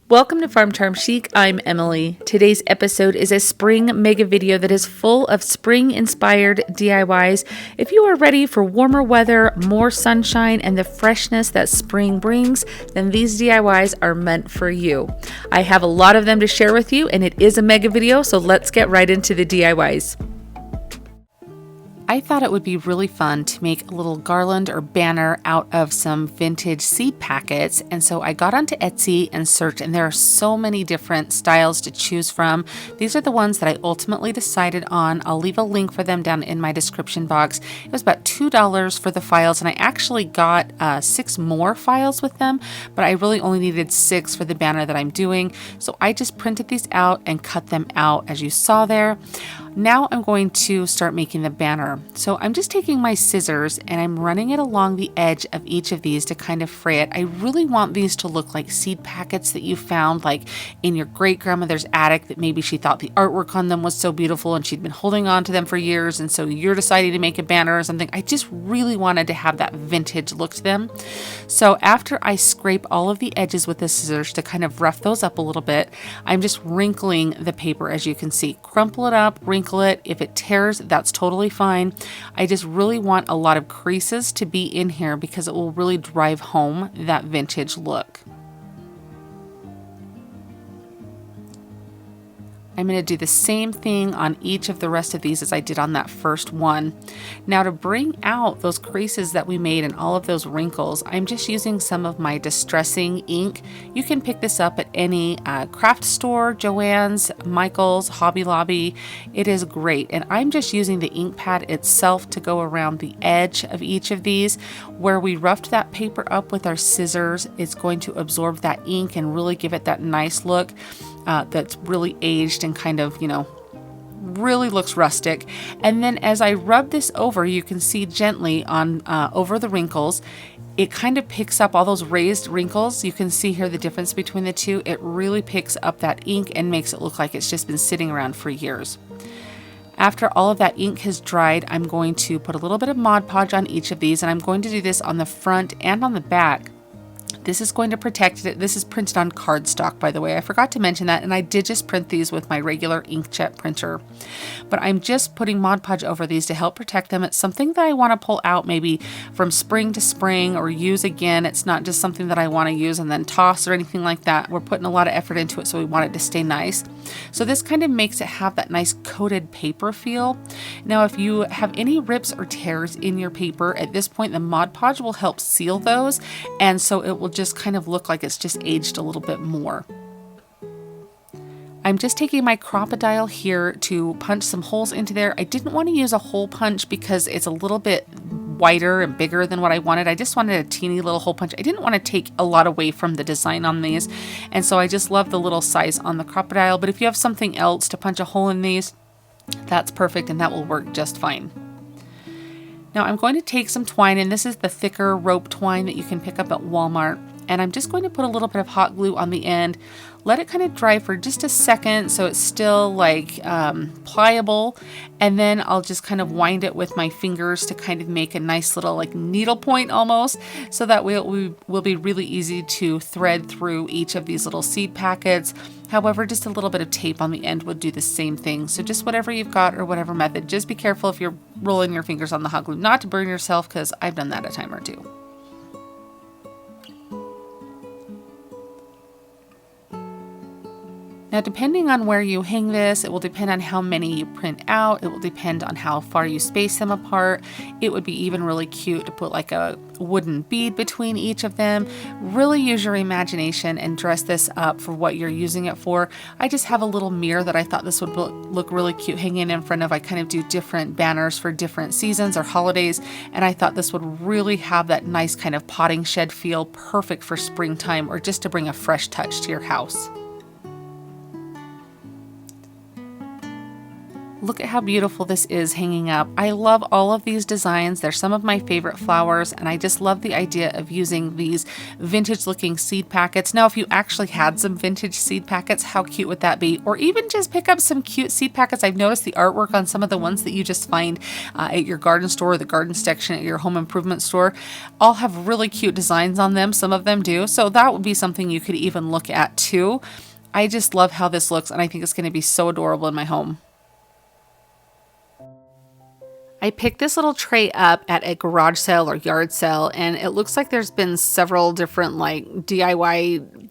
Welcome to Farm Charm Chic. I'm Emily. Today's episode is a spring mega video that is full of spring inspired DIYs. If you are ready for warmer weather, more sunshine, and the freshness that spring brings, then these DIYs are meant for you. I have a lot of them to share with you, and it is a mega video, so let's get right into the DIYs. I thought it would be really fun to make a little garland or banner out of some vintage seed packets, and so I got onto Etsy and searched, and there are so many different styles to choose from. These are the ones that I ultimately decided on. I'll leave a link for them down in my description box. It was about $2 for the files, and I actually got 6 more files with them, but I really only needed 6 for the banner that I'm doing, so I just printed these out and cut them out as you saw there. Now I'm going to start making the banner. So I'm just taking my scissors and I'm running it along the edge of each of these to kind of fray it. I really want these to look like seed packets that you found like in your great grandmother's attic, that maybe she thought the artwork on them was so beautiful and she'd been holding on to them for years, and so you're deciding to make a banner or something. I just really wanted to have that vintage look to them. So after I scrape all of the edges with the scissors to kind of rough those up a little bit, I'm just wrinkling the paper, as you can see. Crumple it up, wrinkle it. If it tears, that's totally fine. I just really want a lot of creases to be in here because it will really drive home that vintage look. I'm going to do the same thing on each of the rest of these as I did on that first one. Now, to bring out those creases that we made and all of those wrinkles, I'm just using some of my distressing ink. You can pick this up at any craft store, JoAnns, Michael's, Hobby Lobby. It is great. And I'm just using the ink pad itself to go around the edge of each of these. Where we roughed that paper up with our scissors, it's going to absorb that ink and really give it that nice look. That's really aged and kind of, really looks rustic. And then as I rub this over, you can see gently on over the wrinkles, it kind of picks up all those raised wrinkles. You can see here the difference between the two. It really picks up that ink and makes it look like it's just been sitting around for years. After all of that ink has dried, I'm going to put a little bit of Mod Podge on each of these, and I'm going to do this on the front and on the back. This is going to protect it. This is printed on cardstock, by the way. I forgot to mention that, and I did just print these with my regular inkjet printer. But I'm just putting Mod Podge over these to help protect them. It's something that I want to pull out maybe from spring to spring or use again. It's not just something that I want to use and then toss or anything like that. We're putting a lot of effort into it, so we want it to stay nice. So this kind of makes it have that nice coated paper feel. Now, if you have any rips or tears in your paper, at this point, the Mod Podge will help seal those, and so it will just kind of look like it's just aged a little bit more. I'm just taking my crocodile here to punch some holes into there. I didn't want to use a hole punch because it's a little bit wider and bigger than what I wanted. I just wanted a teeny little hole punch. I didn't want to take a lot away from the design on these, and so I just love the little size on the crocodile. But if you have something else to punch a hole in these, that's perfect, and that will work just fine. Now I'm going to take some twine, and this is the thicker rope twine that you can pick up at Walmart, and I'm just going to put a little bit of hot glue on the end, let it kind of dry for just a second so it's still like pliable, and then I'll just kind of wind it with my fingers to kind of make a nice little like needle point almost, so that way it will be really easy to thread through each of these little seed packets. However, just a little bit of tape on the end would do the same thing. So just whatever you've got or whatever method, just be careful if you're rolling your fingers on the hot glue not to burn yourself, because I've done that a time or two. Now, depending on where you hang this, it will depend on how many you print out. It will depend on how far you space them apart. It would be even really cute to put like a wooden bead between each of them. Really use your imagination and dress this up for what you're using it for. I just have a little mirror that I thought this would look really cute hanging in front of. I kind of do different banners for different seasons or holidays, and I thought this would really have that nice kind of potting shed feel, perfect for springtime or just to bring a fresh touch to your house. look at how beautiful this is hanging up. I love all of these designs. They're some of my favorite flowers, and I just love the idea of using these vintage looking seed packets. Now, if you actually had some vintage seed packets, how cute would that be? Or even just pick up some cute seed packets. I've noticed the artwork on some of the ones that you just find at your garden store or the garden section at your home improvement store all have really cute designs on them. Some of them do. So that would be something you could even look at too. I just love how this looks, and I think it's going to be so adorable in my home. I picked this little tray up at a garage sale or yard sale, and it looks like there's been several different like DIY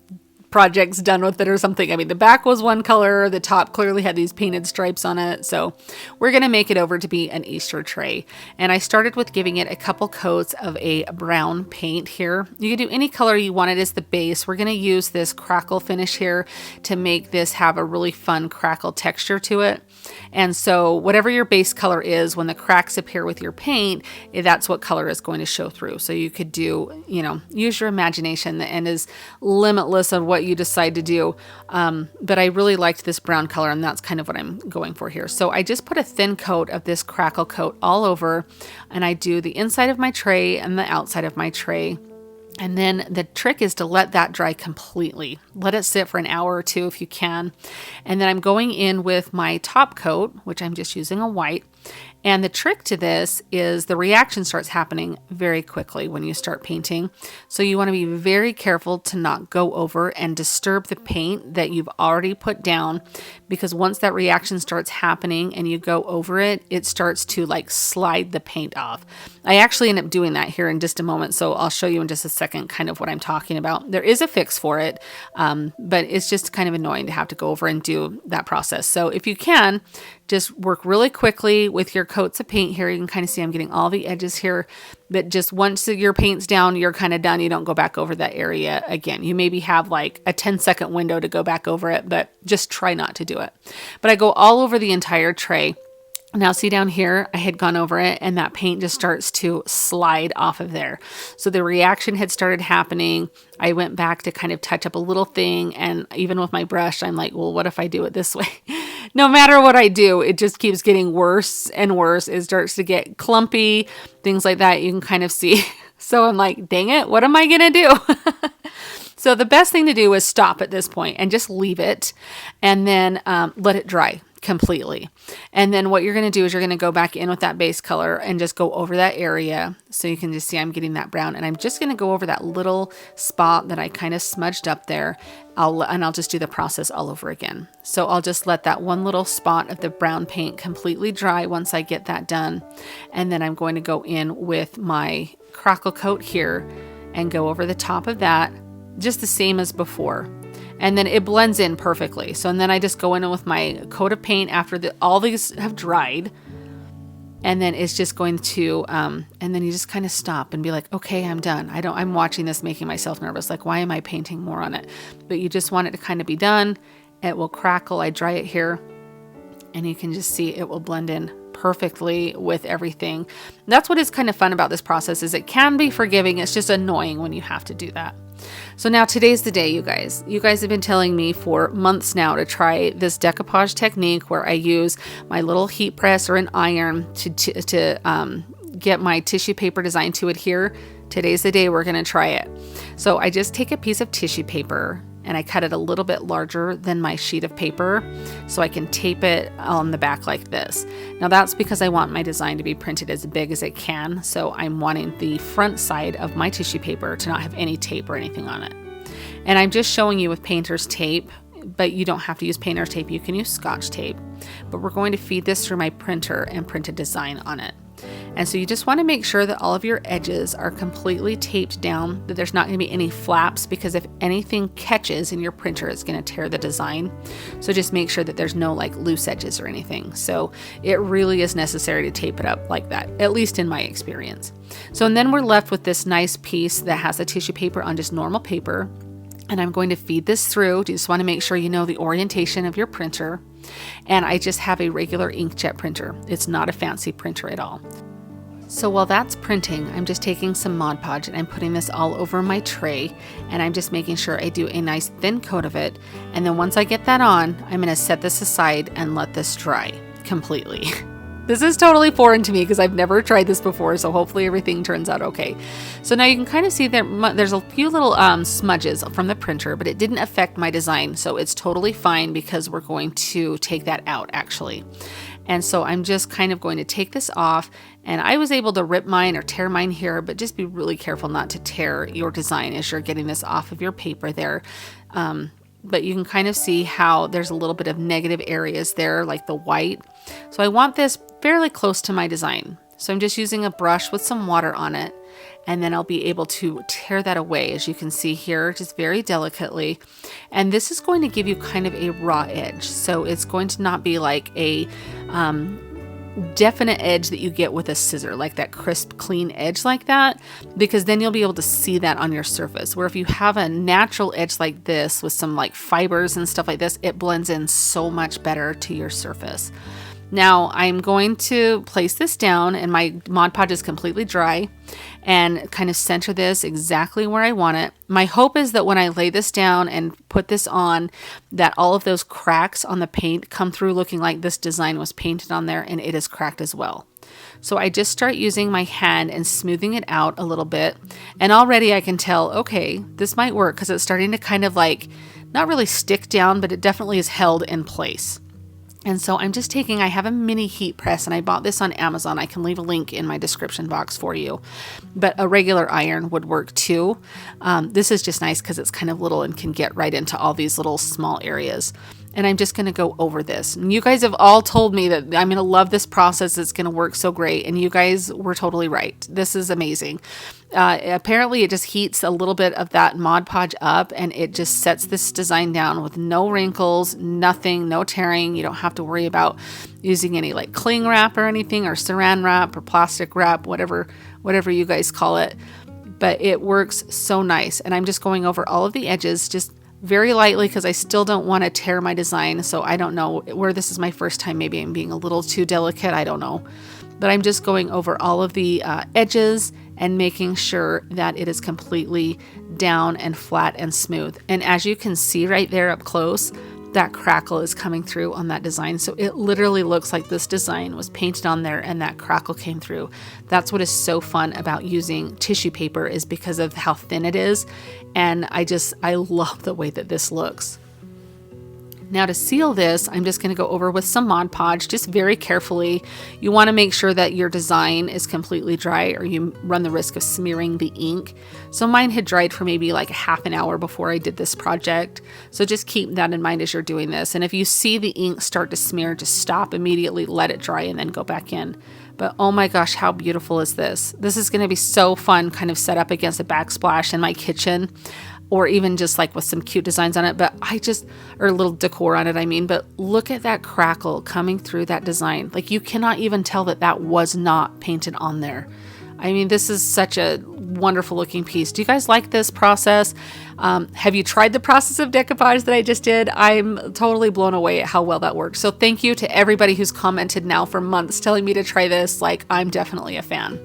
projects done with it or something. I mean, the back was one color, the top clearly had these painted stripes on it, so we're going to make it over to be an Easter tray. And I started with giving it a couple coats of a brown paint here. You can do any color you want it as the base. We're going to use this Crackle finish here to make this have a really fun crackle texture to it. And so whatever your base color is, when the cracks appear with your paint, that's what color is going to show through. So you could do, use your imagination. The end is limitless of what you decide to do. But I really liked this brown color, and that's kind of what I'm going for here. So I just put a thin coat of this Crackle coat all over, and I do the inside of my tray and the outside of my tray. And then the trick is to let that dry completely. Let it sit for an hour or two if you can. And then I'm going in with my top coat, which I'm just using a white. And the trick to this is the reaction starts happening very quickly when you start painting. So you want to be very careful to not go over and disturb the paint that you've already put down, because once that reaction starts happening and you go over it, it starts to like slide the paint off. I actually end up doing that here in just a moment, so I'll show you in just a second kind of what I'm talking about. There is a fix for it, but it's just kind of annoying to have to go over and do that process. So if you can, just work really quickly with your coats of paint here. You can kind of see I'm getting all the edges here, but just once your paint's down, you're kind of done. You don't go back over that area again. You maybe have like a 10-second window to go back over it, but just try not to do it. But I go all over the entire tray. Now see down here, I had gone over it and that paint just starts to slide off of there. So the reaction had started happening. I went back to kind of touch up a little thing, and even with my brush, I'm like, well, what if I do it this way? No matter what I do, it just keeps getting worse and worse. It starts to get clumpy, things like that. You can kind of see. So I'm like, dang it, what am I going to do? So the best thing to do is stop at this point and just leave it, and then let it dry completely. And then what you're going to do is you're going to go back in with that base color and just go over that area. So you can just see I'm getting that brown, and I'm just going to go over that little spot that I kind of smudged up there. I'll just do the process all over again. So I'll just let that one little spot of the brown paint completely dry once I get that done. And then I'm going to go in with my Crackle coat here and go over the top of that, just the same as before. And then it blends in perfectly. So, and then I just go in with my coat of paint after all these have dried. And then it's just going to, and then you just kind of stop and be like, okay, I'm done. I'm watching this making myself nervous. Like, why am I painting more on it? But you just want it to kind of be done. It will crackle. I dry it here, and you can just see it will blend in perfectly with everything. That's what is kind of fun about this process, is it can be forgiving. It's just annoying when you have to do that. So now today's the day, you guys. You guys have been telling me for months now to try this decoupage technique where I use my little heat press or an iron to get my tissue paper design to adhere. Today's the day we're going to try it. So I just take a piece of tissue paper and I cut it a little bit larger than my sheet of paper so I can tape it on the back like this. Now that's because I want my design to be printed as big as it can, so I'm wanting the front side of my tissue paper to not have any tape or anything on it. And I'm just showing you with painter's tape, but you don't have to use painter's tape, you can use Scotch tape. But we're going to feed this through my printer and print a design on it. And so you just want to make sure that all of your edges are completely taped down, that there's not going to be any flaps, because if anything catches in your printer, it's going to tear the design. So just make sure that there's no like loose edges or anything. So it really is necessary to tape it up like that, at least in my experience. So and then we're left with this nice piece that has the tissue paper on just normal paper. And I'm going to feed this through. You just want to make sure you know the orientation of your printer. And I just have a regular inkjet printer. It's not a fancy printer at all. So while that's printing, I'm just taking some Mod Podge and I'm putting this all over my tray, and I'm just making sure I do a nice thin coat of it. And then once I get that on, I'm going to set this aside and let this dry completely. This is totally foreign to me because I've never tried this before, so hopefully everything turns out okay. So now you can kind of see that there's a few little smudges from the printer, but it didn't affect my design, so it's totally fine because we're going to take that out actually. And so I'm just kind of going to take this off, and I was able to rip mine or tear mine here, but just be really careful not to tear your design as you're getting this off of your paper there. But you can kind of see how there's a little bit of negative areas there, like the white. So I want this fairly close to my design. So I'm just using a brush with some water on it, and then I'll be able to tear that away, as you can see here, just very delicately. And this is going to give you kind of a raw edge. So it's going to not be like a definite edge that you get with a scissor, like that crisp, clean edge like that, because then you'll be able to see that on your surface. Where if you have a natural edge like this with some like fibers and stuff like this, it blends in so much better to your surface. Now I'm going to place this down, and my Mod Podge is completely dry, and kind of center this exactly where I want it. My hope is that when I lay this down and put this on, that all of those cracks on the paint come through looking like this design was painted on there, and it is cracked as well. So I just start using my hand and smoothing it out a little bit, and already I can tell, okay, this might work because it's starting to kind of like, not really stick down, but it definitely is held in place. And so I'm just taking, I have a mini heat press, and I bought this on Amazon. I can leave a link in my description box for you, but a regular iron would work too. This is just nice because it's kind of little and can get right into all these little small areas. And I'm just going to go over this. And you guys have all told me that I'm going to love this process. It's going to work so great. And you guys were totally right. This is amazing. Apparently it just heats a little bit of that Mod Podge up, and it just sets this design down with no wrinkles, nothing, no tearing. You don't have to worry about using any like cling wrap or anything, or saran wrap or plastic wrap, whatever you guys call it. But it works so nice. And I'm just going over all of the edges, just very lightly, because I still don't want to tear my design. So I don't know where this is my first time. Maybe I'm being a little too delicate. I don't know. But I'm just going over all of the edges and making sure that it is completely down and flat and smooth. And as you can see right there up close, that crackle is coming through on that design. So it literally looks like this design was painted on there and that crackle came through. That's what is so fun about using tissue paper, is because of how thin it is. And I love the way that this looks. Now to seal this, I'm just going to go over with some Mod Podge, just very carefully. You want to make sure that your design is completely dry, or you run the risk of smearing the ink. So mine had dried for maybe like a half an hour before I did this project. So just keep that in mind as you're doing this. And if you see the ink start to smear, just stop immediately, let it dry, and then go back in. But oh my gosh, how beautiful is this? This is going to be so fun, kind of set up against a backsplash in my kitchen, or even just like with some cute designs on it, or a little decor on it, I mean. But look at that crackle coming through that design. Like, you cannot even tell that that was not painted on there. I mean, this is such a wonderful looking piece. Do you guys like this process? Have you tried the process of decoupage that I just did? I'm totally blown away at how well that works. So thank you to everybody who's commented now for months telling me to try this. Like, I'm definitely a fan.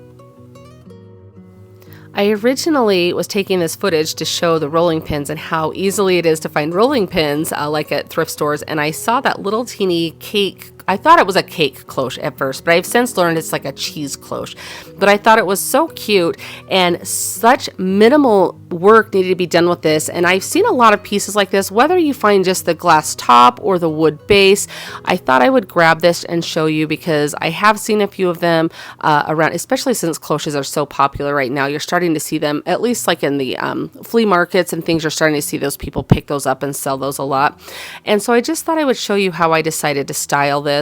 I originally was taking this footage to show the rolling pins and how easily it is to find rolling pins, like at thrift stores, and I saw that little teeny cake. I thought it was a cake cloche at first, but I've since learned it's like a cheese cloche. But I thought it was so cute, and such minimal work needed to be done with this. And I've seen a lot of pieces like this, whether you find just the glass top or the wood base. I thought I would grab this and show you, because I have seen a few of them around, especially since cloches are so popular right now. You're starting to see them, at least like in the flea markets and things. You're starting to see those people pick those up and sell those a lot. And so I just thought I would show you how I decided to style this.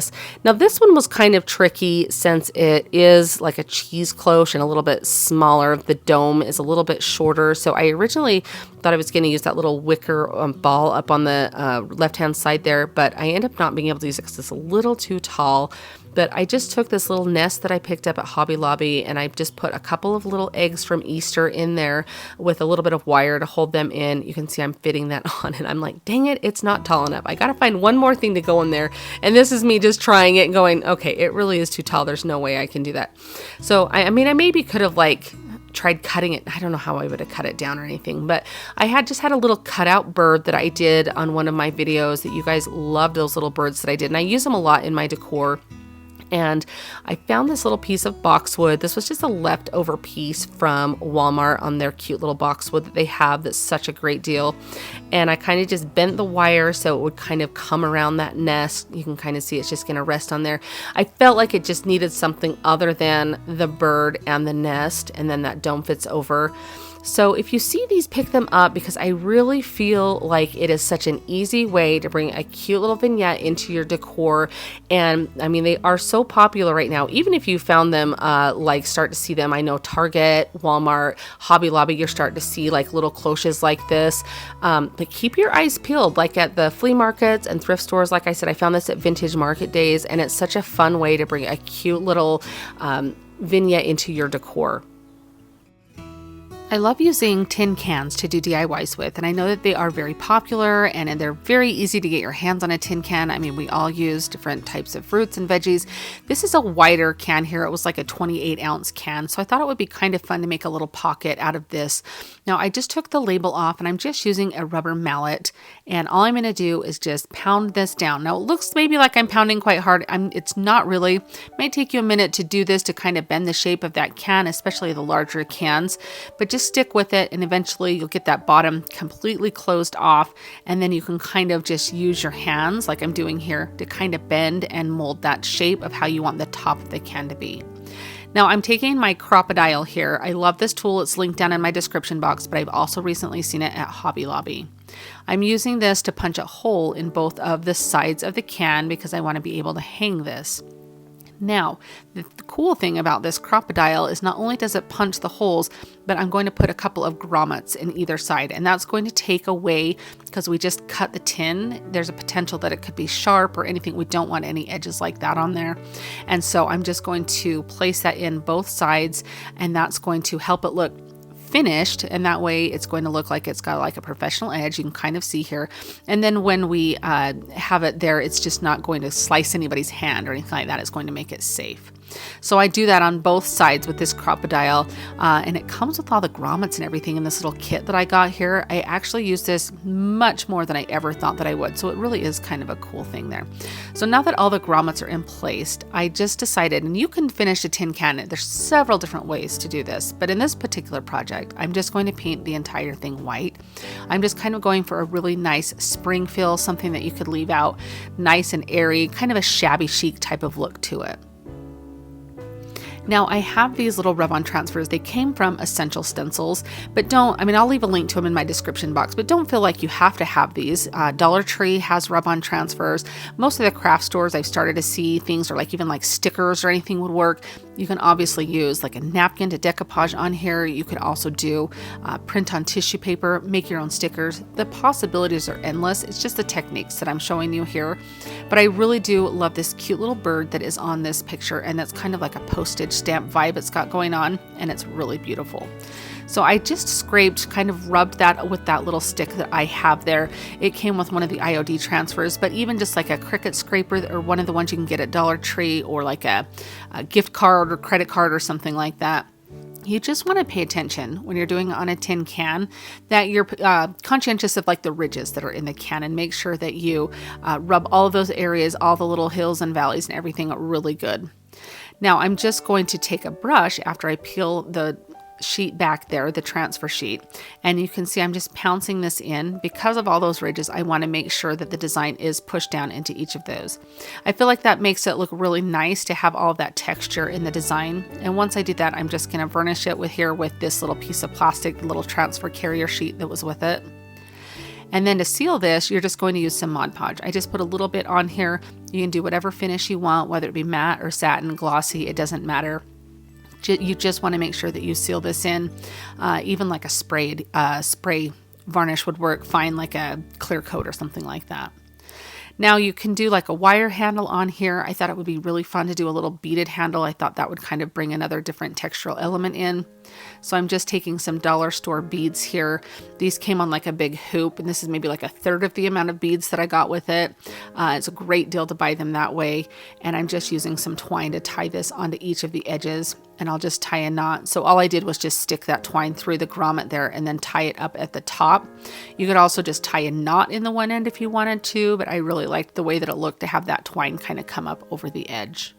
Now this one was kind of tricky, since it is like a cheese cloche and a little bit smaller. The dome is a little bit shorter. So I originally thought I was going to use that little wicker ball up on the left-hand side there, but I ended up not being able to use it because it's a little too tall. But I just took this little nest that I picked up at Hobby Lobby, and I just put a couple of little eggs from Easter in there with a little bit of wire to hold them in. You can see I'm fitting that on, and I'm like, dang it, it's not tall enough. I got to find one more thing to go in there. And this is me just trying it and going, okay, it really is too tall. There's no way I can do that. So, I mean, I maybe could have like tried cutting it. I don't know how I would have cut it down or anything, but I had just had a little cutout bird that I did on one of my videos that you guys loved, those little birds that I did. And I use them a lot in my decor. And I found this little piece of boxwood. This was just a leftover piece from Walmart on their cute little boxwood that they have that's such a great deal. And I kind of just bent the wire so it would kind of come around that nest. You can kind of see it's just going to rest on there. I felt like it just needed something other than the bird and the nest, and then that dome fits over. So if you see these, pick them up, because I really feel like it is such an easy way to bring a cute little vignette into your decor. And I mean, they are so popular right now. Even if you found them, like start to see them, I know Target, Walmart, Hobby Lobby, you're starting to see like little cloches like this. But keep your eyes peeled, like at the flea markets and thrift stores. Like I said, I found this at Vintage Market Days, and it's such a fun way to bring a cute little vignette into your decor. I love using tin cans to do DIYs with, and I know that they are very popular and they're very easy to get your hands on a tin can. I mean, we all use different types of fruits and veggies. This is a wider can here. It was like a 28-ounce can, so I thought it would be kind of fun to make a little pocket out of this. Now, I just took the label off, and I'm just using a rubber mallet, and all I'm going to do is just pound this down. Now, it looks maybe like I'm pounding quite hard. It's not really. It might take you a minute to do this to kind of bend the shape of that can, especially the larger cans, but just stick with it, and eventually you'll get that bottom completely closed off, and then you can kind of just use your hands like I'm doing here to kind of bend and mold that shape of how you want the top of the can to be. Now I'm taking my Crocodile here. I love this tool. It's linked down in my description box, but I've also recently seen it at Hobby Lobby. I'm using this to punch a hole in both of the sides of the can because I want to be able to hang this. Now, the cool thing about this Crocodile is not only does it punch the holes, but I'm going to put a couple of grommets in either side, and that's going to take away, because we just cut the tin, there's a potential that it could be sharp or anything. We don't want any edges like that on there. And so I'm just going to place that in both sides, and that's going to help it look finished, and that way it's going to look like it's got like a professional edge. You can kind of see here, and then when we have it there, it's just not going to slice anybody's hand or anything like that. It's going to make it safe. So I do that on both sides with this Crocodile, and it comes with all the grommets and everything in this little kit that I got here. I actually use this much more than I ever thought that I would, so it really is kind of a cool thing there. So now that all the grommets are in place, I just decided, and you can finish a tin can, there's several different ways to do this, but in this particular project, I'm just going to paint the entire thing white. I'm just kind of going for a really nice spring feel, something that you could leave out nice and airy, kind of a shabby chic type of look to it. Now I have these little rub-on transfers. They came from Essential Stencils, but I'll leave a link to them in my description box, but don't feel like you have to have these. Dollar Tree has rub-on transfers. Most of the craft stores I've started to see things, or like even like stickers or anything would work. You can obviously use like a napkin to decoupage on here. You could also do print on tissue paper, make your own stickers. The possibilities are endless. It's just the techniques that I'm showing you here. But I really do love this cute little bird that is on this picture, and that's kind of like a postage stamp vibe it's got going on, and it's really beautiful. So I just kind of rubbed that with that little stick that I have there. It came with one of the IOD transfers, but even just like a Cricut scraper or one of the ones you can get at Dollar Tree, or like a gift card or credit card or something like that. You just want to pay attention when you're doing it on a tin can that you're conscientious of like the ridges that are in the can, and make sure that you rub all of those areas, all the little hills and valleys and everything really good. Now I'm just going to take a brush after I peel the sheet back there, the transfer sheet, and you can see I'm just pouncing this in. Because of all those ridges, I want to make sure that the design is pushed down into each of those. I feel like that makes it look really nice to have all of that texture in the design. And once I do that, I'm just going to varnish it with this little piece of plastic, little transfer carrier sheet that was with it. And then to seal this, you're just going to use some Mod Podge. I just put a little bit on here. You can do whatever finish you want, whether it be matte or satin, glossy, it doesn't matter. You just want to make sure that you seal this in. Even like a spray varnish would work fine, like a clear coat or something like that. Now you can do like a wire handle on here. I thought it would be really fun to do a little beaded handle. I thought that would kind of bring another different textural element in. So I'm just taking some dollar store beads here. These came on like a big hoop, and this is maybe like a third of the amount of beads that I got with it. It's a great deal to buy them that way. And I'm just using some twine to tie this onto each of the edges, and I'll just tie a knot. So all I did was just stick that twine through the grommet there and then tie it up at the top. You could also just tie a knot in the one end if you wanted to, but I really liked the way that it looked to have that twine kind of come up over the edge.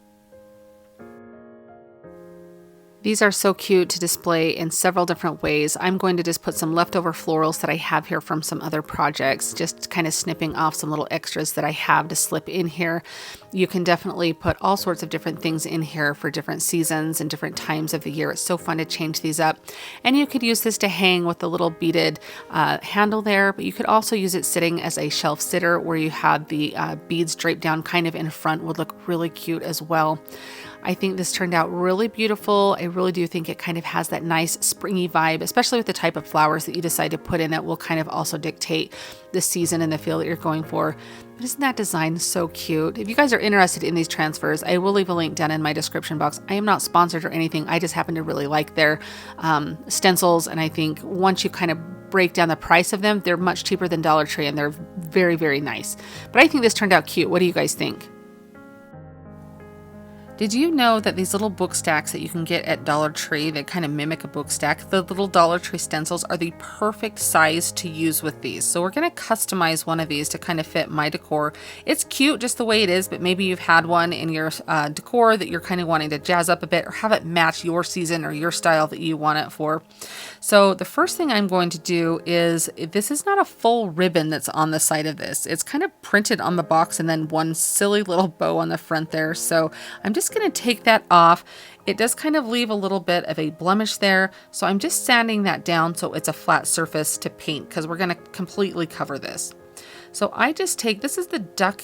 These are so cute to display in several different ways. I'm going to just put some leftover florals that I have here from some other projects, just kind of snipping off some little extras that I have to slip in here. You can definitely put all sorts of different things in here for different seasons and different times of the year. It's so fun to change these up. And you could use this to hang with the little beaded handle there, but you could also use it sitting as a shelf sitter where you have the beads draped down kind of in front. Would look really cute as well. I think this turned out really beautiful. I really do think it kind of has that nice springy vibe, especially with the type of flowers that you decide to put in it will kind of also dictate the season and the feel that you're going for. But isn't that design so cute? If you guys are interested in these transfers, I will leave a link down in my description box. I am not sponsored or anything. I just happen to really like their stencils. And I think once you kind of break down the price of them, they're much cheaper than Dollar Tree and they're very, very nice. But I think this turned out cute. What do you guys think? Did you know that these little book stacks that you can get at Dollar Tree that kind of mimic a book stack, the little Dollar Tree stencils are the perfect size to use with these. So we're going to customize one of these to kind of fit my decor. It's cute just the way it is, but maybe you've had one in your decor that you're kind of wanting to jazz up a bit or have it match your season or your style that you want it for. So the first thing I'm going to do is, this is not a full ribbon that's on the side of this. It's kind of printed on the box and then one silly little bow on the front there. So I'm just going to take that off. It does kind of leave a little bit of a blemish there. So I'm just sanding that down so it's a flat surface to paint because we're going to completely cover this. So I just take, this is the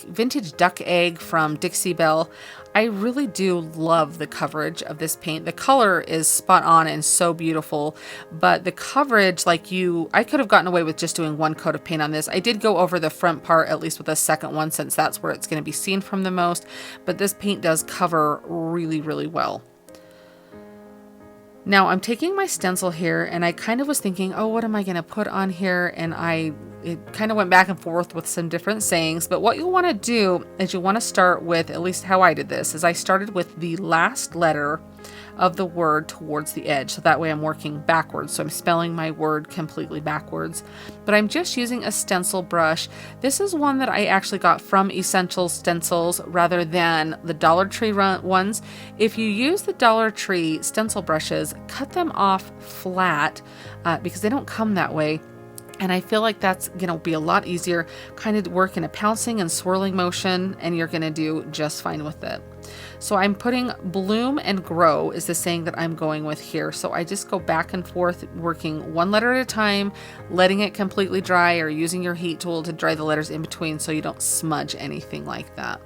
vintage duck egg from Dixie Belle. I really do love the coverage of this paint. The color is spot on and so beautiful, but the coverage, I could have gotten away with just doing one coat of paint on this. I did go over the front part, at least with a second one, since that's where it's going to be seen from the most, but this paint does cover really, really well. Now I'm taking my stencil here and I kind of was thinking, oh, what am I going to put on here? And it kind of went back and forth with some different sayings, but what you'll want to do is you want to start with, at least how I did this, is I started with the last letter of the word towards the edge. So that way I'm working backwards. So I'm spelling my word completely backwards, but I'm just using a stencil brush. This is one that I actually got from Essential Stencils rather than the Dollar Tree ones. If you use the Dollar Tree stencil brushes, cut them off flat because they don't come that way. And I feel like that's going to be a lot easier, kind of work in a pouncing and swirling motion, and you're going to do just fine with it. So I'm putting bloom and grow is the saying that I'm going with here. So I just go back and forth, working one letter at a time, letting it completely dry or using your heat tool to dry the letters in between so you don't smudge anything like that.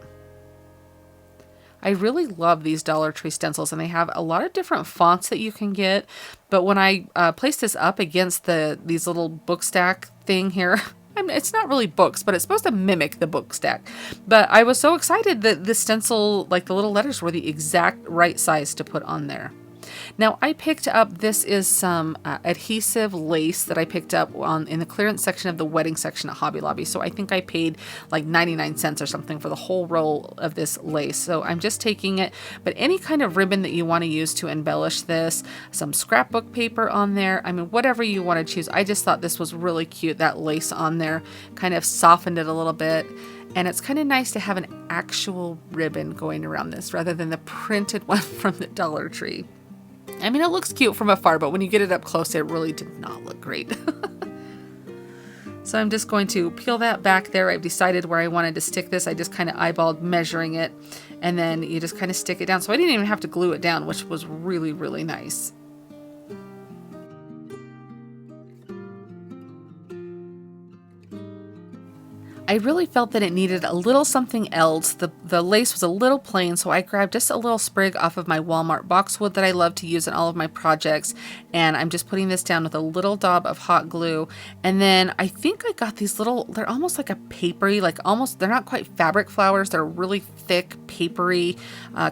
I really love these Dollar Tree stencils, and they have a lot of different fonts that you can get. But when I place this up against these little book stack thing here, it's not really books, but it's supposed to mimic the book stack. But I was so excited that the stencil, like the little letters, were the exact right size to put on there. Now I picked up, this is some adhesive lace that I picked up in the clearance section of the wedding section at Hobby Lobby. So I think I paid like 99 cents or something for the whole roll of this lace. So I'm just taking it, but any kind of ribbon that you want to use to embellish this, some scrapbook paper on there, I mean, whatever you want to choose. I just thought this was really cute. That lace on there kind of softened it a little bit. And it's kind of nice to have an actual ribbon going around this rather than the printed one from the Dollar Tree. I mean, it looks cute from afar, but when you get it up close, it really did not look great. So I'm just going to peel that back there. I've decided where I wanted to stick this. I just kind of eyeballed measuring it, and then you just kind of stick it down. So I didn't even have to glue it down, which was really, really nice. I really felt that it needed a little something else. The the lace was a little plain, so I grabbed just a little sprig off of my Walmart boxwood that I love to use in all of my projects, and I'm just putting this down with a little daub of hot glue. And then I think I got these little, they're almost like a papery, like almost, they're not quite fabric flowers, they're really thick, papery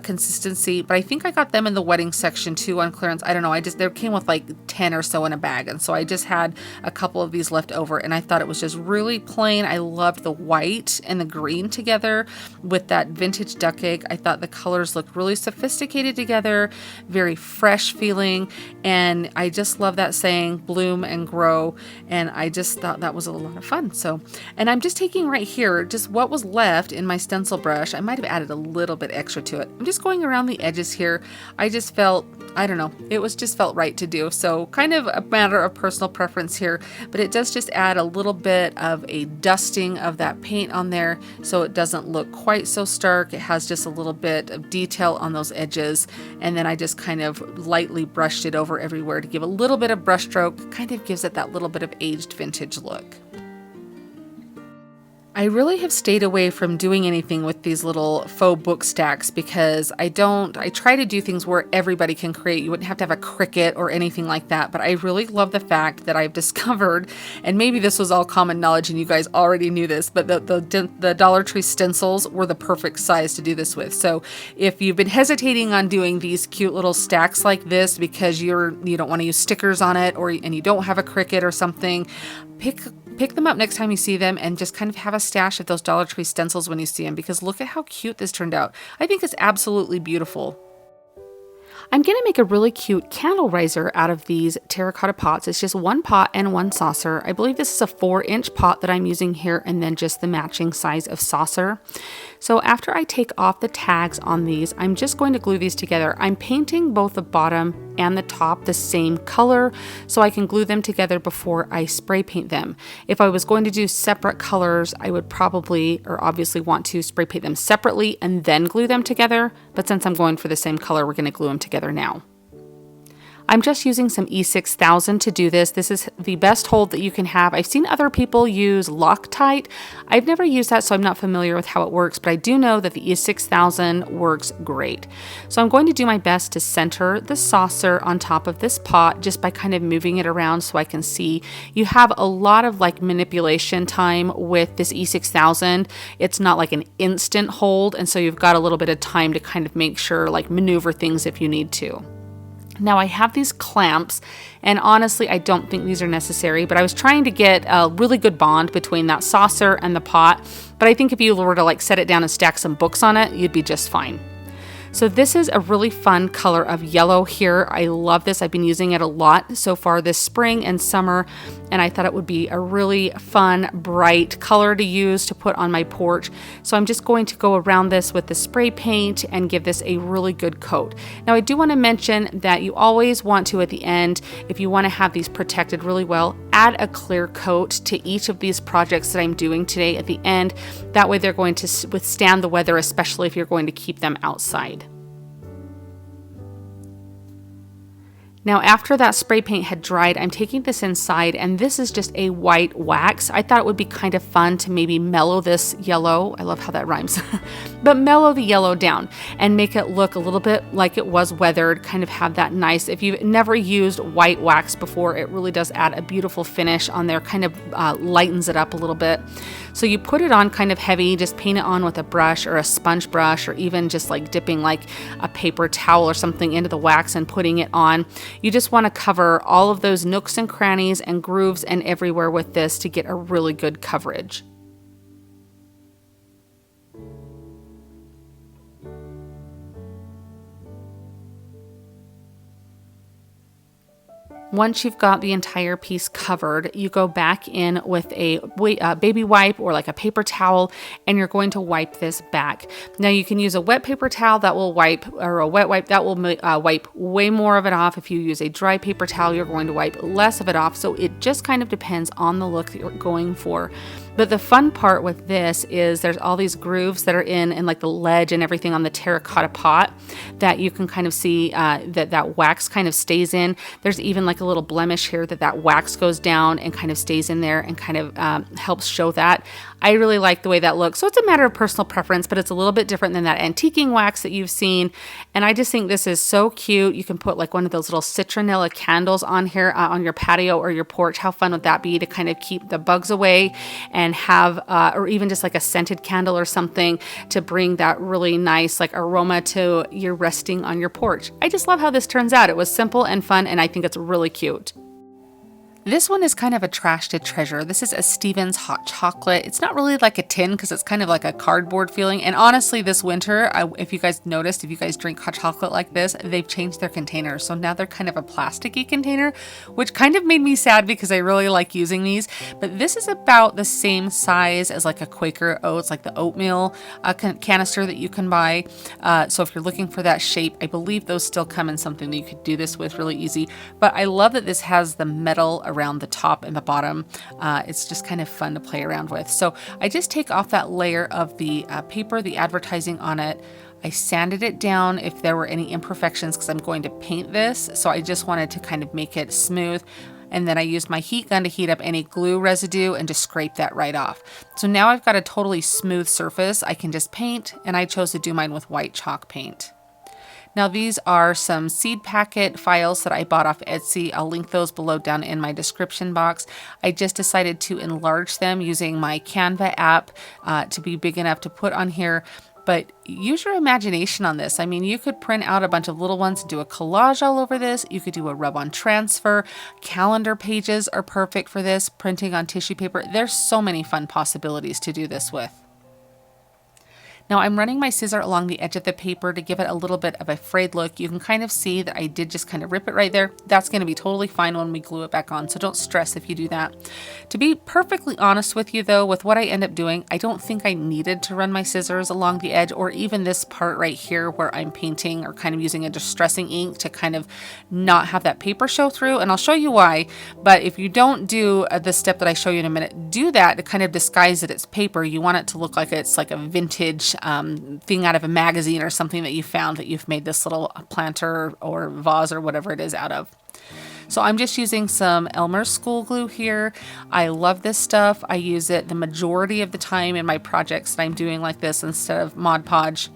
consistency, but I think I got them in the wedding section too on clearance. I don't know, they came with like 10 or so in a bag, and so I just had a couple of these left over, and I thought it was just really plain. I loved the white and the green together with that vintage duck egg. I thought the colors looked really sophisticated together, very fresh feeling, and I just love that saying, bloom and grow, and I just thought that was a lot of fun. So, and I'm just taking right here just what was left in my stencil brush. I might have added a little bit extra to it. I'm just going around the edges here. I just felt, I don't know, it was just felt right to do. So kind of a matter of personal preference here, but it does just add a little bit of a dusting of that paint on there so it doesn't look quite so stark. It has just a little bit of detail on those edges, and then I just kind of lightly brushed it over everywhere to give a little bit of brush stroke, kind of gives it that little bit of aged vintage look. I really have stayed away from doing anything with these little faux book stacks because I try to do things where everybody can create. You wouldn't have to have a Cricut or anything like that, but I really love the fact that I've discovered, and maybe this was all common knowledge and you guys already knew this, but the Dollar Tree stencils were the perfect size to do this with. So if you've been hesitating on doing these cute little stacks like this because you don't want to use stickers on it, and you don't have a Cricut or something, pick them up next time you see them and just kind of have a stash of those Dollar Tree stencils when you see them, because look at how cute this turned out. I think it's absolutely beautiful. I'm going to make a really cute candle riser out of these terracotta pots. It's just one pot and one saucer. I believe this is a 4-inch pot that I'm using here, and then just the matching size of saucer. So after I take off the tags on these, I'm just going to glue these together. I'm painting both the bottom and the top the same color so I can glue them together before I spray paint them. If I was going to do separate colors, I would probably, or obviously, want to spray paint them separately and then glue them together. But since I'm going for the same color, we're going to glue them together now. I'm just using some E6000 to do this. This is the best hold that you can have. I've seen other people use Loctite. I've never used that, so I'm not familiar with how it works, but I do know that the E6000 works great. So I'm going to do my best to center the saucer on top of this pot just by kind of moving it around so I can see. You have a lot of like manipulation time with this E6000. It's not like an instant hold, and so you've got a little bit of time to kind of make sure, like maneuver things if you need to. Now I have these clamps, and honestly, I don't think these are necessary, but I was trying to get a really good bond between that saucer and the pot. But I think if you were to like set it down and stack some books on it, you'd be just fine. So this is a really fun color of yellow here. I love this. I've been using it a lot so far this spring and summer, and I thought it would be a really fun, bright color to use to put on my porch. So I'm just going to go around this with the spray paint and give this a really good coat. Now I do want to mention that you always want to, at the end, if you want to have these protected really well, add a clear coat to each of these projects that I'm doing today at the end. That way they're going to withstand the weather, especially if you're going to keep them outside. Now after that spray paint had dried, I'm taking this inside, and this is just a white wax. I thought it would be kind of fun to maybe mellow this yellow, I love how that rhymes, but mellow the yellow down and make it look a little bit like it was weathered, kind of have that nice, if you've never used white wax before, it really does add a beautiful finish on there, kind of lightens it up a little bit. So you put it on kind of heavy, just paint it on with a brush or a sponge brush, or even just like dipping like a paper towel or something into the wax and putting it on. You just want to cover all of those nooks and crannies and grooves and everywhere with this to get a really good coverage. Once you've got the entire piece covered, you go back in with a baby wipe or like a paper towel, and you're going to wipe this back. Now you can use a wet paper towel that will wipe, or a wet wipe that will wipe way more of it off. If you use a dry paper towel, you're going to wipe less of it off. So it just kind of depends on the look that you're going for. But the fun part with this is there's all these grooves that are in and like the ledge and everything on the terracotta pot that you can kind of see that wax kind of stays in. There's even like a little blemish here that wax goes down and kind of stays in there and kind of helps show that. I really like the way that looks. So it's a matter of personal preference, but it's a little bit different than that antiquing wax that you've seen. And I just think this is so cute. You can put like one of those little citronella candles on here on your patio or your porch. How fun would that be to kind of keep the bugs away and have, or even just like a scented candle or something to bring that really nice like aroma to your resting on your porch. I just love how this turns out. It was simple and fun, and I think it's really cute. This one is kind of a trash to treasure. This is a Stevens hot chocolate. It's not really like a tin because it's kind of like a cardboard feeling. And honestly, this winter, if you guys noticed, if you guys drink hot chocolate like this, they've changed their containers. So now they're kind of a plasticky container, which kind of made me sad because I really like using these. But this is about the same size as like a Quaker Oats, like the oatmeal canister that you can buy. So if you're looking for that shape, I believe those still come in something that you could do this with really easy. But I love that this has the metal around the top and the bottom. It's just kind of fun to play around with. So I just take off that layer of the paper, the advertising on it. I sanded it down if there were any imperfections because I'm going to paint this. So I just wanted to kind of make it smooth. And then I used my heat gun to heat up any glue residue and just scrape that right off. So now I've got a totally smooth surface. I can just paint, and I chose to do mine with white chalk paint. Now these are some seed packet files that I bought off Etsy. I'll link those below down in my description box. I just decided to enlarge them using my Canva app to be big enough to put on here. But use your imagination on this. I mean, you could print out a bunch of little ones and do a collage all over this. You could do a rub-on transfer. Calendar pages are perfect for this, printing on tissue paper. There's so many fun possibilities to do this with. Now I'm running my scissor along the edge of the paper to give it a little bit of a frayed look. You can kind of see that I did just kind of rip it right there. That's going to be totally fine when we glue it back on, so don't stress if you do that. To be perfectly honest with you though, with what I end up doing, I don't think I needed to run my scissors along the edge or even this part right here where I'm painting or kind of using a distressing ink to kind of not have that paper show through, and I'll show you why. But if you don't do the step that I show you in a minute, do that to kind of disguise that it's paper. You want it to look like it's like a vintage thing out of a magazine or something that you found that you've made this little planter or vase or whatever it is out of. So I'm just using some Elmer's school glue here. I love this stuff. I use it the majority of the time in my projects that I'm doing like this instead of Mod Podge.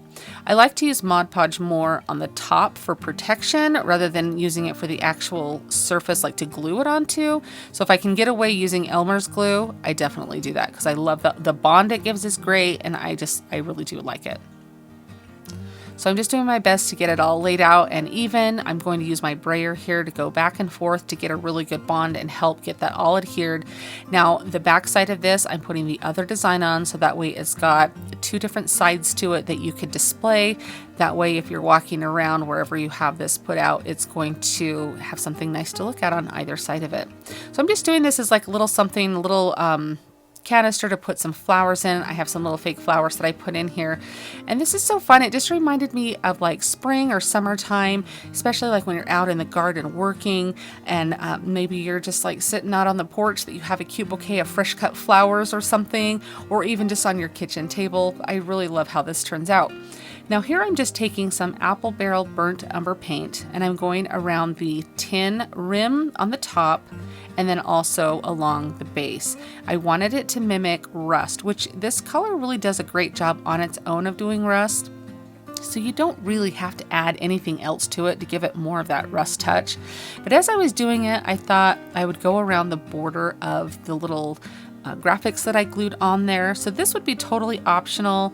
I like to use Mod Podge more on the top for protection rather than using it for the actual surface, like to glue it onto. So if I can get away using Elmer's glue, I definitely do that because I love the bond it gives is great, and I really do like it. So I'm just doing my best to get it all laid out and even. I'm going to use my brayer here to go back and forth to get a really good bond and help get that all adhered. Now the back side of this, I'm putting the other design on so that way it's got two different sides to it that you could display. That way if you're walking around wherever you have this put out, it's going to have something nice to look at on either side of it. So I'm just doing this as like a little something, a little canister to put some flowers in. I have some little fake flowers that I put in here, and this is so fun. It just reminded me of like spring or summertime, especially like when you're out in the garden working and maybe you're just like sitting out on the porch that you have a cute bouquet of fresh cut flowers or something, or even just on your kitchen table. I really love how this turns out. Now here I'm just taking some apple barrel burnt umber paint and I'm going around the tin rim on the top and then also along the base. I wanted it to mimic rust, which this color really does a great job on its own of doing rust. So you don't really have to add anything else to it to give it more of that rust touch. But as I was doing it, I thought I would go around the border of the little graphics that I glued on there. So this would be totally optional.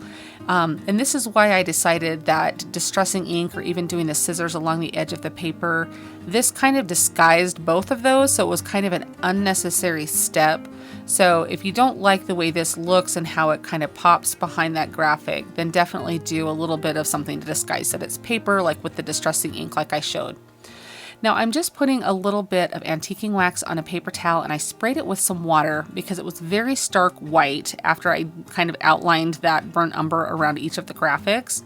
And this is why I decided that distressing ink or even doing the scissors along the edge of the paper, this kind of disguised both of those. So it was kind of an unnecessary step. So if you don't like the way this looks and how it kind of pops behind that graphic, then definitely do a little bit of something to disguise that it's paper, like with the distressing ink like I showed. Now I'm just putting a little bit of antiquing wax on a paper towel, and I sprayed it with some water because it was very stark white after I kind of outlined that burnt umber around each of the graphics.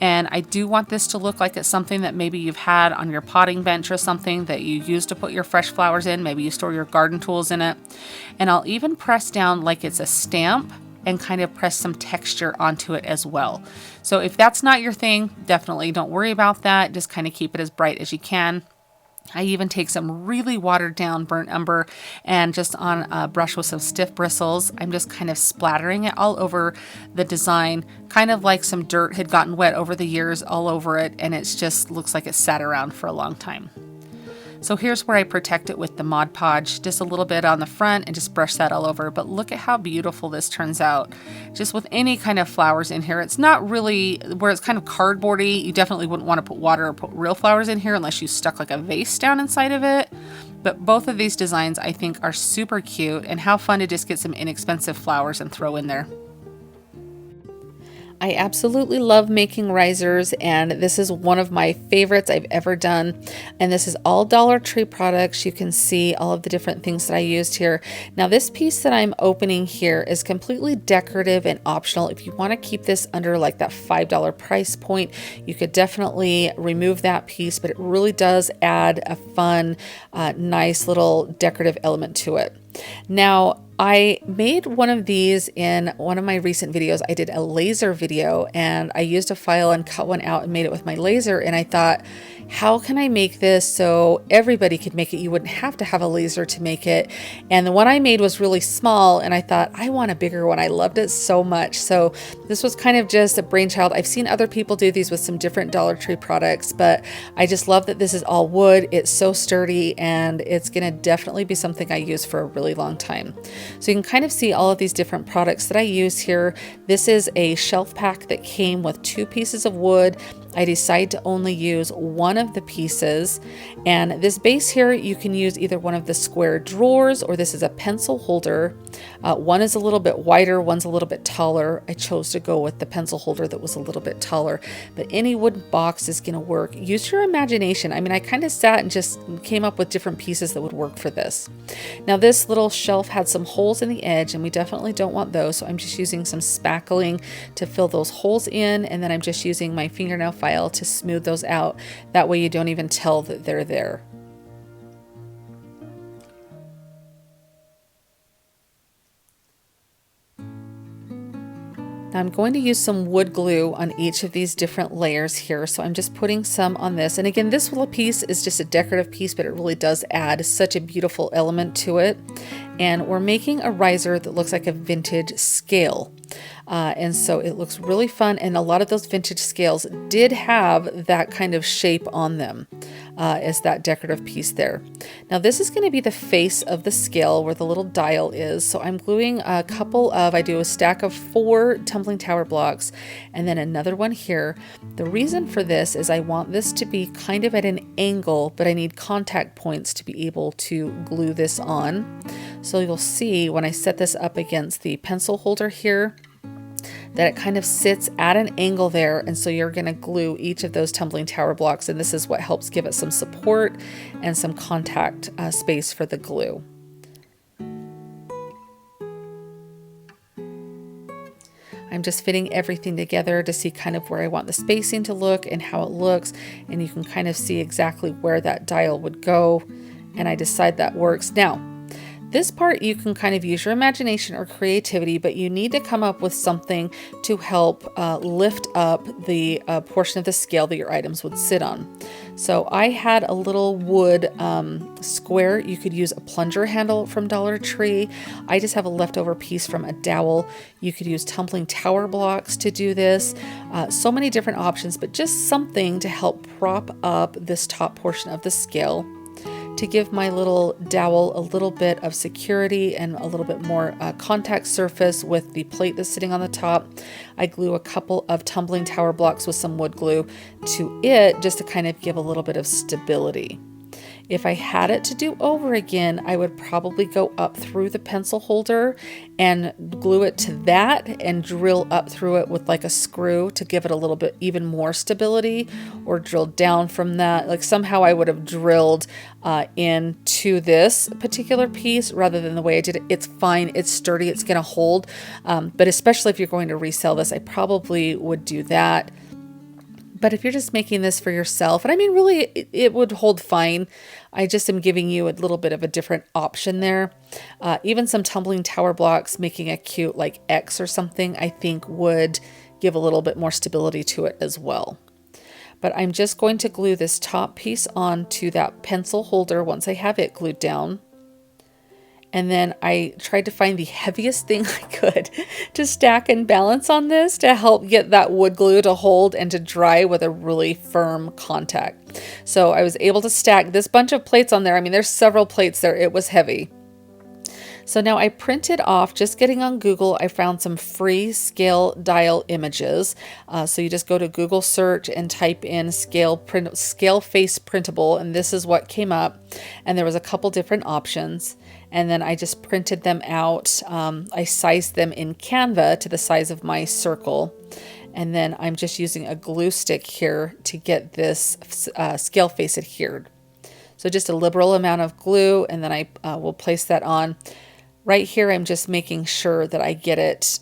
And I do want this to look like it's something that maybe you've had on your potting bench or something that you use to put your fresh flowers in. Maybe you store your garden tools in it. And I'll even press down like it's a stamp and kind of press some texture onto it as well. So if that's not your thing, definitely don't worry about that. Just kind of keep it as bright as you can. I even take some really watered down burnt umber and just on a brush with some stiff bristles, I'm just kind of splattering it all over the design, kind of like some dirt had gotten wet over the years all over it, and it just looks like it sat around for a long time. So here's where I protect it with the Mod Podge, just a little bit on the front and just brush that all over. But look at how beautiful this turns out. Just with any kind of flowers in here. It's not really, where it's kind of cardboardy, you definitely wouldn't want to put water or put real flowers in here unless you stuck like a vase down inside of it. But both of these designs I think are super cute, and how fun to just get some inexpensive flowers and throw in there. I absolutely love making risers, and this is one of my favorites I've ever done. And this is all Dollar Tree products. You can see all of the different things that I used here. Now this piece that I'm opening here is completely decorative and optional. If you want to keep this under like that $5 price point, you could definitely remove that piece, but it really does add a fun, nice little decorative element to it. Now, I made one of these in one of my recent videos. I did a laser video, and I used a file and cut one out and made it with my laser. And I thought, how can I make this so everybody could make it? You wouldn't have to have a laser to make it. And the one I made was really small, and I thought, I want a bigger one. I loved it so much. So this was kind of just a brainchild. I've seen other people do these with some different Dollar Tree products, but I just love that this is all wood. It's so sturdy, and it's going to definitely be something I use for a really long time. So you can kind of see all of these different products that I use here. This is a shelf pack that came with 2 pieces of wood. I decided to only use one of the pieces, and this base here, you can use either one of the square drawers, or this is a pencil holder. One is a little bit wider, one's a little bit taller. I chose to go with the pencil holder that was a little bit taller, but any wooden box is going to work. Use your imagination. I mean, I kind of sat and just came up with different pieces that would work for this. Now this little shelf had some holes in the edge, and we definitely don't want those, so I'm just using some spackling to fill those holes in, and then I'm just using my fingernail file to smooth those out. That way you don't even tell that they're there. Now I'm going to use some wood glue on each of these different layers here. So I'm just putting some on this. And again, this little piece is just a decorative piece, but it really does add such a beautiful element to it. And we're making a riser that looks like a vintage scale. And so it looks really fun. And a lot of those vintage scales did have that kind of shape on them as that decorative piece there. Now this is going to be the face of the scale where the little dial is. So I'm gluing a couple of, I do a stack of 4 tumbling tower blocks and then another one here. The reason for this is I want this to be kind of at an angle, but I need contact points to be able to glue this on. So you'll see when I set this up against the pencil holder here, that it kind of sits at an angle there, and so you're going to glue each of those tumbling tower blocks, and this is what helps give it some support and some contact space for the glue. I'm just fitting everything together to see kind of where I want the spacing to look and how it looks, and you can kind of see exactly where that dial would go, and I decide that works. Now, this part you can kind of use your imagination or creativity, but you need to come up with something to help lift up the portion of the scale that your items would sit on. So I had a little wood square. You could use a plunger handle from Dollar Tree. I just have a leftover piece from a dowel. You could use tumbling tower blocks to do this. So many different options, but just something to help prop up this top portion of the scale, to give my little dowel a little bit of security and a little bit more contact surface with the plate that's sitting on the top. I glue a couple of tumbling tower blocks with some wood glue to it just to kind of give a little bit of stability. If I had it to do over again, I would probably go up through the pencil holder and glue it to that and drill up through it with like a screw to give it a little bit even more stability, or drill down from that. Like somehow I would have drilled into this particular piece rather than the way I did it. It's fine. It's sturdy. It's going to hold. But especially if you're going to resell this, I probably would do that. But if you're just making this for yourself, and I mean, really, it would hold fine. I just am giving you a little bit of a different option there. Even some tumbling tower blocks, making a cute like X or something, I think would give a little bit more stability to it as well. But I'm just going to glue this top piece onto that pencil holder once I have it glued down. And then I tried to find the heaviest thing I could to stack and balance on this to help get that wood glue to hold and to dry with a really firm contact. So I was able to stack this bunch of plates on there. I mean, there's several plates there. It was heavy. So now I printed off, just getting on Google, I found some free scale dial images. So you just go to Google search and type in scale face printable, and this is what came up. And there was a couple different options. And then I just printed them out. I sized them in Canva to the size of my circle. And then I'm just using a glue stick here to get this scale face adhered. So just a liberal amount of glue, and then I will place that on. Right here, I'm just making sure that I get it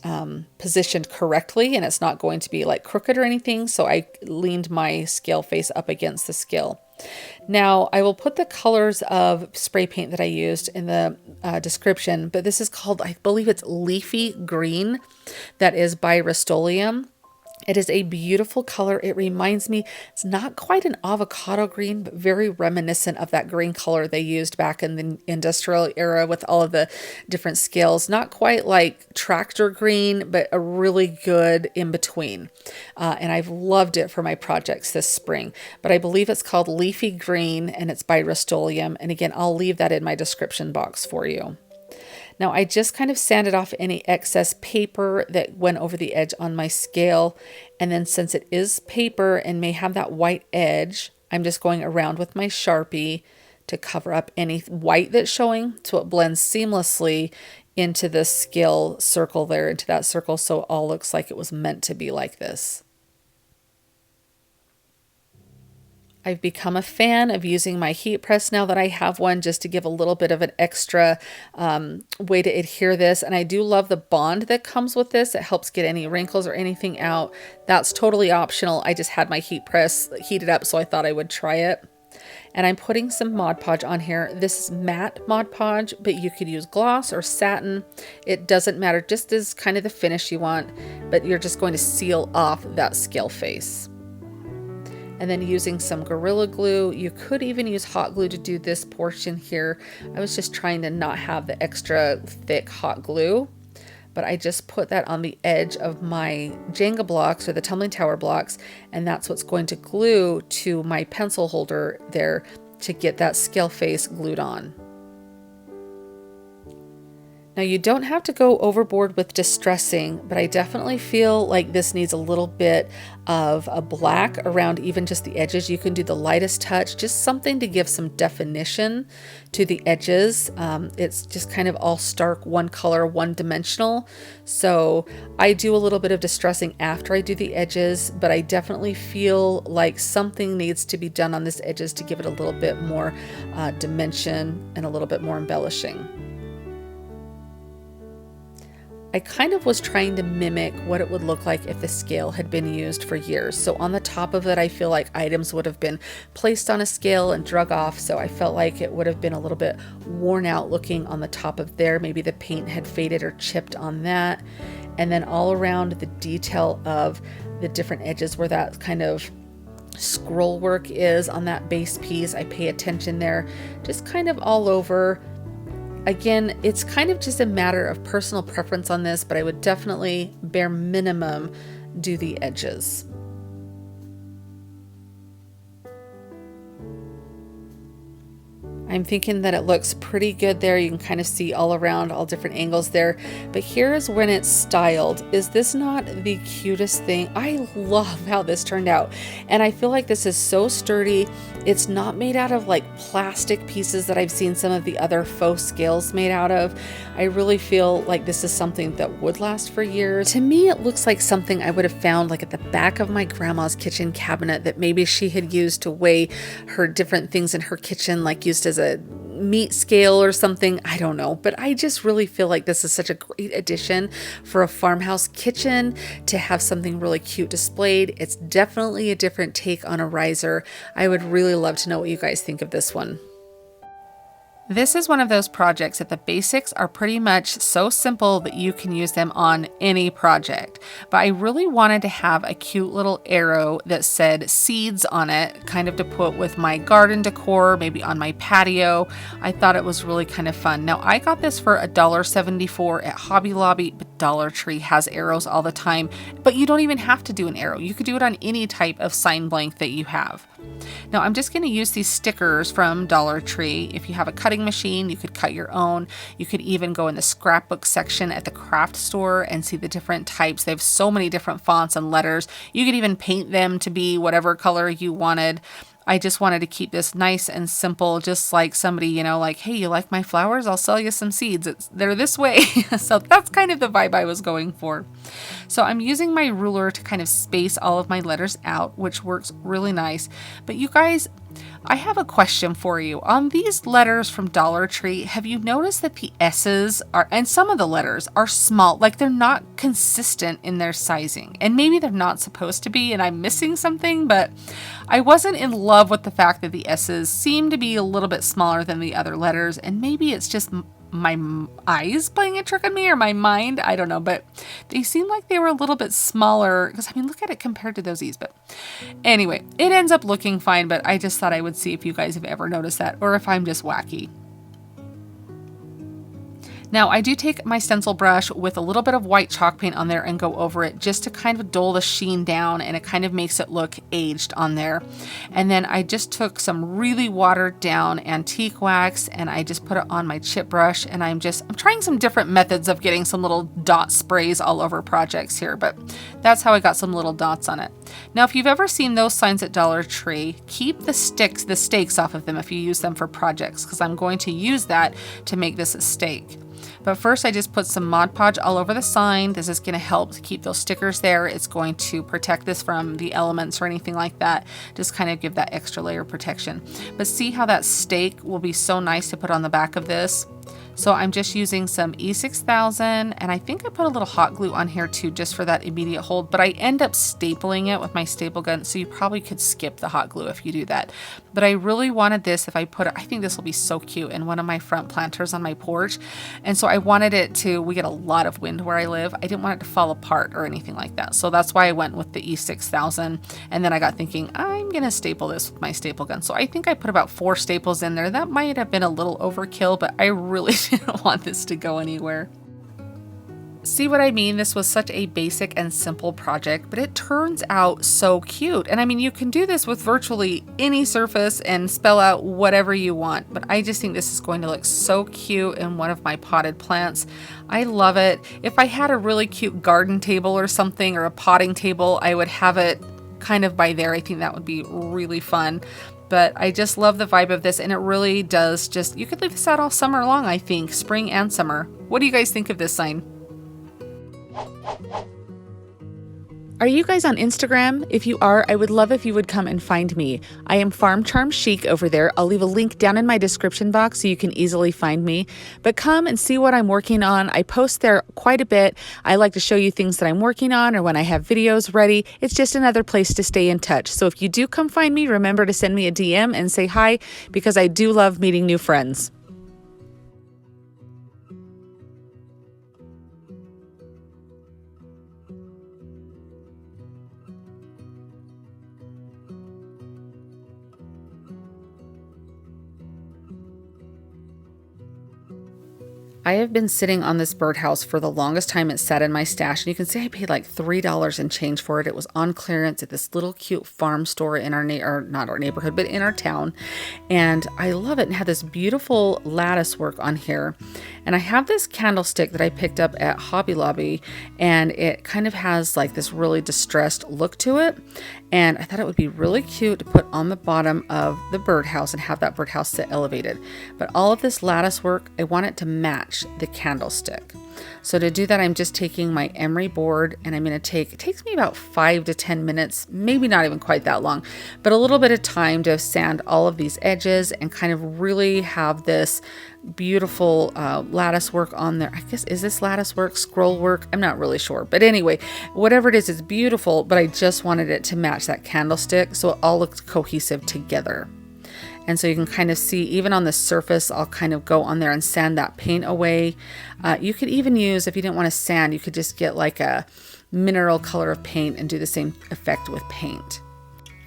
positioned correctly and it's not going to be like crooked or anything. So I leaned my scale face up against the scale. Now I will put the colors of spray paint that I used in the description, but this is called, I believe it's Leafy Green. That is by Rust-Oleum. It is a beautiful color. It reminds me, it's not quite an avocado green, but very reminiscent of that green color they used back in the industrial era with all of the different scales. Not quite like tractor green, but a really good in between. And I've loved it for my projects this spring. But I believe it's called Leafy Green and it's by Rust-Oleum. And again, I'll leave that in my description box for you. Now I just kind of sanded off any excess paper that went over the edge on my scale. And then since it is paper and may have that white edge, I'm just going around with my Sharpie to cover up any white that's showing so it blends seamlessly into the scale circle there, into that circle, so it all looks like it was meant to be like this. I've become a fan of using my heat press now that I have one, just to give a little bit of an extra way to adhere this. And I do love the bond that comes with this. It helps get any wrinkles or anything out. That's totally optional. I just had my heat press heated up, so I thought I would try it. And I'm putting some Mod Podge on here. This is matte Mod Podge, but you could use gloss or satin. It doesn't matter, just as kind of the finish you want, but you're just going to seal off that scale face. And then using some Gorilla Glue. You could even use hot glue to do this portion here. I was just trying to not have the extra thick hot glue, but I just put that on the edge of my Jenga blocks or the tumbling tower blocks, and that's what's going to glue to my pencil holder there to get that scale face glued on. Now you don't have to go overboard with distressing, but I definitely feel like this needs a little bit of a black around even just the edges. You can do the lightest touch, just something to give some definition to the edges. It's just kind of all stark, one color, one dimensional. So I do a little bit of distressing after I do the edges, but I definitely feel like something needs to be done on this edges to give it a little bit more dimension and a little bit more embellishing. I kind of was trying to mimic what it would look like if the scale had been used for years. So on the top of it, I feel like items would have been placed on a scale and drug off. So I felt like it would have been a little bit worn out looking on the top of there. Maybe the paint had faded or chipped on that. And then all around the detail of the different edges where that kind of scroll work is on that base piece, I pay attention there, just kind of all over. Again, it's kind of just a matter of personal preference on this, but I would definitely, bare minimum, do the edges. I'm thinking that it looks pretty good there. You can kind of see all around, all different angles there. But here's when it's styled. Is this not the cutest thing? I love how this turned out. And I feel like this is so sturdy. It's not made out of like plastic pieces that I've seen some of the other faux scales made out of. I really feel like this is something that would last for years. To me, it looks like something I would have found like at the back of my grandma's kitchen cabinet that maybe she had used to weigh her different things in her kitchen, like used as a meat scale or something. I don't know, but I just really feel like this is such a great addition for a farmhouse kitchen to have something really cute displayed. It's definitely a different take on a riser. I would really love to know what you guys think of this one. This is one of those projects that the basics are pretty much so simple that you can use them on any project. But I really wanted to have a cute little arrow that said seeds on it, kind of to put with my garden decor, maybe on my patio. I thought it was really kind of fun. Now I got this for $1.74 at Hobby Lobby, but Dollar Tree has arrows all the time. But you don't even have to do an arrow. You could do it on any type of sign blank that you have. Now I'm just going to use these stickers from Dollar Tree. If you have a cutting machine, you could cut your own. You could even go in the scrapbook section at the craft store and see the different types. They have so many different fonts and letters. You could even paint them to be whatever color you wanted. I just wanted to keep this nice and simple, just like somebody, you know, like, hey, you like my flowers? I'll sell you some seeds. They're this way. So that's kind of the vibe I was going for. So I'm using my ruler to kind of space all of my letters out, which works really nice. But you guys, I have a question for you. On these letters from Dollar Tree, have you noticed that the S's are, and some of the letters are small, like they're not consistent in their sizing. And maybe they're not supposed to be, and I'm missing something, but I wasn't in love with the fact that the S's seem to be a little bit smaller than the other letters, and maybe it's just my eyes playing a trick on me or my mind. I don't know, but they seem like they were a little bit smaller because I mean, look at it compared to those E's. But anyway, it ends up looking fine, but I just thought I would see if you guys have ever noticed that or if I'm just wacky. Now I do take my stencil brush with a little bit of white chalk paint on there and go over it just to kind of dull the sheen down, and it kind of makes it look aged on there. And then I just took some really watered down antique wax and I just put it on my chip brush, and I'm trying some different methods of getting some little dot sprays all over projects here, but that's how I got some little dots on it. Now if you've ever seen those signs at Dollar Tree, keep the stakes off of them if you use them for projects, because I'm going to use that to make this a stake. But first I just put some Mod Podge all over the sign. This is going to help to keep those stickers there. It's going to protect this from the elements or anything like that. Just kind of give that extra layer of protection. But see how that stake will be so nice to put on the back of this? So I'm just using some E6000, and I think I put a little hot glue on here too, just for that immediate hold, but I end up stapling it with my staple gun, so you probably could skip the hot glue if you do that. But I really wanted this, if I put it, I think this will be so cute in one of my front planters on my porch. And so I wanted it to, we get a lot of wind where I live. I didn't want it to fall apart or anything like that. So that's why I went with the E6000. And then I got thinking, I'm gonna staple this with my staple gun. So I think I put about 4 staples in there. That might have been a little overkill, but I really didn't want this to go anywhere. See what I mean? This was such a basic and simple project, but it turns out so cute. And I mean, you can do this with virtually any surface and spell out whatever you want, but I just think this is going to look so cute in one of my potted plants. I love it. If I had a really cute garden table or something, or a potting table, I would have it kind of by there. I think that would be really fun. But I just love the vibe of this, and it really does just, you could leave this out all summer long, I think, spring and summer. What do you guys think of this sign? Are you guys on Instagram? If you are, I would love if you would come and find me. I am Farm Charm Chic over there. I'll leave a link down in my description box so you can easily find me. But come and see what I'm working on. I post there quite a bit. I like to show you things that I'm working on, or when I have videos ready. It's just another place to stay in touch. So if you do come find me, remember to send me a DM and say hi, because I do love meeting new friends. I have been sitting on this birdhouse for the longest time. It sat in my stash, and you can see I paid like $3 and change for it. It was on clearance at this little cute farm store in our not our neighborhood, but in our town. And I love it, and had this beautiful lattice work on here. And I have this candlestick that I picked up at Hobby Lobby, and it kind of has like this really distressed look to it. And I thought it would be really cute to put on the bottom of the birdhouse and have that birdhouse sit elevated. But all of this lattice work, I want it to match the candlestick. So to do that, I'm just taking my emery board, and I'm going to take, it takes me about 5 to 10 minutes, maybe not even quite that long, but a little bit of time to sand all of these edges and kind of really have this beautiful lattice work on there. I guess, is this lattice work, scroll work? I'm not really sure. But anyway, whatever it is, it's beautiful, but I just wanted it to match that candlestick so it all looks cohesive together. And so you can kind of see, even on the surface, I'll kind of go on there and sand that paint away. You could even use, if you didn't want to sand, you could just get like a mineral color of paint and do the same effect with paint.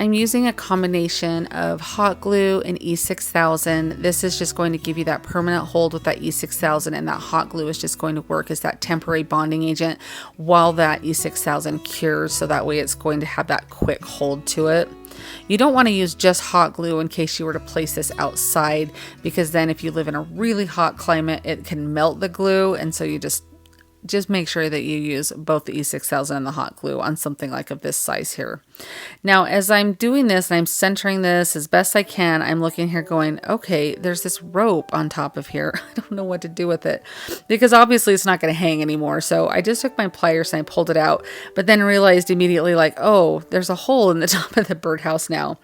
I'm using a combination of hot glue and E6000. This is just going to give you that permanent hold with that E6000, and that hot glue is just going to work as that temporary bonding agent while that E6000 cures, so that way it's going to have that quick hold to it. You don't want to use just hot glue in case you were to place this outside, because then if you live in a really hot climate, it can melt the glue, and so you just make sure that you use both the E6000 and the hot glue on something like of this size here. Now, as I'm doing this and I'm centering this as best I can, I'm looking here going, okay, there's this rope on top of here. I don't know what to do with it, because obviously it's not going to hang anymore. So I just took my pliers and I pulled it out, but then realized immediately like, oh, there's a hole in the top of the birdhouse now.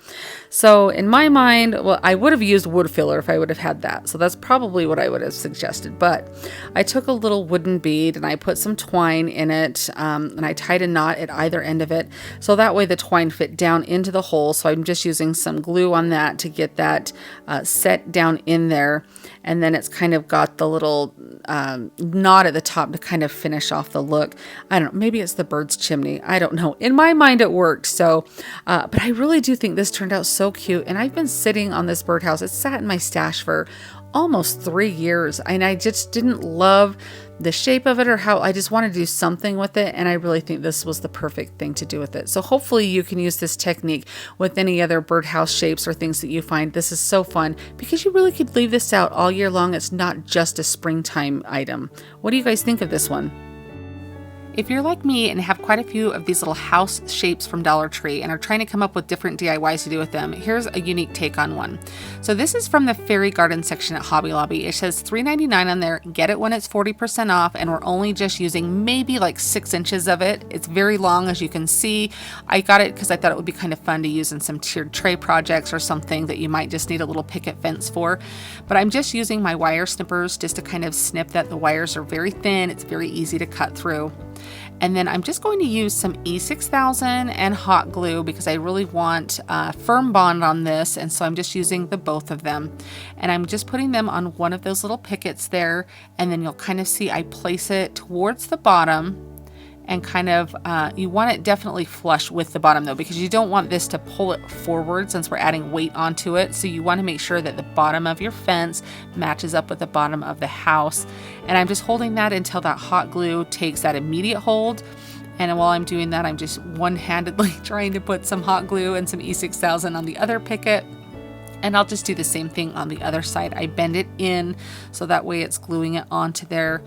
So in my mind, well, I would have used wood filler if I would have had that. So that's probably what I would have suggested. But I took a little wooden bead and I put some twine in it, and I tied a knot at either end of it. So that way the twine fit down into the hole. So I'm just using some glue on that to get that set down in there. And then it's kind of got the little knot at the top to kind of finish off the look. I don't know, maybe it's the bird's chimney. I don't know. In my mind it worked. So, but I really do think this turned out so cute. And I've been sitting on this birdhouse. It sat in my stash for almost 3 years, and I just didn't love the shape of it or how. I just wanted to do something with it, and I really think this was the perfect thing to do with it. So hopefully you can use this technique with any other birdhouse shapes or things that you find. This is so fun because you really could leave this out all year long. It's not just a springtime item. What do you guys think of this one? If you're like me and have quite a few of these little house shapes from Dollar Tree and are trying to come up with different DIYs to do with them, here's a unique take on one. So this is from the fairy garden section at Hobby Lobby. It says $3.99 on there. Get it when it's 40% off, and we're only just using maybe like 6 inches of it. It's very long, as you can see. I got it because I thought it would be kind of fun to use in some tiered tray projects or something that you might just need a little picket fence for. But I'm just using my wire snippers just to kind of snip that. The wires are very thin. It's very easy to cut through. And then I'm just going to use some E6000 and hot glue because I really want firm bond on this. And so I'm just using the both of them. And I'm just putting them on one of those little pickets there. And then you'll kind of see I place it towards the bottom. And kind of, you want it definitely flush with the bottom though, because you don't want this to pull it forward since we're adding weight onto it. So you want to make sure that the bottom of your fence matches up with the bottom of the house. And I'm just holding that until that hot glue takes that immediate hold. And while I'm doing that, I'm just one-handedly trying to put some hot glue and some E6000 on the other picket. And I'll just do the same thing on the other side. I bend it in so that way it's gluing it onto there.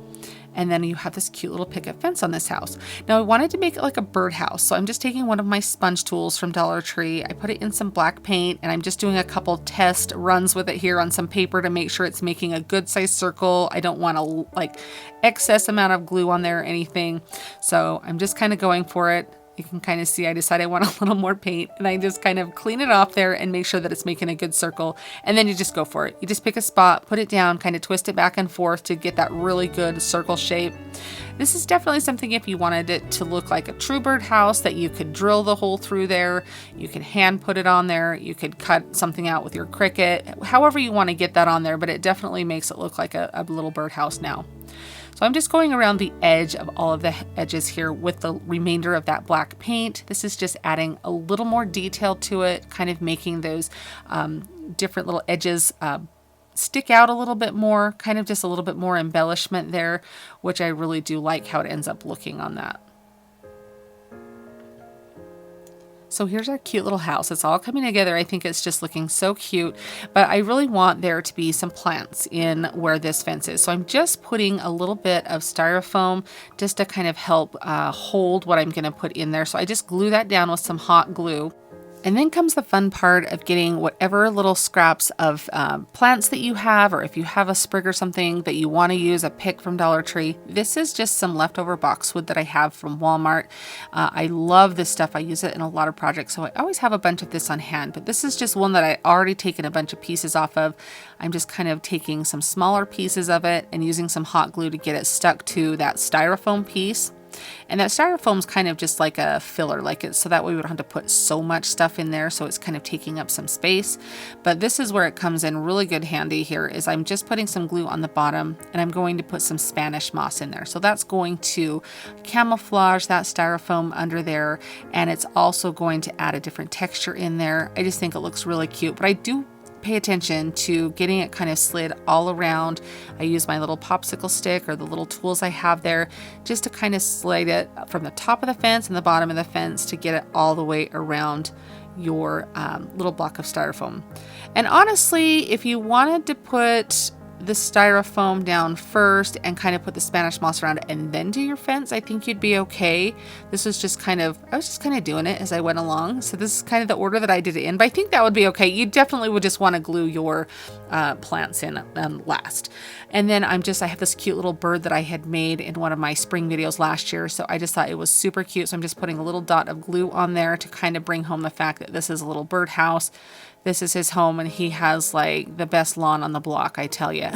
And then you have this cute little picket fence on this house. Now I wanted to make it like a birdhouse. So I'm just taking one of my sponge tools from Dollar Tree. I put it in some black paint and I'm just doing a couple test runs with it here on some paper to make sure it's making a good size circle. I don't want a like excess amount of glue on there or anything. So I'm just kind of going for it. You can kind of see I decided I want a little more paint, and I just kind of clean it off there and make sure that it's making a good circle. And then you just go for it. You just pick a spot, put it down, kind of twist it back and forth to get that really good circle shape. This is definitely something if you wanted it to look like a true birdhouse that you could drill the hole through there. You could hand put it on there. You could cut something out with your Cricut, however you want to get that on there, but it definitely makes it look like a little birdhouse now. So I'm just going around the edge of all of the edges here with the remainder of that black paint. This is just adding a little more detail to it, kind of making those different little edges stick out a little bit more, kind of just a little bit more embellishment there, which I really do like how it ends up looking on that. So here's our cute little house. It's all coming together. I think it's just looking so cute, but I really want there to be some plants in where this fence is. So I'm just putting a little bit of styrofoam just to kind of help hold what I'm going to put in there. So I just glue that down with some hot glue. And then comes the fun part of getting whatever little scraps of plants that you have, or if you have a sprig or something that you want to use, a pick from Dollar Tree. This is just some leftover boxwood that I have from Walmart. I love this stuff. I use it in a lot of projects, so I always have a bunch of this on hand. But this is just one that I already taken a bunch of pieces off of. I'm just kind of taking some smaller pieces of it and using some hot glue to get it stuck to that styrofoam piece. And that styrofoam is kind of just like a filler, so that way we don't have to put so much stuff in there, so it's kind of taking up some space. But this is where it comes in really good handy here, is I'm just putting some glue on the bottom, and I'm going to put some Spanish moss in there. So that's going to camouflage that styrofoam under there, and it's also going to add a different texture in there. I just think it looks really cute, but I do pay attention to getting it kind of slid all around. I use my little popsicle stick or the little tools I have there just to kind of slide it from the top of the fence and the bottom of the fence to get it all the way around your little block of styrofoam. And honestly, if you wanted to put the styrofoam down first and kind of put the Spanish moss around it and then do your fence, I think you'd be okay. This was just I was just kind of doing it as I went along. So this is kind of the order that I did it in, but I think that would be okay. You definitely would just want to glue your plants in last. And then I have this cute little bird that I had made in one of my spring videos last year. So I just thought it was super cute. So I'm just putting a little dot of glue on there to kind of bring home the fact that this is a little birdhouse. This is his home, and he has like the best lawn on the block, I tell you.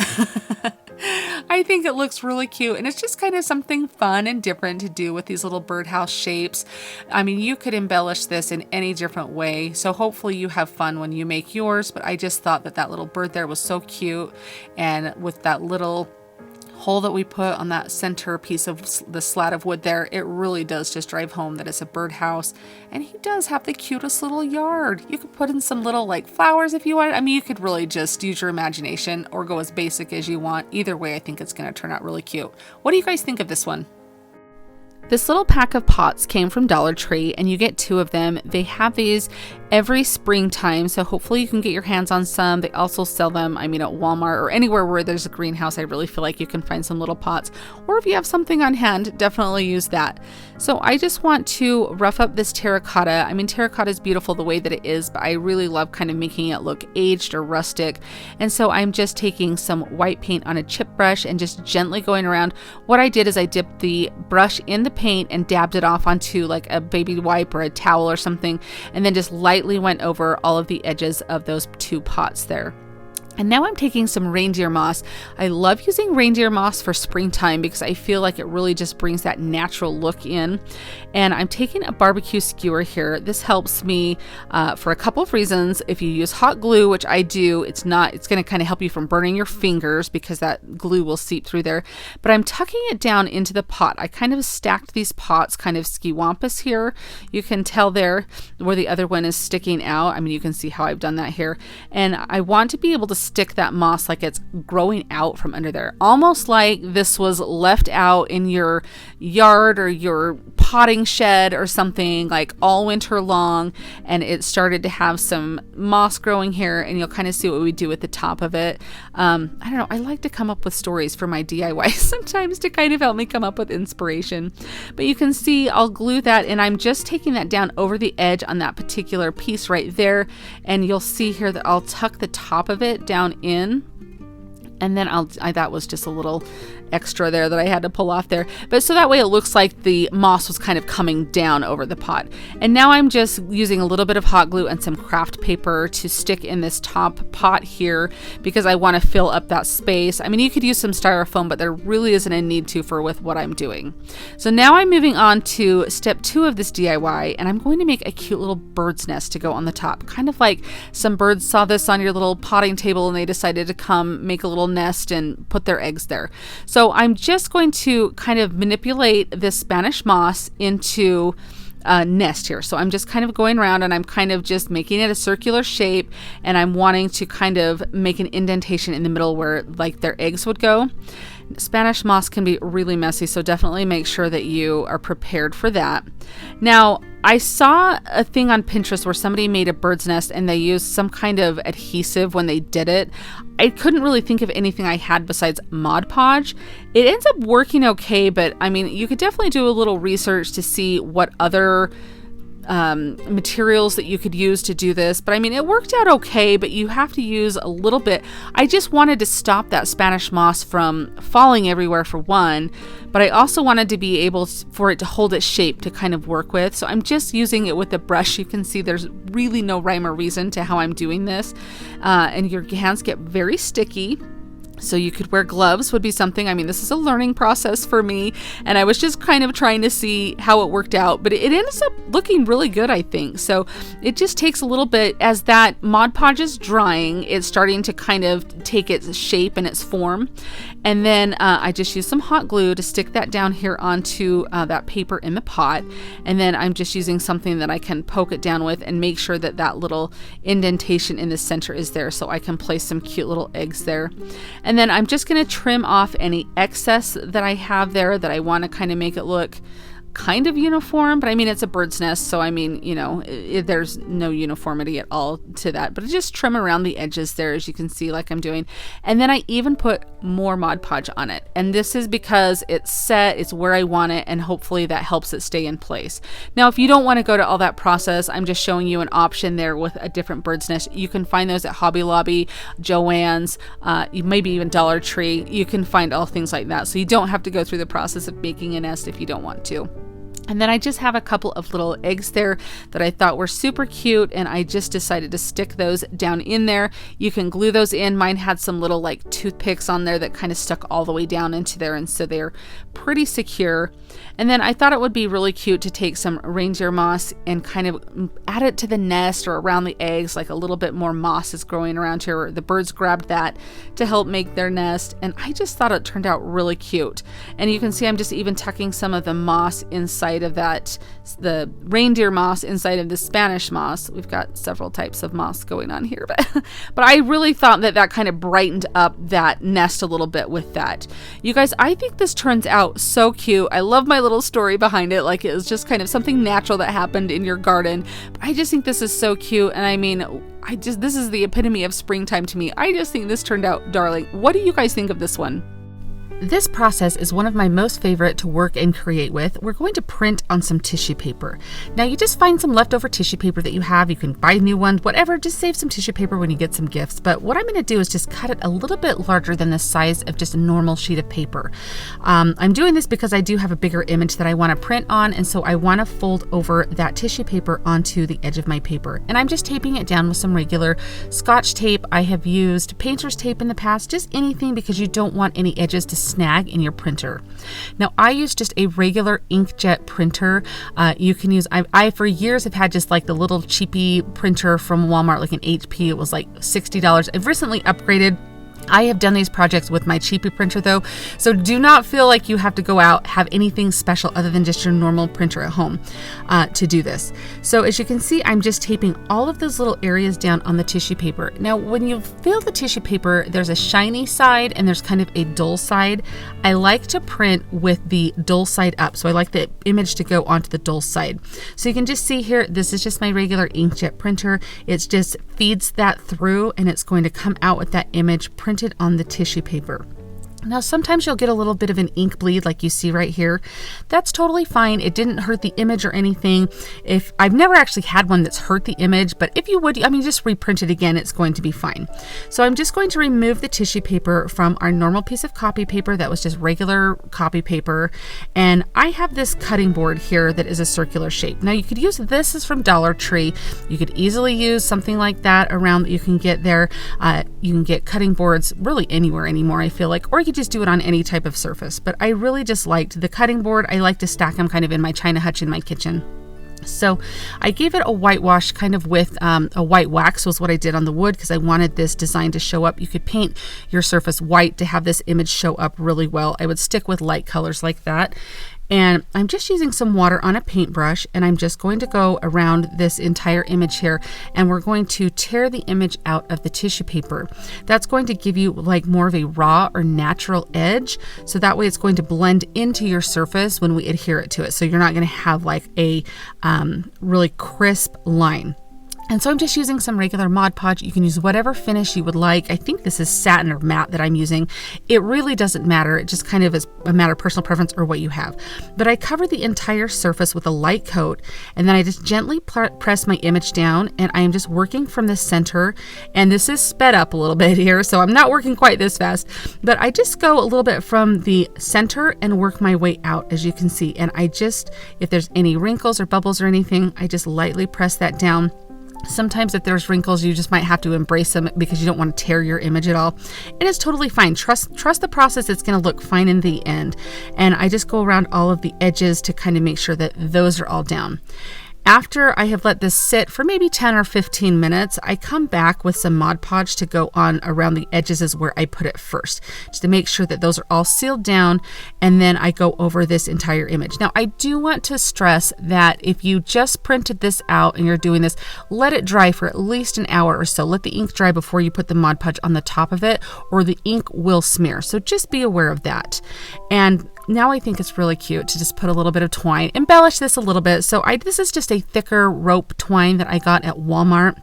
I think it looks really cute, and it's just kind of something fun and different to do with these little birdhouse shapes. I mean, you could embellish this in any different way, so hopefully you have fun when you make yours, but I just thought that little bird there was so cute, and with that little hole that we put on that center piece of the slat of wood there, it really does just drive home that it's a birdhouse. And he does have the cutest little yard. You could put in some little like flowers if you want. I mean, you could really just use your imagination or go as basic as you want. Either way, I think it's going to turn out really cute. What do you guys think of this one? This little pack of pots came from Dollar Tree, and you get 2 of them. They have these every springtime, so hopefully you can get your hands on some. They also sell them, at Walmart or anywhere where there's a greenhouse. I really feel like you can find some little pots, or if you have something on hand, definitely use that. So I just want to rough up this terracotta. Terracotta is beautiful the way that it is, but I really love kind of making it look aged or rustic. And so I'm just taking some white paint on a chip brush and just gently going around. What I did is I dipped the brush in the paint and dabbed it off onto like a baby wipe or a towel or something, and then just lightly went over all of the edges of those 2 pots there. And now I'm taking some reindeer moss. I love using reindeer moss for springtime because I feel like it really just brings that natural look in. And I'm taking a barbecue skewer here. This helps me for a couple of reasons. If you use hot glue, which I do, it's going to kind of help you from burning your fingers because that glue will seep through there. But I'm tucking it down into the pot. I kind of stacked these pots kind of skiwampus here. You can tell there where the other one is sticking out. You can see how I've done that here. And I want to be able to stick that moss like it's growing out from under there, almost like this was left out in your yard or your potting shed or something like all winter long, and it started to have some moss growing here, and you'll kind of see what we do at the top of it. I don't know, I like to come up with stories for my DIY sometimes to kind of help me come up with inspiration. But you can see I'll glue that, and I'm just taking that down over the edge on that particular piece right there, and you'll see here that I'll tuck the top of it down in, and then that was just a little extra there that I had to pull off there. But so that way it looks like the moss was kind of coming down over the pot. And now I'm just using a little bit of hot glue and some craft paper to stick in this top pot here because I want to fill up that space. You could use some styrofoam, but there really isn't a need to with what I'm doing. So now I'm moving on to step 2 of this DIY, and I'm going to make a cute little bird's nest to go on the top. Kind of like some birds saw this on your little potting table and they decided to come make a little nest and put their eggs there. So I'm just going to kind of manipulate this Spanish moss into nest here. So I'm just kind of going around and I'm kind of just making it a circular shape, and I'm wanting to kind of make an indentation in the middle where like their eggs would go. Spanish moss can be really messy, so definitely make sure that you are prepared for that. Now, I saw a thing on Pinterest where somebody made a bird's nest and they used some kind of adhesive when they did it. I couldn't really think of anything I had besides Mod Podge. It ends up working okay, but I mean, you could definitely do a little research to see what other materials that you could use to do this. But I mean, it worked out okay, but you have to use a little bit. I just wanted to stop that Spanish moss from falling everywhere for one, but I also wanted to be able for it to hold its shape to kind of work with. So I'm just using it with a brush. You can see there's really no rhyme or reason to how I'm doing this. And your hands get very sticky. So you could wear gloves would be something. I mean, this is a learning process for me, and I was just kind of trying to see how it worked out, but it ends up looking really good, I think. So it just takes a little bit. As that Mod Podge is drying, it's starting to kind of take its shape and its form. And then I just use some hot glue to stick that down here onto that paper in the pot. And then I'm just using something that I can poke it down with and make sure that that little indentation in the center is there, so I can place some cute little eggs there. And then I'm just going to trim off any excess that I have there that I want to kind of make it look kind of uniform, but I mean, it's a bird's nest, so I mean, you know, there's no uniformity at all to that, but I just trim around the edges there, as you can see, like I'm doing. And then I even put more Mod Podge on it, and this is because it's set, it's where I want it, and hopefully that helps it stay in place. Now, if you don't want to go to all that process, I'm just showing you an option there with a different bird's nest. You can find those at Hobby Lobby, JoAnns, maybe even Dollar Tree. You can find all things like that, so you don't have to go through the process of making a nest if you don't want to. And then I just have a couple of little eggs there that I thought were super cute, and I just decided to stick those down in there. You can glue those in. Mine had some little like toothpicks on there that kind of stuck all the way down into there, and so they're pretty secure. And then I thought it would be really cute to take some reindeer moss and kind of add it to the nest or around the eggs, like a little bit more moss is growing around here. The birds grabbed that to help make their nest, and I just thought it turned out really cute. And you can see I'm just even tucking some of the moss inside of that, the reindeer moss inside of the Spanish moss. We've got several types of moss going on here, but I really thought that that kind of brightened up that nest a little bit with that. You guys, I think this turns out so cute. I love my little story behind it, like it was just kind of something natural that happened in your garden. But I just think this is so cute, and I mean, this is the epitome of springtime to me. I just think this turned out darling. What do you guys think of this one? This process is one of my most favorite to work and create with. We're going to print on some tissue paper. Now you just find some leftover tissue paper that you have. You can buy new ones, whatever, just save some tissue paper when you get some gifts. But what I'm going to do is just cut it a little bit larger than the size of just a normal sheet of paper. I'm doing this because I do have a bigger image that I want to print on, and so I want to fold over that tissue paper onto the edge of my paper. And I'm just taping it down with some regular Scotch tape. I have used painter's tape in the past, just anything, because you don't want any edges to snag in your printer. Now I use just a regular inkjet printer. You can use, I for years have had just like the little cheapy printer from Walmart, like an HP. It was like $60. I've recently upgraded. I have done these projects with my cheapy printer though, so do not feel like you have to go out, have anything special other than just your normal printer at home to do this. So as you can see, I'm just taping all of those little areas down on the tissue paper. Now when you fill the tissue paper, there's a shiny side and there's kind of a dull side. I like to print with the dull side up, so I like the image to go onto the dull side. So you can just see here, this is just my regular inkjet printer. It just feeds that through, and it's going to come out with that image printed on the tissue paper. Now sometimes you'll get a little bit of an ink bleed like you see right here. That's totally fine. It didn't hurt the image or anything. If I've never actually had one that's hurt the image, but if you would, I mean, just reprint it again, it's going to be fine. So I'm just going to remove the tissue paper from our normal piece of copy paper that was just regular copy paper. And I have this cutting board here that is a circular shape. Now you could use, this is from Dollar Tree. You could easily use something like that around that you can get there. You can get cutting boards really anywhere anymore, I feel like, or you could just do it on any type of surface. But I really just liked the cutting board. I like to stack them kind of in my china hutch in my kitchen. So I gave it a whitewash kind of with a white wax was what I did on the wood, because I wanted this design to show up. You could paint your surface white to have this image show up really well. I would stick with light colors like that. And I'm just using some water on a paintbrush, and I'm just going to go around this entire image here, and we're going to tear the image out of the tissue paper. That's going to give you like more of a raw or natural edge, so that way it's going to blend into your surface when we adhere it to it. So you're not going to have like a really crisp line. And so I'm just using some regular Mod Podge. You can use whatever finish you would like. I think this is satin or matte that I'm using. It really doesn't matter. It just kind of is a matter of personal preference or what you have. But I cover the entire surface with a light coat, and then I just gently press my image down, and I am just working from the center. And this is sped up a little bit here, so I'm not working quite this fast. But I just go a little bit from the center and work my way out, as you can see. And I just, if there's any wrinkles or bubbles or anything, I just lightly press that down. Sometimes if there's wrinkles, you just might have to embrace them because you don't want to tear your image at all. And it's totally fine. Trust the process. It's going to look fine in the end. And I just go around all of the edges to kind of make sure that those are all down. After I have let this sit for maybe 10 or 15 minutes, I come back with some Mod Podge to go on around the edges is where I put it first, just to make sure that those are all sealed down, and then I go over this entire image. Now, I do want to stress that if you just printed this out and you're doing this, let it dry for at least an hour or so. Let the ink dry before you put the Mod Podge on the top of it, or the ink will smear. So just be aware of that. And now I think it's really cute to just put a little bit of twine, embellish this a little bit. So this is just a thicker rope twine that I got at Walmart.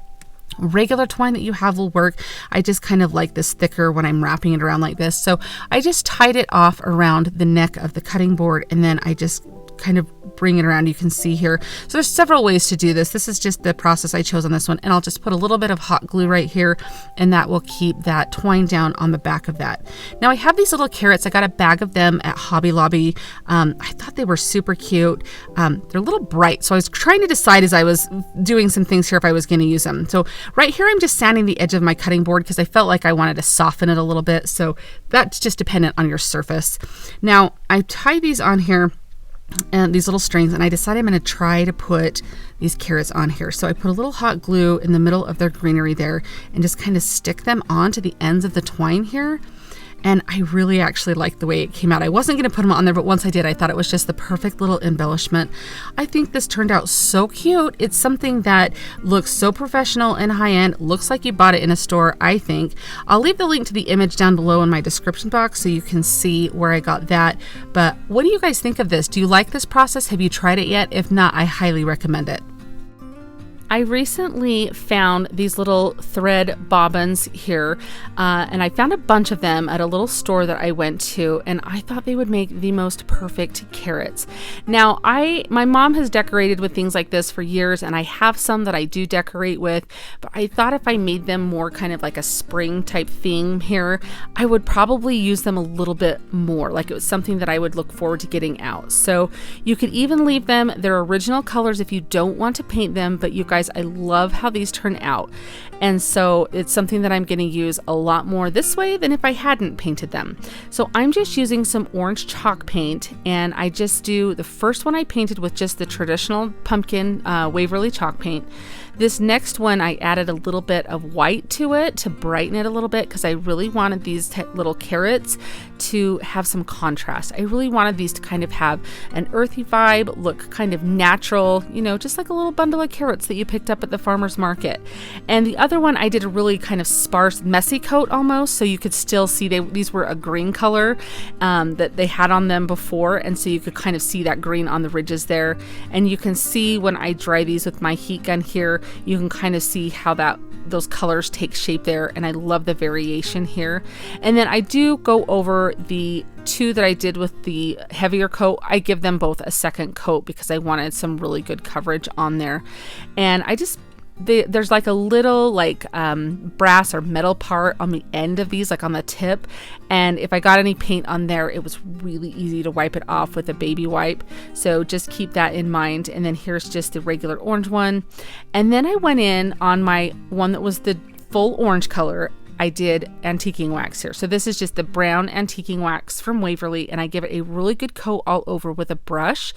Regular twine that you have will work. I just kind of like this thicker when I'm wrapping it around like this. So I just tied it off around the neck of the cutting board, and then I just kind of bring it around. You can see here. So there's several ways to do this. This is just the process I chose on this one. And I'll just put a little bit of hot glue right here, and that will keep that twine down on the back of that. Now I have these little carrots. I got a bag of them at Hobby Lobby. I thought they were super cute. They're a little bright. So I was trying to decide as I was doing some things here if I was going to use them. So right here, I'm just sanding the edge of my cutting board because I felt like I wanted to soften it a little bit. So that's just dependent on your surface. Now I tie these on here, and these little strings, and I decided I'm going to try to put these carrots on here. So I put a little hot glue in the middle of their greenery there and just kind of stick them onto the ends of the twine here. And I really actually like the way it came out. I wasn't going to put them on there, but once I did, I thought it was just the perfect little embellishment. I think this turned out so cute. It's something that looks so professional and high-end. Looks like you bought it in a store, I think. I'll leave the link to the image down below in my description box so you can see where I got that. But what do you guys think of this? Do you like this process? Have you tried it yet? If not, I highly recommend it. I recently found these little thread bobbins here, and I found a bunch of them at a little store that I went to, and I thought they would make the most perfect carrots. Now, my mom has decorated with things like this for years, and I have some that I do decorate with, but I thought if I made them more kind of like a spring type theme here, I would probably use them a little bit more, like it was something that I would look forward to getting out. So you could even leave them their original colors if you don't want to paint them, but you guys, I love how these turn out. And so it's something that I'm going to use a lot more this way than if I hadn't painted them. So I'm just using some orange chalk paint, and I just do the first one I painted with just the traditional pumpkin Waverly chalk paint. This next one, I added a little bit of white to it to brighten it a little bit because I really wanted these little carrots to have some contrast. I really wanted these to kind of have an earthy vibe, look kind of natural, you know, just like a little bundle of carrots that you picked up at the farmer's market. And the other one, I did a really kind of sparse, messy coat almost, so you could still see these were a green color that they had on them before, and so you could kind of see that green on the ridges there. And you can see when I dry these with my heat gun here, you can kind of see how those colors take shape there, and I love the variation here. And then I do go over the two that I did with the heavier coat. I give them both a second coat because I wanted some really good coverage on there. And I just there's like a little brass or metal part on the end of these, like on the tip, and if I got any paint on there, it was really easy to wipe it off with a baby wipe. So just keep that in mind. And then here's just the regular orange one, and then I went in on my one that was the full orange color. I did antiquing wax here. So this is just the brown antiquing wax from Waverly, and I give it a really good coat all over with a brush.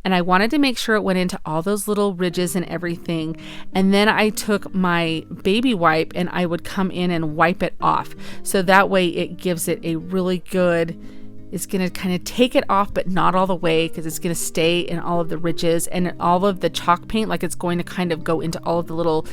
And I wanted to make sure it went into all those little ridges and everything. And then I took my baby wipe and I would come in and wipe it off. So that way it gives it a really good is going to kind of take it off, but not all the way, because it's going to stay in all of the ridges and all of the chalk paint. Like, it's going to kind of go into all of the little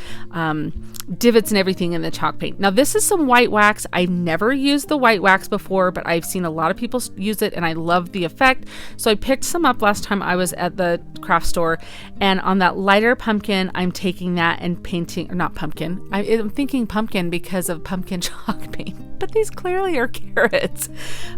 divots and everything in the chalk paint. Now, this is some white wax. I've never used the white wax before, but I've seen a lot of people use it and I love the effect. So I picked some up last time I was at the craft store, and on that lighter pumpkin, I'm taking that and painting, or not pumpkin, I'm thinking pumpkin because of pumpkin chalk paint, but these clearly are carrots.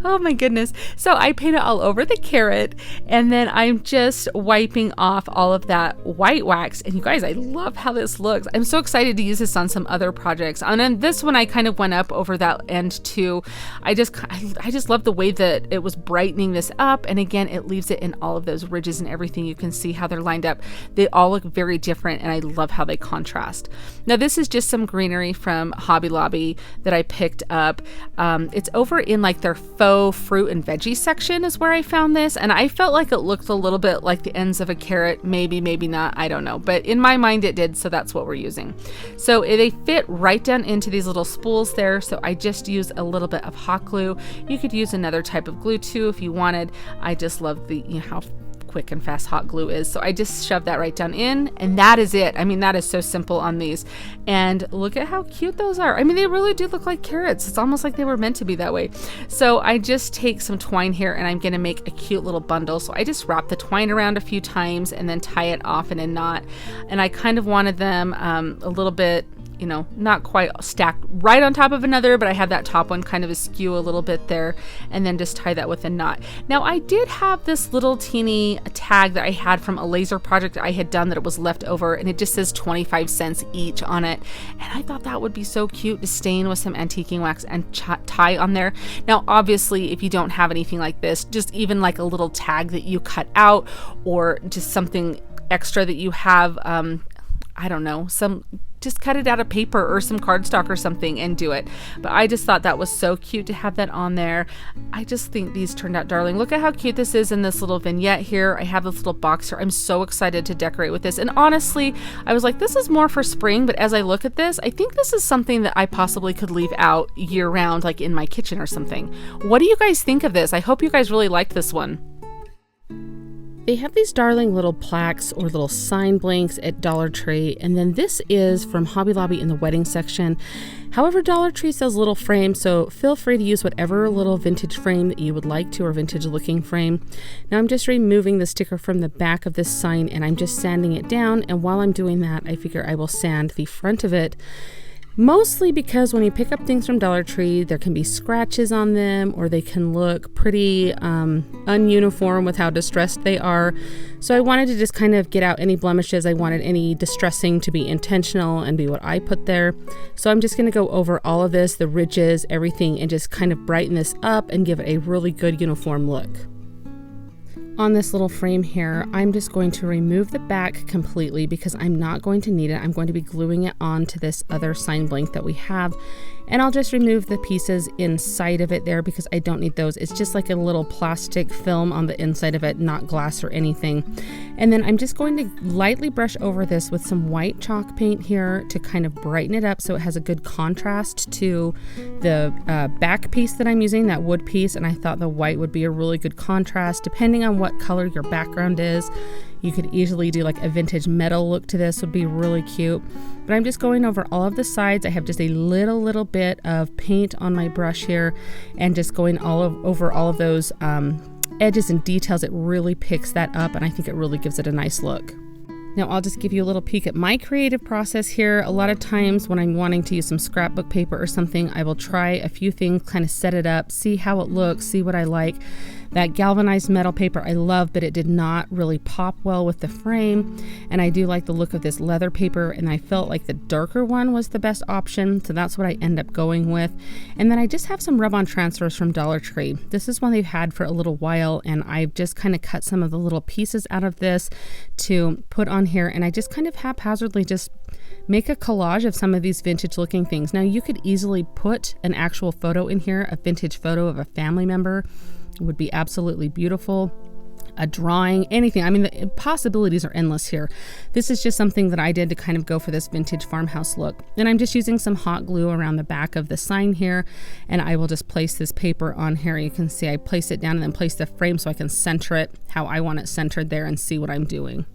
Oh my goodness. So I paint it all over the carrot, and then I'm just wiping off all of that white wax. And you guys, I love how this looks. I'm so excited to use this on some other projects. And then this one, I kind of went up over that end too. I just love the way that it was brightening this up. And again, it leaves it in all of those ridges and everything. You can see how they're lined up. They all look very different, and I love how they contrast. Now, this is just some greenery from Hobby Lobby that I picked up. It's over in like their faux fruit and veggie section is where I found this, and I felt like it looked a little bit like the ends of a carrot. Maybe not, I don't know, but in my mind it did, so that's what we're using. So they fit right down into these little spools there, so I just use a little bit of hot glue. You could use another type of glue too if you wanted. I just love the, how quick and fast hot glue is. So I just shoved that right down in, and that is it. I mean, that is so simple on these. And look at how cute those are. I mean, they really do look like carrots. It's almost like they were meant to be that way. So I just take some twine here, and I'm going to make a cute little bundle. So I just wrap the twine around a few times and then tie it off in a knot. And I kind of wanted them a little bit, not quite stacked right on top of another, but I have that top one kind of askew a little bit there, and then just tie that with a knot. Now, I did have this little teeny tag that I had from a laser project I had done that it was left over, and it just says 25 cents each on it. And I thought that would be so cute to stain with some antiquing wax and tie on there. Now, obviously, if you don't have anything like this, just even like a little tag that you cut out, or just something extra that you have, I don't know, just cut it out of paper or some cardstock or something and do it. But I just thought that was so cute to have that on there. I just think these turned out darling. Look at how cute this is in this little vignette here. I have this little box here. I'm so excited to decorate with this. And honestly, I was like, this is more for spring, but as I look at this, I think this is something that I possibly could leave out year round, like in my kitchen or something. What do you guys think of this? I hope you guys really liked this one. They have these darling little plaques or little sign blanks at Dollar Tree, and then this is from Hobby Lobby in the wedding section. However, Dollar Tree sells little frames, so feel free to use whatever little vintage frame that you would like to, or vintage looking frame. Now I'm just removing the sticker from the back of this sign, and I'm just sanding it down, and while I'm doing that, I figure I will sand the front of it. Mostly because when you pick up things from Dollar Tree, there can be scratches on them, or they can look pretty ununiform with how distressed they are. So I wanted to just kind of get out any blemishes. I wanted any distressing to be intentional and be what I put there. So I'm just going to go over all of this, the ridges, everything, and just kind of brighten this up and give it a really good uniform look. On this little frame here, I'm just going to remove the back completely because I'm not going to need it. I'm going to be gluing it onto this other sign blank that we have, and I'll just remove the pieces inside of it there because I don't need those. It's just like a little plastic film on the inside of it, not glass or anything. And then I'm just going to lightly brush over this with some white chalk paint here to kind of brighten it up so it has a good contrast to the back piece that I'm using, that wood piece, and I thought the white would be a really good contrast depending on what color your background is. You could easily do like a vintage metal look to this, would be really cute. But I'm just going over all of the sides. I have just a little bit of paint on my brush here and just going over all of those edges and details. It really picks that up, and I think it really gives it a nice look. Now I'll just give you a little peek at my creative process here. A lot of times when I'm wanting to use some scrapbook paper or something, I will try a few things, kind of set it up, see how it looks, see what I like. That galvanized metal paper I love, but it did not really pop well with the frame. And I do like the look of this leather paper, and I felt like the darker one was the best option, so that's what I end up going with. And then I just have some rub-on transfers from Dollar Tree. This is one they've had for a little while, and I've just kind of cut some of the little pieces out of this to put on here, and I just kind of haphazardly just make a collage of some of these vintage looking things. Now you could easily put an actual photo in here, a vintage photo of a family member. It would be absolutely beautiful. a drawing, anything. I mean, the possibilities are endless here. This is just something that I did to kind of go for this vintage farmhouse look. And I'm just using some hot glue around the back of the sign here, and I will just place this paper on here. You can see I place it down and then place the frame so I can center it how I want it centered there and see what I'm doing.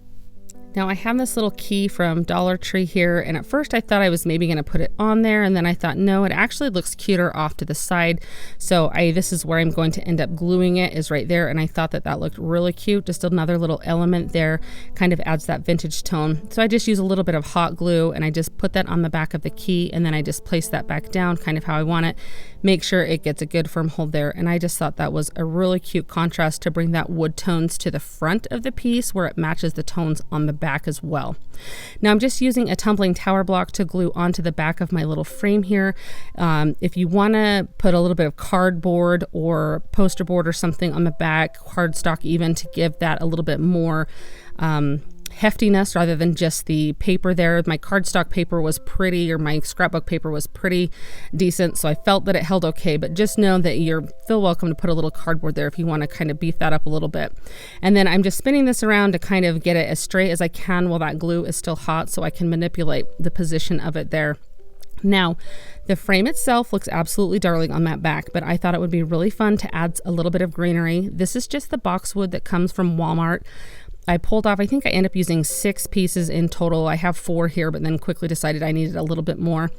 Now I have this little key from Dollar Tree here, and at first I thought I was maybe going to put it on there, and then I thought no, it actually looks cuter off to the side. So this is where I'm going to end up gluing it, is right there, and I thought that looked really cute. Just another little element there, kind of adds that vintage tone. So I just use a little bit of hot glue and I just put that on the back of the key, and then I just place that back down kind of how I want it. Make sure it gets a good firm hold there, and I just thought that was a really cute contrast to bring that wood tones to the front of the piece where it matches the tones on the back as well. Now I'm just using a tumbling tower block to glue onto the back of my little frame here. If you want to put a little bit of cardboard or poster board or something on the back, cardstock even, to give that a little bit more heftiness rather than just the paper there. My cardstock paper was pretty, or my scrapbook paper was pretty decent, so I felt that it held okay, but just know that you're feel welcome to put a little cardboard there if you want to kind of beef that up a little bit. And then I'm just spinning this around to kind of get it as straight as I can while that glue is still hot, so I can manipulate the position of it there. Now, the frame itself looks absolutely darling on that back, but I thought it would be really fun to add a little bit of greenery. This is just the boxwood that comes from Walmart. I pulled off, I think I end up using 6 pieces in total. I have 4 here, but then quickly decided I needed a little bit more.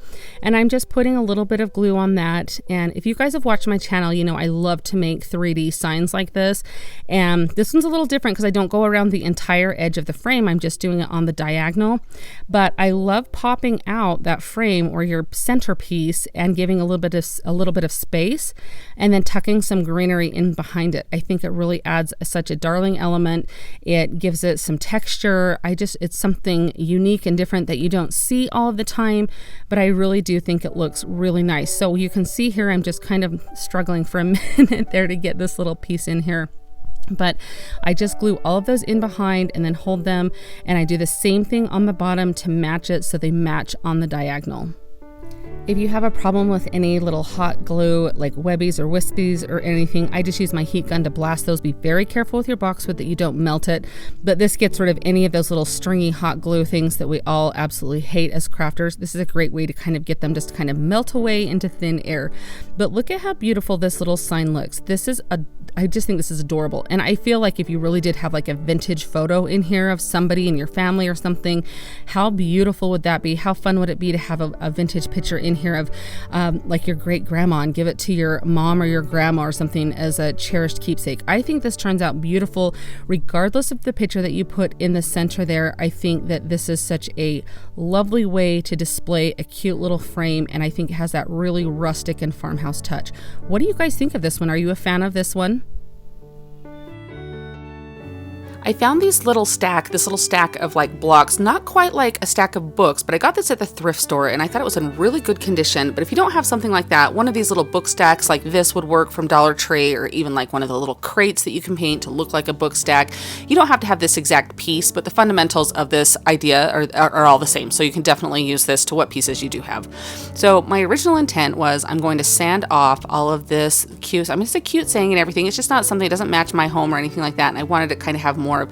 And I'm just putting a little bit of glue on that. And if you guys have watched my channel, you know I love to make 3D signs like this. And this one's a little different because I don't go around the entire edge of the frame. I'm just doing it on the diagonal. But I love popping out that frame or your centerpiece and giving a little bit of space, and then tucking some greenery in behind it. I think it really adds such a darling element. It gives it some texture. It's something unique and different that you don't see all of the time, but I really do think it looks really nice. So you can see here, I'm just kind of struggling for a minute there to get this little piece in here. But I just glue all of those in behind and then hold them, and I do the same thing on the bottom to match it so they match on the diagonal. If you have a problem with any little hot glue like webbies or wispies or anything, I just use my heat gun to blast those. Be very careful with your boxwood that you don't melt it, but this gets rid of any of those little stringy hot glue things that we all absolutely hate as crafters. This is a great way to kind of get them just to kind of melt away into thin air. But look at how beautiful this little sign looks. I just think this is adorable. And I feel like if you really did have like a vintage photo in here of somebody in your family or something, how beautiful would that be? How fun would it be to have a vintage picture in here of like your great grandma, and give it to your mom or your grandma or something as a cherished keepsake. I think this turns out beautiful regardless of the picture that you put in the center there. I think that this is such a lovely way to display a cute little frame, and I think it has that really rustic and farmhouse touch. What do you guys think of this one? Are you a fan of this one? I found this little stack of like blocks, not quite like a stack of books, but I got this at the thrift store and I thought it was in really good condition. But if you don't have something like that, one of these little book stacks like this would work from Dollar Tree, or even like one of the little crates that you can paint to look like a book stack. You don't have to have this exact piece, but the fundamentals of this idea are all the same. So you can definitely use this to what pieces you do have. So my original intent was I'm going to sand off all of this cute, I mean, it's a cute saying and everything. It's just not something that doesn't match my home or anything like that. And I wanted to kind of have more of,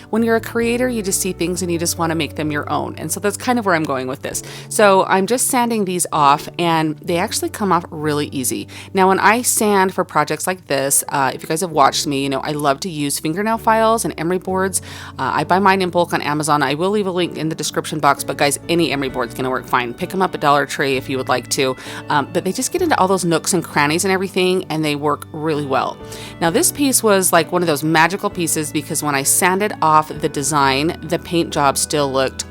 when you're a creator, you just see things and you just want to make them your own. And so that's kind of where I'm going with this. So I'm just sanding these off, and they actually come off really easy. Now, when I sand for projects like this, if you guys have watched me, you know, I love to use fingernail files and emery boards. I buy mine in bulk on Amazon. I will leave a link in the description box, but guys, any emery board is going to work fine. Pick them up at Dollar Tree if you would like to. But they just get into all those nooks and crannies and everything, and they work really well. Now, this piece was like one of those magical pieces because when I sanded off the design, the paint job still looked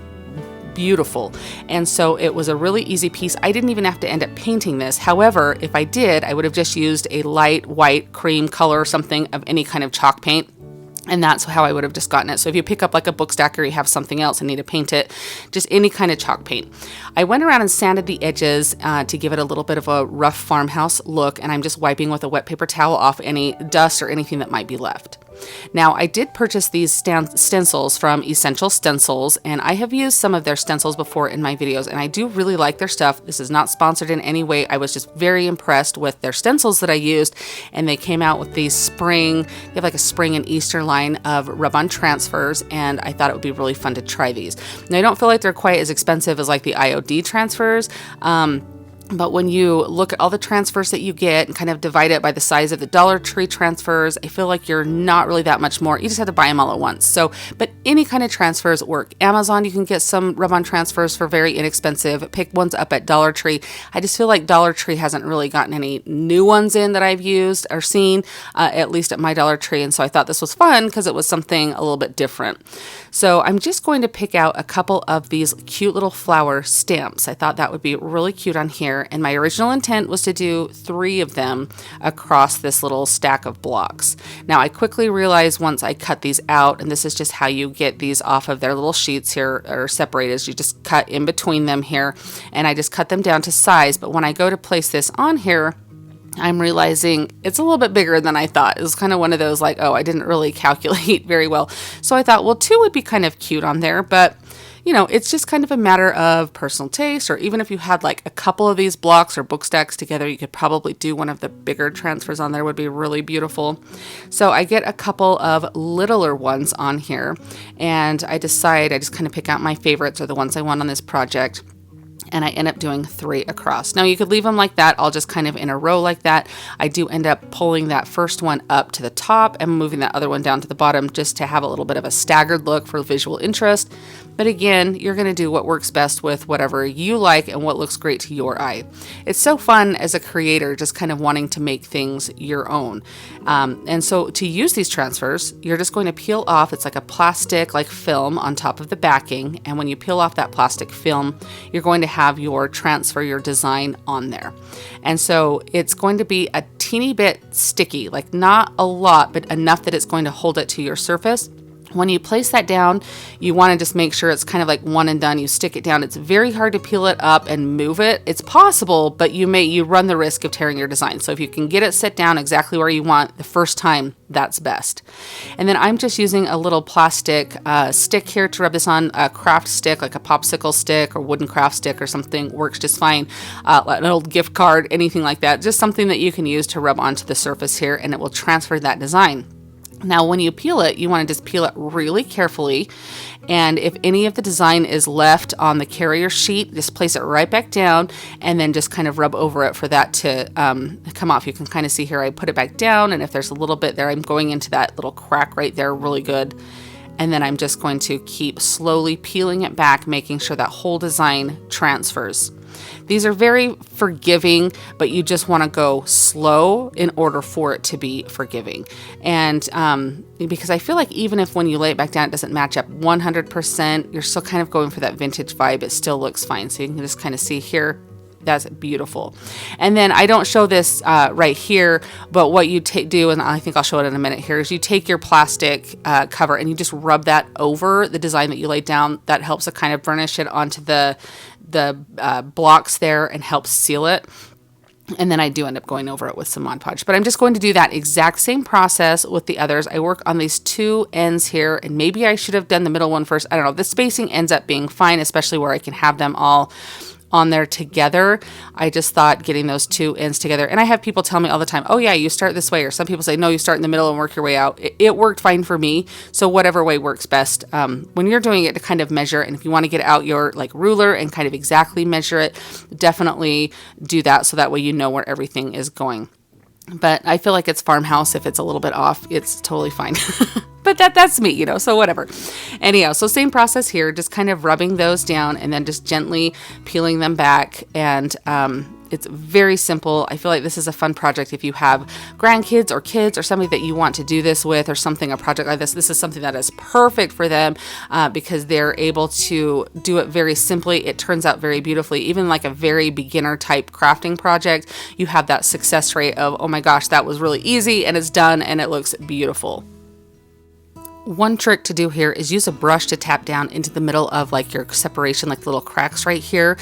beautiful. And so it was a really easy piece. I didn't even have to end up painting this. However, if I did, I would have just used a light white cream color or something of any kind of chalk paint. And that's how I would have just gotten it. So if you pick up like a book stack or you have something else and need to paint it, just any kind of chalk paint. I went around and sanded the edges to give it a little bit of a rough farmhouse look, and I'm just wiping with a wet paper towel off any dust or anything that might be left. Now, I did purchase these stencils from Essential Stencils, and I have used some of their stencils before in my videos, and I do really like their stuff. This is not sponsored in any way. I was just very impressed with their stencils that I used, and they came out with these spring, they have like a spring and Easter line of rub-on transfers, and I thought it would be really fun to try these. Now, I don't feel like they're quite as expensive as like the IOD transfers, but when you look at all the transfers that you get and kind of divide it by the size of the Dollar Tree transfers, I feel like you're not really that much more. You just have to buy them all at once. So, but any kind of transfers work. Amazon, you can get some rub-on transfers for very inexpensive. Pick ones up at Dollar Tree. I just feel like Dollar Tree hasn't really gotten any new ones in that I've used or seen, at least at my Dollar Tree. And so I thought this was fun because it was something a little bit different. So I'm just going to pick out a couple of these cute little flower stamps. I thought that would be really cute on here. And my original intent was to do 3 of them across this little stack of blocks. Now I quickly realized once I cut these out, and this is just how you get these off of their little sheets here, or separated, you just cut in between them here, and I just cut them down to size. But when I go to place this on here, I'm realizing it's a little bit bigger than I thought. It was kind of one of those like, oh, I didn't really calculate very well. So I thought, well, 2 would be kind of cute on there, but you know, it's just kind of a matter of personal taste, or even if you had like a couple of these blocks or book stacks together, you could probably do one of the bigger transfers on there, would be really beautiful. So I get a couple of littler ones on here, and I just kind of pick out my favorites or the ones I want on this project. And I end up doing 3 across. Now you could leave them like that, all just kind of in a row like that. I do end up pulling that first one up to the top and moving that other one down to the bottom just to have a little bit of a staggered look for visual interest. But again, you're going to do what works best with whatever you like and what looks great to your eye. It's so fun as a creator, just kind of wanting to make things your own. And so to use these transfers, you're just going to peel off, it's like a plastic like film on top of the backing. And when you peel off that plastic film, you're going to have your transfer, your design on there. And so it's going to be a teeny bit sticky, like not a lot, but enough that it's going to hold it to your surface. When you place that down, you want to just make sure it's kind of like one and done. You stick it down. It's very hard to peel it up and move it. It's possible, but you run the risk of tearing your design. So if you can get it set down exactly where you want the first time, that's best. And then I'm just using a little plastic stick here to rub this on. A craft stick, like a popsicle stick or wooden craft stick or something, works just fine. Like an old gift card, anything like that. Just something that you can use to rub onto the surface here, and it will transfer that design. Now, when you peel it, you want to just peel it really carefully. And if any of the design is left on the carrier sheet, just place it right back down and then just kind of rub over it for that to come off. You can kind of see here, I put it back down, and if there's a little bit there, I'm going into that little crack right there really good. And then I'm just going to keep slowly peeling it back, making sure that whole design transfers. These are very forgiving, but you just want to go slow in order for it to be forgiving. And because I feel like even if when you lay it back down, it doesn't match up 100%, you're still kind of going for that vintage vibe. It still looks fine. So you can just kind of see here. That's beautiful. And then I don't show this right here, but what you do, and I think I'll show it in a minute here, is you take your plastic cover and you just rub that over the design that you laid down. That helps to kind of burnish it onto the blocks there and helps seal it. And then I do end up going over it with some Mod Podge. But I'm just going to do that exact same process with the others. I work on these 2 ends here, and maybe I should have done the middle one first. I don't know. The spacing ends up being fine, especially where I can have them all on there together. I just thought getting those 2 ends together, and I have people tell me all the time, oh yeah, you start this way, or some people say, no, you start in the middle and work your way out. It worked fine for me, so whatever way works best. When you're doing it to kind of measure, and if you want to get out your like ruler and kind of exactly measure it, definitely do that, so that way you know where everything is going. But I feel like it's farmhouse. If it's a little bit off, it's totally fine. But that's me, so whatever. Anyhow, so same process here, just kind of rubbing those down and then just gently peeling them back. And it's very simple. I feel like this is a fun project if you have grandkids or kids or somebody that you want to do this with or something, a project like this. This is something that is perfect for them because they're able to do it very simply. It turns out very beautifully. Even like a very beginner type crafting project, you have that success rate of, oh my gosh, that was really easy and it's done and it looks beautiful. One trick to do here is use a brush to tap down into the middle of like your separation, like little cracks right here,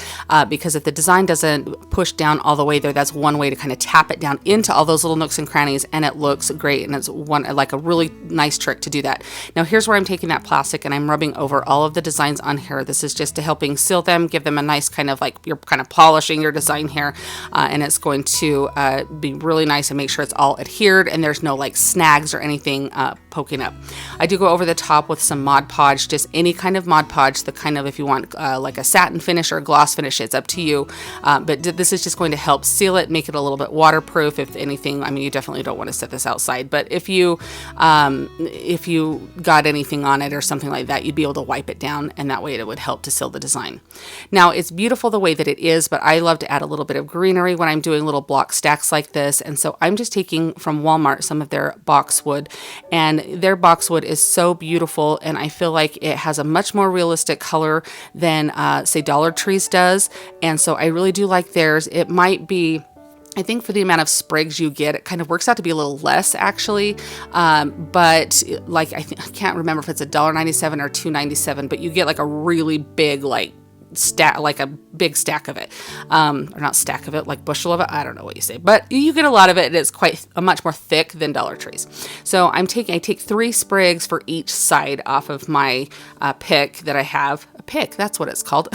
because if the design doesn't push down all the way there, that's one way to kind of tap it down into all those little nooks and crannies, and it looks great. And it's like a really nice trick to do that. Now here's where I'm taking that plastic and I'm rubbing over all of the designs on here. This is just to helping seal them, give them a nice kind of like you're kind of polishing your design here, and it's going to be really nice and make sure it's all adhered and there's no like snags or anything poking up. I do go over the top with some Mod Podge, just any kind of Mod Podge, the kind of, if you want like a satin finish or a gloss finish, it's up to you. But this is just going to help seal it, make it a little bit waterproof. If anything, I mean, you definitely don't want to set this outside, but if you got anything on it or something like that, you'd be able to wipe it down, and that way it would help to seal the design. Now it's beautiful the way that it is, but I love to add a little bit of greenery when I'm doing little block stacks like this. And so I'm just taking from Walmart some of their boxwood, and their boxwood is so beautiful, and I feel like it has a much more realistic color than say Dollar Tree's does. And so I really do like theirs. It might be, I think for the amount of sprigs you get, it kind of works out to be a little less actually. But like, I can't remember if it's $1.97 or $2.97, but you get like a really big, like like a big stack of it, or not stack of it, like bushel of it. I don't know what you say, but you get a lot of it, and it's quite much more thick than Dollar Tree's. So I take 3 sprigs for each side off of my pick that I have. A pick, that's what it's called.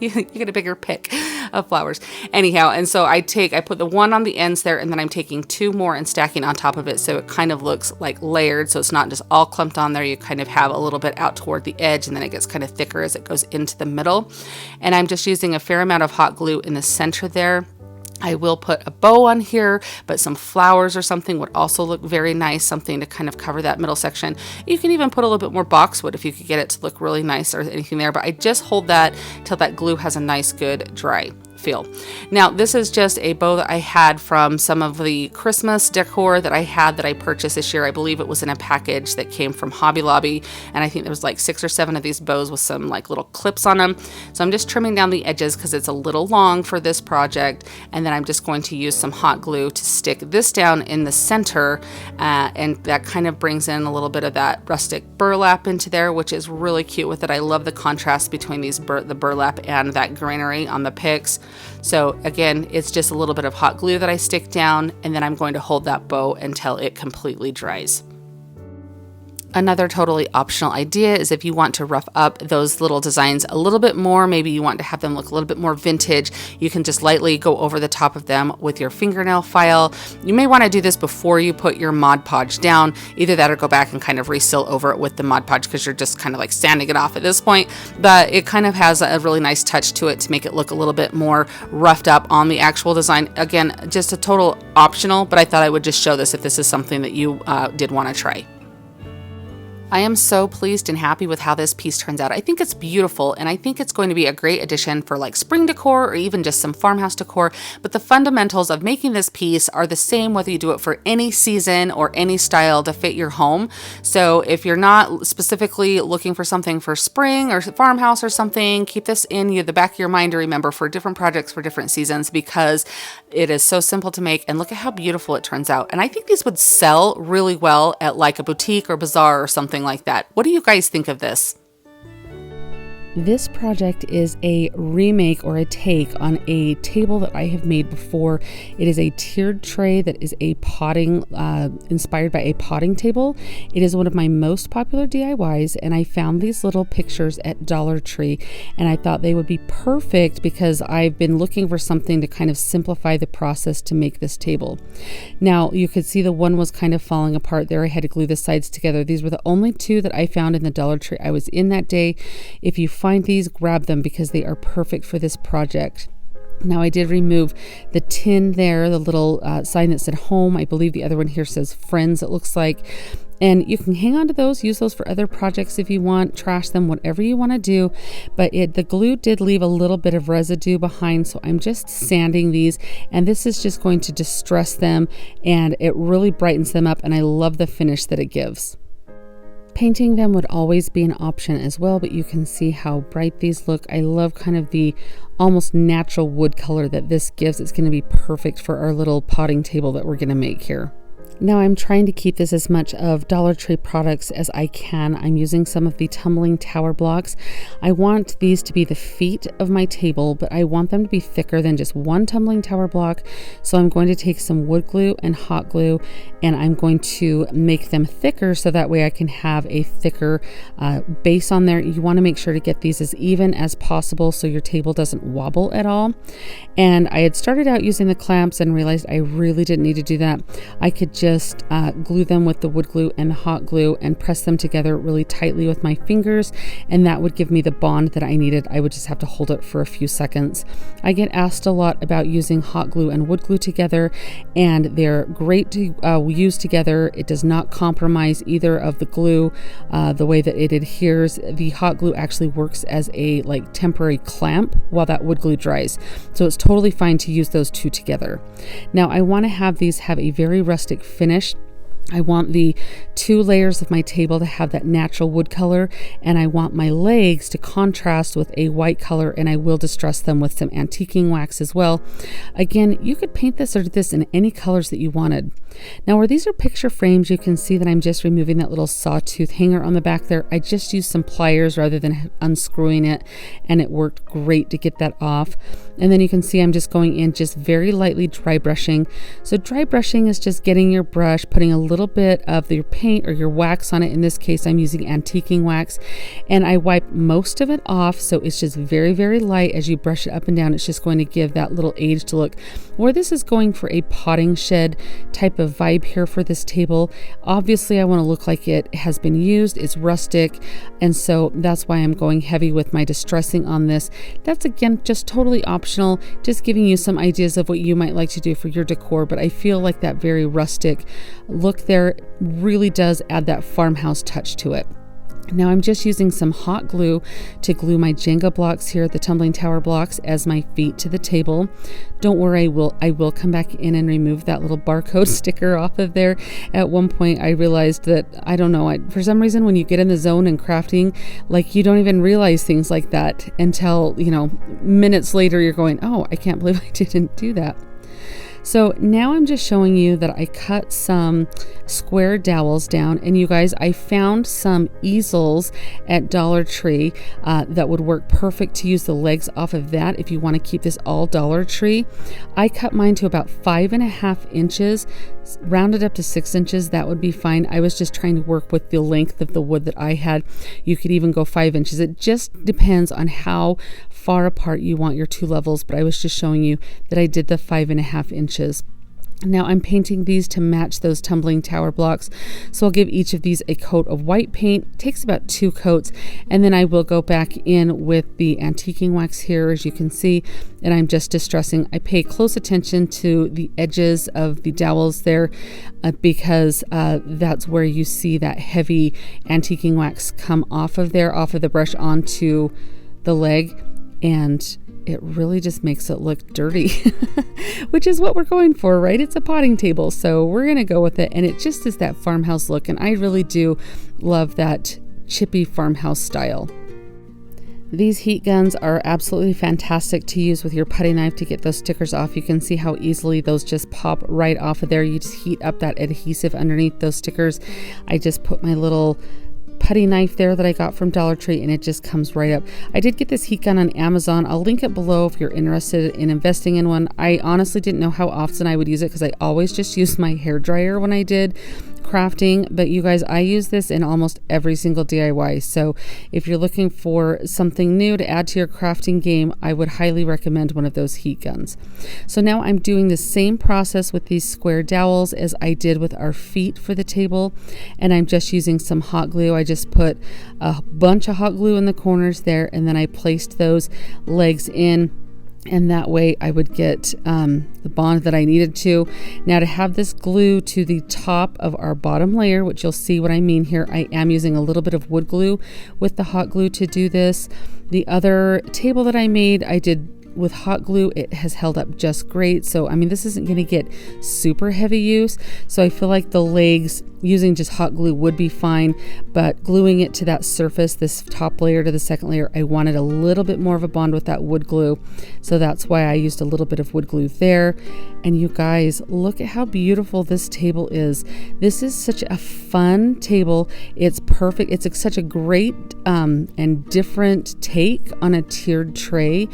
you get a bigger pick of flowers. Anyhow, and so I put the one on the ends there, and then I'm taking 2 more and stacking on top of it, so it kind of looks like layered, so it's not just all clumped on there. You kind of have a little bit out toward the edge, and then it gets kind of thicker as it goes into the middle. And I'm just using a fair amount of hot glue in the center there. I will put a bow on here, but some flowers or something would also look very nice, something to kind of cover that middle section. You can even put a little bit more boxwood if you could get it to look really nice or anything there, but I just hold that till that glue has a nice good dry feel. Now this is just a bow that I had from some of the Christmas decor that I purchased this year. I believe it was in a package that came from Hobby Lobby, and I think there was like 6 or 7 of these bows with some like little clips on them. So I'm just trimming down the edges because it's a little long for this project, and then I'm just going to use some hot glue to stick this down in the center, and that kind of brings in a little bit of that rustic burlap into there, which is really cute with it. I love the contrast between the burlap and that greenery on the picks. So again, it's just a little bit of hot glue that I stick down, and then I'm going to hold that bow until it completely dries. Another totally optional idea is if you want to rough up those little designs a little bit more, maybe you want to have them look a little bit more vintage, you can just lightly go over the top of them with your fingernail file. You may want to do this before you put your Mod Podge down, either that or go back and kind of reseal over it with the Mod Podge, because you're just kind of like sanding it off at this point, but it kind of has a really nice touch to it to make it look a little bit more roughed up on the actual design. Again, just a total optional, but I thought I would just show this if this is something that you did want to try. I am so pleased and happy with how this piece turns out. I think it's beautiful, and I think it's going to be a great addition for like spring decor or even just some farmhouse decor, but the fundamentals of making this piece are the same whether you do it for any season or any style to fit your home. So if you're not specifically looking for something for spring or farmhouse or something, keep this in the back of your mind to remember for different projects for different seasons, because it is so simple to make, and look at how beautiful it turns out. And I think these would sell really well at like a boutique or bazaar or something like that. What do you guys think of this? This project is a remake or a take on a table that I have made before. It is a tiered tray that is a potting, inspired by a potting table. It is one of my most popular DIYs, and I found these little pictures at Dollar Tree, and I thought they would be perfect because I've been looking for something to kind of simplify the process to make this table. Now, you could see the one was kind of falling apart there. I had to glue the sides together. These were the only 2 that I found in the Dollar Tree I was in that day. If you find these, grab them because they are perfect for this project. Now I did remove the tin there, the little sign that said home. I believe the other one here says friends, it looks like. And you can hang on to those, use those for other projects if you want, trash them, whatever you want to do. But the glue did leave a little bit of residue behind, so I'm just sanding these. And this is just going to distress them, and it really brightens them up, and I love the finish that it gives. Painting them would always be an option as well, but you can see how bright these look. I love kind of the almost natural wood color that this gives. It's going to be perfect for our little potting table that we're going to make here. Now I'm trying to keep this as much of Dollar Tree products as I can. I'm using some of the tumbling tower blocks. I want these to be the feet of my table, but I want them to be thicker than just one tumbling tower block. So I'm going to take some wood glue and hot glue, and I'm going to make them thicker so that way I can have a thicker base on there. You want to make sure to get these as even as possible so your table doesn't wobble at all. And I had started out using the clamps and realized I really didn't need to do that. I could just glue them with the wood glue and the hot glue and press them together really tightly with my fingers, and that would give me the bond that I needed. I would just have to hold it for a few seconds. I get asked a lot about using hot glue and wood glue together, and they're great to use together. It does not compromise either of the glue, the way that it adheres. The hot glue actually works as a temporary clamp while that wood glue dries, so it's totally fine to use those two together. Now I want to have these have a very rustic finish. I want the two layers of my table to have that natural wood color, and I want my legs to contrast with a white color, and I will distress them with some antiquing wax as well. Again, you could paint this or this in any colors that you wanted. Now where these are picture frames, you can see that I'm just removing that little sawtooth hanger on the back there. I just used some pliers rather than unscrewing it, and it worked great to get that off. And then you can see I'm just going in just very lightly dry brushing. So dry brushing is just getting your brush, putting a little bit of your paint or your wax on it. In this case, I'm using antiquing wax, and I wipe most of it off, so it's just very, very light. As you brush it up and down, it's just going to give that little aged look. Where this is going for a potting shed type of vibe here for this table, obviously I want to look like it has been used, it's rustic, and so that's why I'm going heavy with my distressing on this. That's again just totally optional, just giving you some ideas of what you might like to do for your decor, but I feel like that very rustic look there really does add that farmhouse touch to it. Now I'm just using some hot glue to glue my Jenga blocks here, the tumbling tower blocks, as my feet to the table. Don't worry, I will come back in and remove that little barcode sticker off of there. At one point I realized that, I don't know, for some reason when you get in the zone and crafting, you don't even realize things like that until, minutes later you're going, oh, I can't believe I didn't do that. So now I'm just showing you that I cut some square dowels down, and you guys, I found some easels at Dollar Tree that would work perfect to use the legs off of that if you want to keep this all Dollar Tree. I cut mine to about 5.5 inches, rounded up to 6 inches. That would be fine. I was just trying to work with the length of the wood that I had. You could even go 5 inches. It just depends on how far apart you want your two levels, but I was just showing you that I did the 5.5 inches. Now I'm painting these to match those tumbling tower blocks. So I'll give each of these a coat of white paint. It takes about 2 coats, and then I will go back in with the antiquing wax here, as you can see, and I'm just distressing. I pay close attention to the edges of the dowels there because that's where you see that heavy antiquing wax come off of there, off of the brush onto the leg, and it really just makes it look dirty, which is what we're going for, right? It's a potting table, so we're going to go with it, and it just is that farmhouse look, and I really do love that chippy farmhouse style. These heat guns are absolutely fantastic to use with your putty knife to get those stickers off. You can see how easily those just pop right off of there. You just heat up that adhesive underneath those stickers. I just put my little putty knife there that I got from Dollar Tree, and it just comes right up. I did get this heat gun on Amazon. I'll link it below if you're interested in investing in one. I honestly didn't know how often I would use it because I always just used my hairdryer when I did crafting, but you guys, I use this in almost every single DIY. So if you're looking for something new to add to your crafting game, I would highly recommend one of those heat guns. So now I'm doing the same process with these square dowels as I did with our feet for the table, and I'm just using some hot glue. I just put a bunch of hot glue in the corners there, and then I placed those legs in, and that way I would get the bond that I needed to. Now to have this glue to the top of our bottom layer, which you'll see what I mean here, I am using a little bit of wood glue with the hot glue to do this. The other table that I made, I did with hot glue, it has held up just great. So, I mean, this isn't going to get super heavy use. So I feel like the legs using just hot glue would be fine, but gluing it to that surface, this top layer to the second layer, I wanted a little bit more of a bond with that wood glue. So that's why I used a little bit of wood glue there. And you guys, look at how beautiful this table is. This is such a fun table. It's perfect. It's such a great and different take on a tiered tray.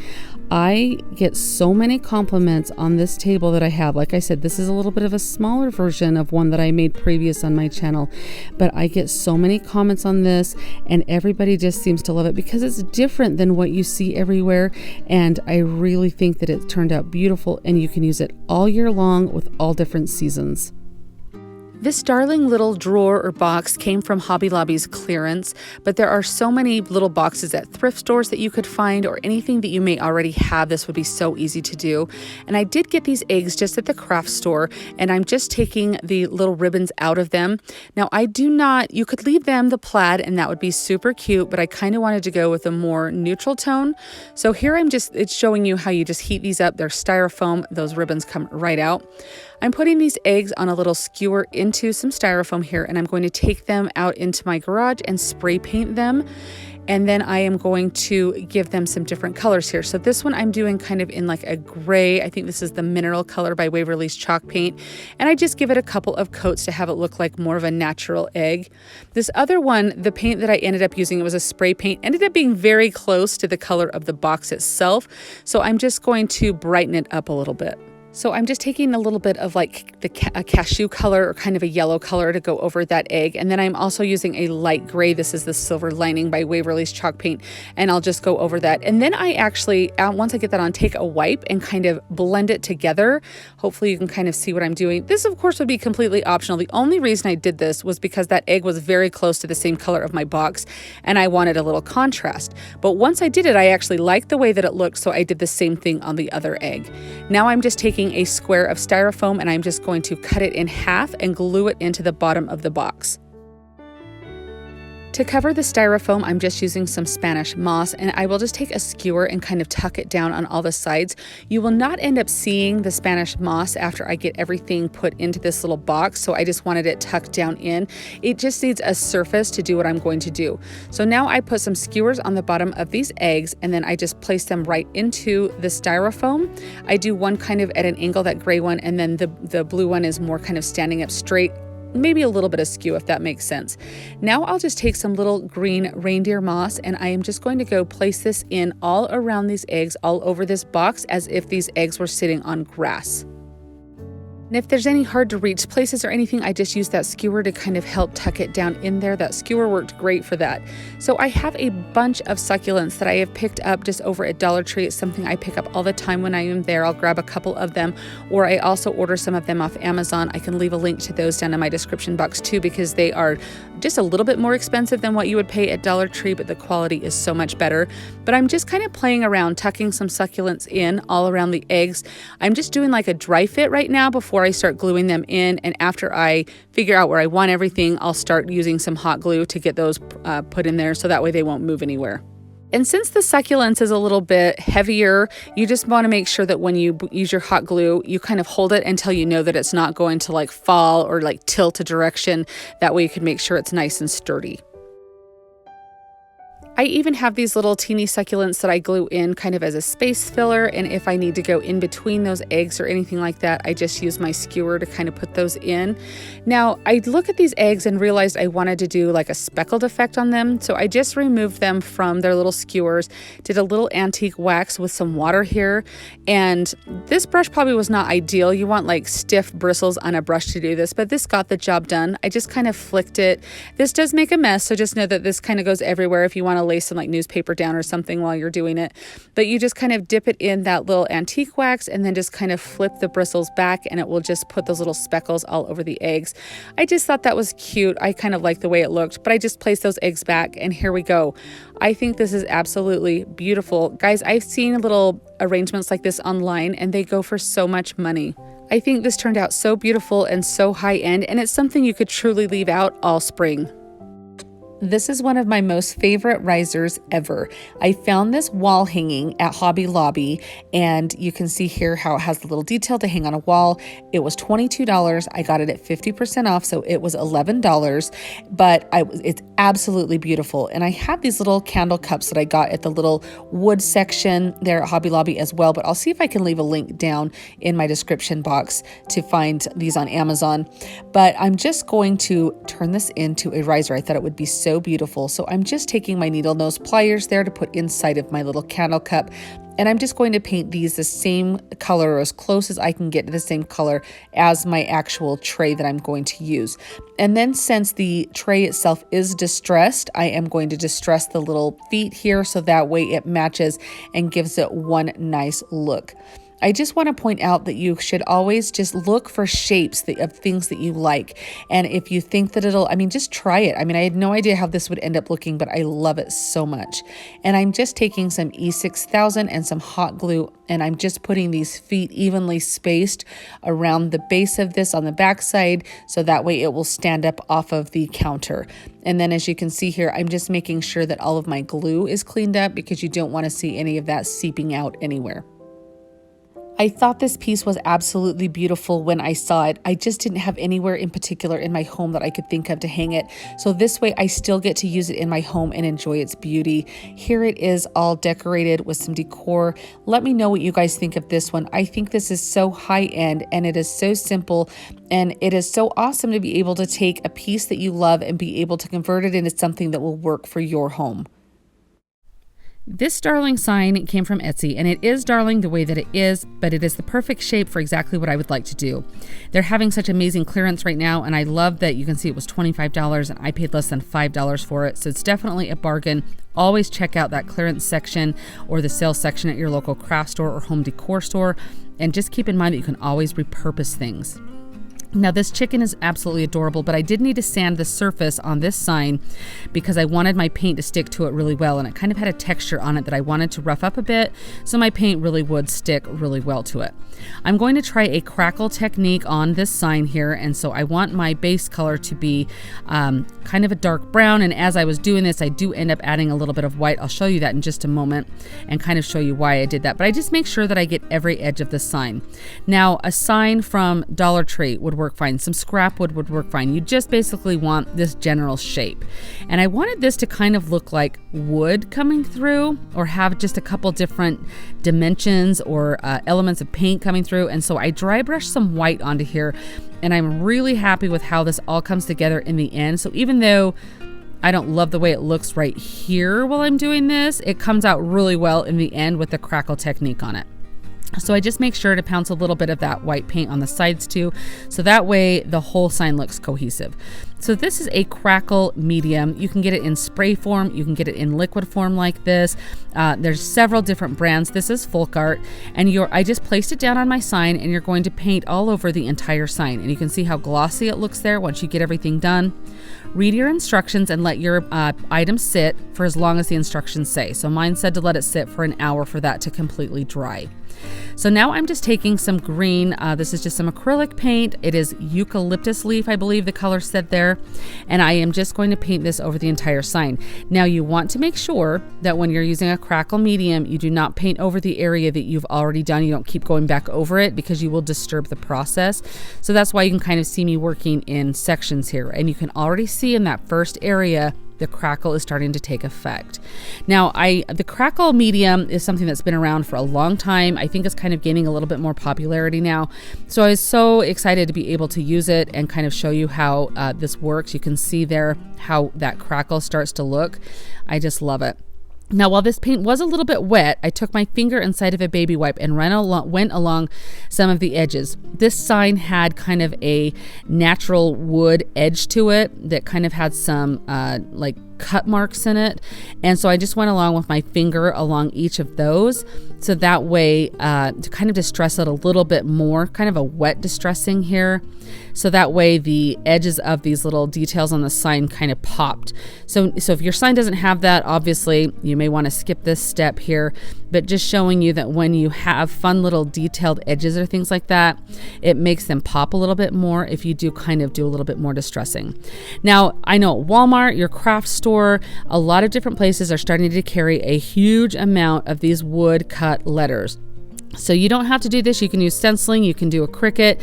I get so many compliments on this table that I have. Like I said, this is a little bit of a smaller version of one that I made previous on my channel, but I get so many comments on this and everybody just seems to love it because it's different than what you see everywhere. And I really think that it turned out beautiful and you can use it all year long with all different seasons. This darling little drawer or box came from Hobby Lobby's clearance, but there are so many little boxes at thrift stores that you could find, or anything that you may already have. This would be so easy to do. And I did get these eggs just at the craft store, and I'm just taking the little ribbons out of them. Now you could leave them the plaid and that would be super cute, but I kind of wanted to go with a more neutral tone. So here it's showing you how you just heat these up. They're styrofoam. Those ribbons come right out. I'm putting these eggs on a little skewer into some styrofoam here, and I'm going to take them out into my garage and spray paint them. And then I am going to give them some different colors here. So this one I'm doing kind of in like a gray. I think this is the mineral color by Waverly's chalk paint. And I just give it a couple of coats to have it look like more of a natural egg. This other one, the paint that I ended up using, it was a spray paint, ended up being very close to the color of the box itself. So I'm just going to brighten it up a little bit. So I'm just taking a little bit of like a cashew color or kind of a yellow color to go over that egg. And then I'm also using a light gray. This is the Silver Lining by Waverly's chalk paint. And I'll just go over that. And then I actually, once I get that on, take a wipe and kind of blend it together. Hopefully you can kind of see what I'm doing. This, of course, would be completely optional. The only reason I did this was because that egg was very close to the same color of my box and I wanted a little contrast. But once I did it, I actually liked the way that it looked. So I did the same thing on the other egg. Now I'm just taking a square of styrofoam and I'm just going to cut it in half and glue it into the bottom of the box. To cover the styrofoam, I'm just using some Spanish moss, and I will just take a skewer and kind of tuck it down on all the sides. You will not end up seeing the Spanish moss after I get everything put into this little box, so I just wanted it tucked down in. It just needs a surface to do what I'm going to do. So now I put some skewers on the bottom of these eggs, and then I just place them right into the styrofoam. I do one kind of at an angle, that gray one, and then the blue one is more kind of standing up straight. Maybe a little bit askew, if that makes sense. Now I'll just take some little green reindeer moss and I am just going to go place this in all around these eggs, all over this box, as if these eggs were sitting on grass. And if there's any hard to reach places or anything, I just use that skewer to kind of help tuck it down in there. That skewer worked great for that. So I have a bunch of succulents that I have picked up just over at Dollar Tree. It's something I pick up all the time when I am there. I'll grab a couple of them, or I also order some of them off Amazon. I can leave a link to those down in my description box too, because they are just a little bit more expensive than what you would pay at Dollar Tree, but the quality is so much better. But I'm just kind of playing around, tucking some succulents in all around the eggs. I'm just doing like a dry fit right now before I start gluing them in, and after I figure out where I want everything, I'll start using some hot glue to get those put in there so that way they won't move anywhere. And since the succulents is a little bit heavier, you just want to make sure that when you use your hot glue, you kind of hold it until you know that it's not going to like fall or like tilt a direction. That way you can make sure it's nice and sturdy. I even have these little teeny succulents that I glue in kind of as a space filler, and if I need to go in between those eggs or anything like that, I just use my skewer to kind of put those in. Now, I look at these eggs and realized I wanted to do like a speckled effect on them, so I just removed them from their little skewers, did a little antique wax with some water here, and this brush probably was not ideal. You want like stiff bristles on a brush to do this, but this got the job done. I just kind of flicked it. This does make a mess, so just know that this kind of goes everywhere if you want to lay some like newspaper down or something while you're doing it. But you just kind of dip it in that little antique wax and then just kind of flip the bristles back, and it will just put those little speckles all over the eggs. I just thought that was cute. I kind of like the way it looked, but I just placed those eggs back, and here we go. I think this is absolutely beautiful. Guys, I've seen little arrangements like this online and they go for so much money. I think this turned out so beautiful and so high end, and it's something you could truly leave out all spring. This is one of my most favorite risers ever. I found this wall hanging at Hobby Lobby, and you can see here how it has the little detail to hang on a wall. It was $22. I got it at 50% off, so it was $11, but it's absolutely beautiful. And I have these little candle cups that I got at the little wood section there at Hobby Lobby as well, but I'll see if I can leave a link down in my description box to find these on Amazon. But I'm just going to turn this into a riser. I thought it would be so beautiful. So I'm just taking my needle nose pliers there to put inside of my little candle cup. And I'm just going to paint these the same color, or as close as I can get to the same color as my actual tray that I'm going to use. And then since the tray itself is distressed, I am going to distress the little feet here so that way it matches and gives it one nice look. I just want to point out that you should always just look for shapes of things that you like. And if you think that just try it. I had no idea how this would end up looking, but I love it so much. And I'm just taking some E6000 and some hot glue, and I'm just putting these feet evenly spaced around the base of this on the back side, so that way it will stand up off of the counter. And then as you can see here, I'm just making sure that all of my glue is cleaned up because you don't want to see any of that seeping out anywhere. I thought this piece was absolutely beautiful when I saw it. I just didn't have anywhere in particular in my home that I could think of to hang it. So this way I still get to use it in my home and enjoy its beauty. Here it is all decorated with some decor. Let me know what you guys think of this one. I think this is so high end and it is so simple, and it is so awesome to be able to take a piece that you love and be able to convert it into something that will work for your home. This darling sign came from Etsy, and it is darling the way that it is, but it is the perfect shape for exactly what I would like to do. They're having such amazing clearance right now, and I love that you can see it was $25 and I paid less than $5 for it, so it's definitely a bargain. Always check out that clearance section or the sales section at your local craft store or home decor store, and just keep in mind that you can always repurpose things. Now this chicken is absolutely adorable, but I did need to sand the surface on this sign because I wanted my paint to stick to it really well, and it kind of had a texture on it that I wanted to rough up a bit so my paint really would stick really well to it. I'm going to try a crackle technique on this sign here, and so I want my base color to be kind of a dark brown, and as I was doing this I do end up adding a little bit of white. I'll show you that in just a moment and kind of show you why I did that, but I just make sure that I get every edge of the sign. Now a sign from Dollar Tree would work fine. Some scrap wood would work fine. You just basically want this general shape. And I wanted this to kind of look like wood coming through, or have just a couple different dimensions or elements of paint coming through. And so I dry brushed some white onto here, and I'm really happy with how this all comes together in the end. So even though I don't love the way it looks right here while I'm doing this, it comes out really well in the end with the crackle technique on it. So I just make sure to pounce a little bit of that white paint on the sides too, so that way the whole sign looks cohesive. So this is a crackle medium. You can get it in spray form, you can get it in liquid form like this. There's several different brands. This is Folk Art, and I just placed it down on my sign, and you're going to paint all over the entire sign. And you can see how glossy it looks there once you get everything done. Read your instructions and let your item sit for as long as the instructions say. So mine said to let it sit for an hour for that to completely dry. So now I'm just taking some green, this is just some acrylic paint. It is eucalyptus leaf, I believe the color said there. And I am just going to paint this over the entire sign. Now you want to make sure that when you're using a crackle medium, you do not paint over the area that you've already done. You don't keep going back over it because you will disturb the process. So that's why you can kind of see me working in sections here. And you can already see in that first area the crackle is starting to take effect. Now, the crackle medium is something that's been around for a long time. I think it's kind of gaining a little bit more popularity now. So I was so excited to be able to use it and kind of show you how this works. You can see there how that crackle starts to look. I just love it. Now, while this paint was a little bit wet, I took my finger inside of a baby wipe and went along some of the edges. This sign had kind of a natural wood edge to it that kind of had some like cut marks in it, and so I just went along with my finger along each of those, so that way to kind of distress it a little bit more, kind of a wet distressing here, so that way the edges of these little details on the sign kind of popped. So if your sign doesn't have that, obviously you may want to skip this step here, but just showing you that when you have fun little detailed edges or things like that, it makes them pop a little bit more if you do kind of do a little bit more distressing. Now, I know at Walmart, your craft store, store, a lot of different places are starting to carry a huge amount of these wood cut letters. So you don't have to do this. You can use stenciling, you can do a Cricut,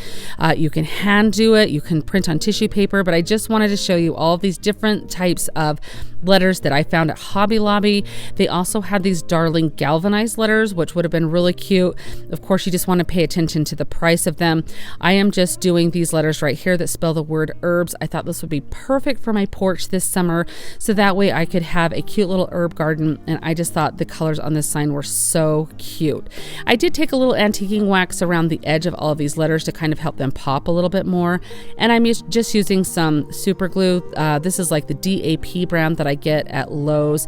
you can hand do it, you can print on tissue paper, but I just wanted to show you all of these different types of letters that I found at Hobby Lobby. They also had these darling galvanized letters, which would have been really cute. Of course, you just want to pay attention to the price of them. I am just doing these letters right here that spell the word herbs. I thought this would be perfect for my porch this summer, so that way I could have a cute little herb garden, and I just thought the colors on this sign were so cute. I did take a little antiquing wax around the edge of all of these letters to kind of help them pop a little bit more, and I'm just using some super glue. This is like the DAP brand that I get at Lowe's,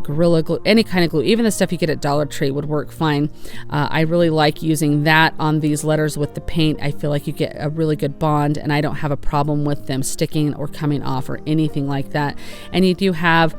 Gorilla Glue, any kind of glue, even the stuff you get at Dollar Tree would work fine. I really like using that on these letters with the paint. I feel like you get a really good bond, and I don't have a problem with them sticking or coming off or anything like that. And you do have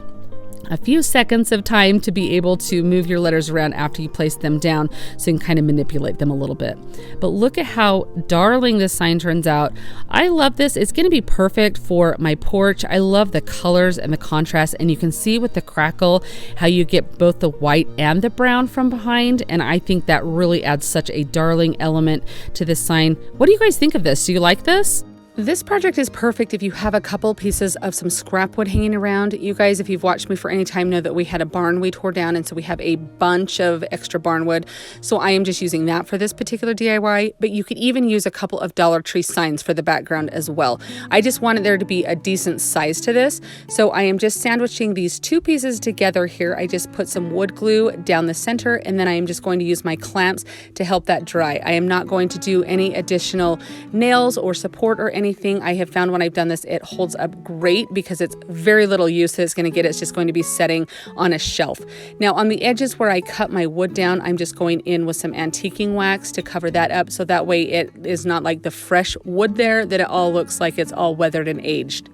a few seconds of time to be able to move your letters around after you place them down, so you can kind of manipulate them a little bit. But look at how darling this sign turns out. I love this. It's going to be perfect for my porch. I love the colors and the contrast, and you can see with the Crackle how you get both the white and the brown from behind, and I think that really adds such a darling element to this sign. What do you guys think of this? Do you like this? This project is perfect if you have a couple pieces of some scrap wood hanging around. You guys, if you've watched me for any time, know that we had a barn we tore down, and so we have a bunch of extra barn wood. So I am just using that for this particular DIY, but you could even use a couple of Dollar Tree signs for the background as well. I just wanted there to be a decent size to this, so I am just sandwiching these two pieces together here. I just put some wood glue down the center, and then I am just going to use my clamps to help that dry. I am not going to do any additional nails or support or anything. I have found when I've done this, it holds up great because it's very little use that it's going to get. It's just going to be setting on a shelf. Now on the edges where I cut my wood down, I'm just going in with some antiquing wax to cover that up, so that way it is not like the fresh wood there, that it all looks like it's all weathered and aged.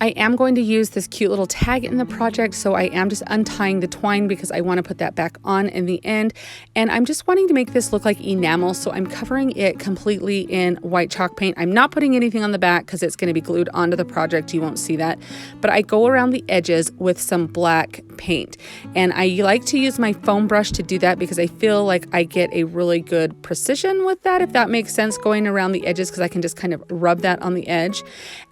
I am going to use this cute little tag in the project, so I am just untying the twine because I want to put that back on in the end. And I'm just wanting to make this look like enamel, so I'm covering it completely in white chalk paint. I'm not putting anything on the back because it's going to be glued onto the project. You won't see that. But I go around the edges with some black paint. And I like to use my foam brush to do that because I feel like I get a really good precision with that, if that makes sense, going around the edges, because I can just kind of rub that on the edge.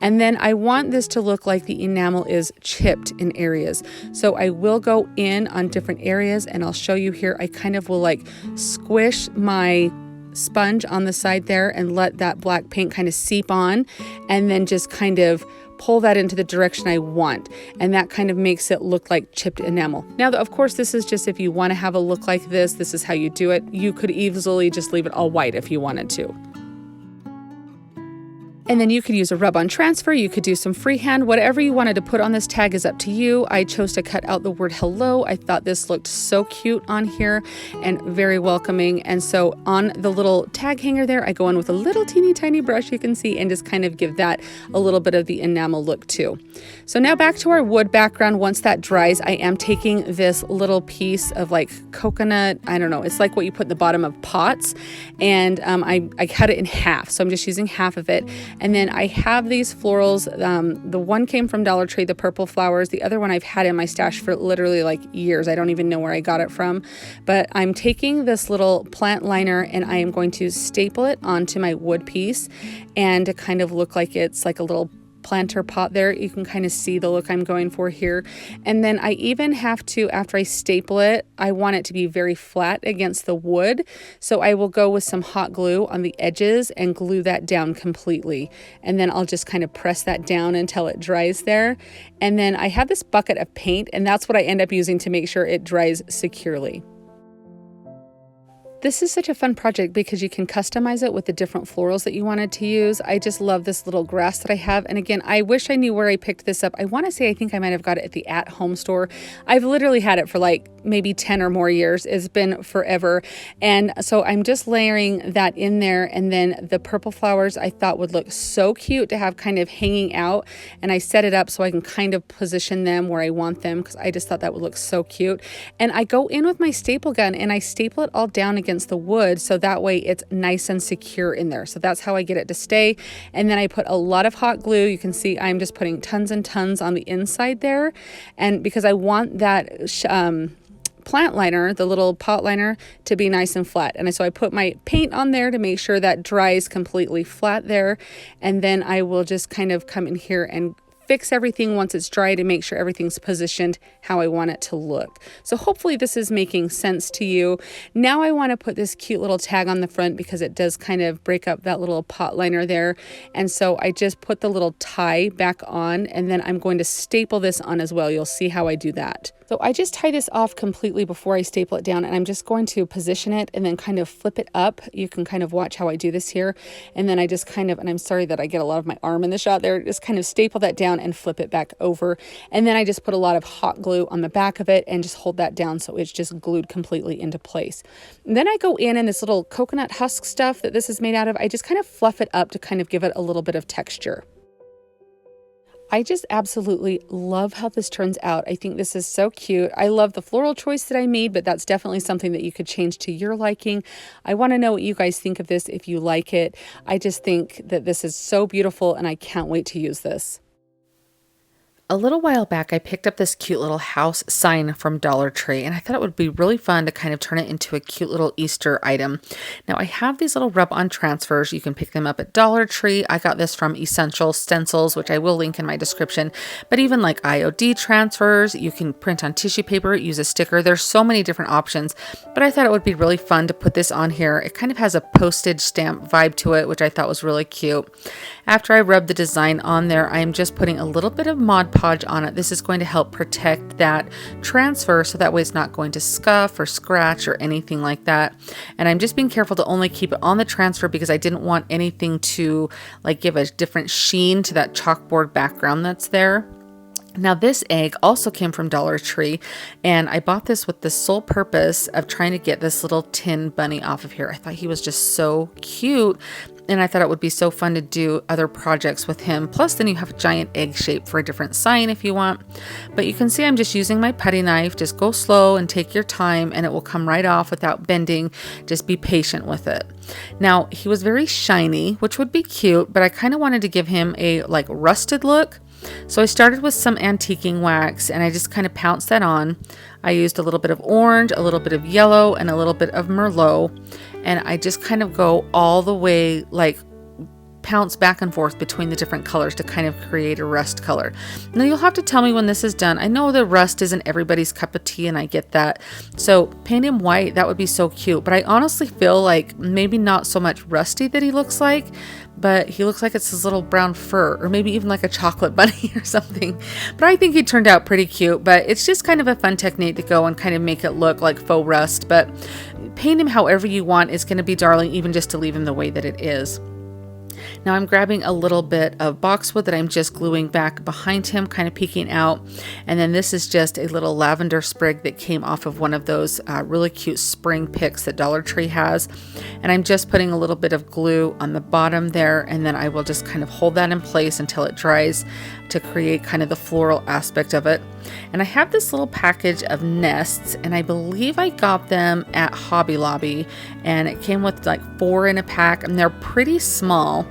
And then I want this to look like the enamel is chipped in areas. So I will go in on different areas, and I'll show you here. I kind of will like squish my sponge on the side there and let that black paint kind of seep on, and then just kind of pull that into the direction I want, and that kind of makes it look like chipped enamel. Now, of course, this is just if you want to have a look like this is how you do it. You could easily just leave it all white if you wanted to. And then you could use a rub-on transfer, you could do some freehand, whatever you wanted to put on this tag is up to you. I chose to cut out the word hello. I thought this looked so cute on here and very welcoming. And so on the little tag hanger there, I go in with a little teeny tiny brush, you can see, and just kind of give that a little bit of the enamel look too. So now back to our wood background. Once that dries, I am taking this little piece of like coconut, I don't know, it's like what you put in the bottom of pots, and I cut it in half. So I'm just using half of it. And then I have these florals. The one came from Dollar Tree, the purple flowers. The other one I've had in my stash for literally like years. I don't even know where I got it from. But I'm taking this little plant liner and I am going to staple it onto my wood piece, and to kind of look like it's like a little planter pot there. You can kind of see the look I'm going for here. And then I even have to, after I staple it, I want it to be very flat against the wood. So I will go with some hot glue on the edges and glue that down completely. And then I'll just kind of press that down until it dries there. And then I have this bucket of paint, and that's what I end up using to make sure it dries securely. This is such a fun project because you can customize it with the different florals that you wanted to use. I just love this little grass that I have. And again, I wish I knew where I picked this up. I want to say I think I might have got it at the at-home store. I've literally had it for like maybe 10 or more years. It's been forever. And so I'm just layering that in there. And then the purple flowers I thought would look so cute to have kind of hanging out. And I set it up so I can kind of position them where I want them, because I just thought that would look so cute. And I go in with my staple gun and I staple it all down again against the wood, so that way it's nice and secure in there. So that's how I get it to stay. And then I put a lot of hot glue. You can see I'm just putting tons and tons on the inside there, and because I want that plant liner, the little pot liner, to be nice and flat. And so I put my paint on there to make sure that dries completely flat there. And then I will just kind of come in here and fix everything once it's dry to make sure everything's positioned how I want it to look. So hopefully this is making sense to you. Now I want to put this cute little tag on the front because it does kind of break up that little pot liner there. And so I just put the little tie back on, and then I'm going to staple this on as well. You'll see how I do that. So I just tie this off completely before I staple it down, and I'm just going to position it and then kind of flip it up. You can kind of watch how I do this here. And then I just kind of, and I'm sorry that I get a lot of my arm in the shot there, just kind of staple that down and flip it back over. And then I just put a lot of hot glue on the back of it and just hold that down so it's just glued completely into place. And then I go in and this little coconut husk stuff that this is made out of, I just kind of fluff it up to kind of give it a little bit of texture. I just absolutely love how this turns out. I think this is so cute. I love the floral choice that I made, but that's definitely something that you could change to your liking. I want to know what you guys think of this, if you like it. I just think that this is so beautiful and I can't wait to use this. A little while back, I picked up this cute little house sign from Dollar Tree, and I thought it would be really fun to kind of turn it into a cute little Easter item. Now, I have these little rub-on transfers. You can pick them up at Dollar Tree. I got this from Essential Stencils, which I will link in my description. But even like IOD transfers, you can print on tissue paper, use a sticker. There's so many different options, but I thought it would be really fun to put this on here. It kind of has a postage stamp vibe to it, which I thought was really cute. After I rub the design on there, I am just putting a little bit of Mod Podge on it. This is going to help protect that transfer so that way it's not going to scuff or scratch or anything like that. And I'm just being careful to only keep it on the transfer because I didn't want anything to like give a different sheen to that chalkboard background that's there. Now this egg also came from Dollar Tree, and I bought this with the sole purpose of trying to get this little tin bunny off of here. I thought he was just so cute, and I thought it would be so fun to do other projects with him. Plus then you have a giant egg shape for a different sign if you want. But you can see I'm just using my putty knife. Just go slow and take your time and it will come right off without bending. Just be patient with it. Now he was very shiny, which would be cute, but I kind of wanted to give him a like rusted look. So I started with some antiquing wax and I just kind of pounced that on. I used a little bit of orange, a little bit of yellow, and a little bit of Merlot. And I just kind of go all the way, like pounce back and forth between the different colors to kind of create a rust color. Now you'll have to tell me when this is done. I know the rust isn't everybody's cup of tea and I get that. So paint him white, that would be so cute. But I honestly feel like maybe not so much rusty that he looks like, but he looks like it's his little brown fur, or maybe even like a chocolate bunny or something. But I think he turned out pretty cute, but it's just kind of a fun technique to go and kind of make it look like faux rust. But paint him however you want. It's going to be darling, even just to leave him the way that it is. Now I'm grabbing a little bit of boxwood that I'm just gluing back behind him, kind of peeking out. And then this is just a little lavender sprig that came off of one of those really cute spring picks that Dollar Tree has. And I'm just putting a little bit of glue on the bottom there, and then I will just kind of hold that in place until it dries to create kind of the floral aspect of it. And I have this little package of nests, and I believe I got them at Hobby Lobby, and it came with like 4 in a pack, and they're pretty small.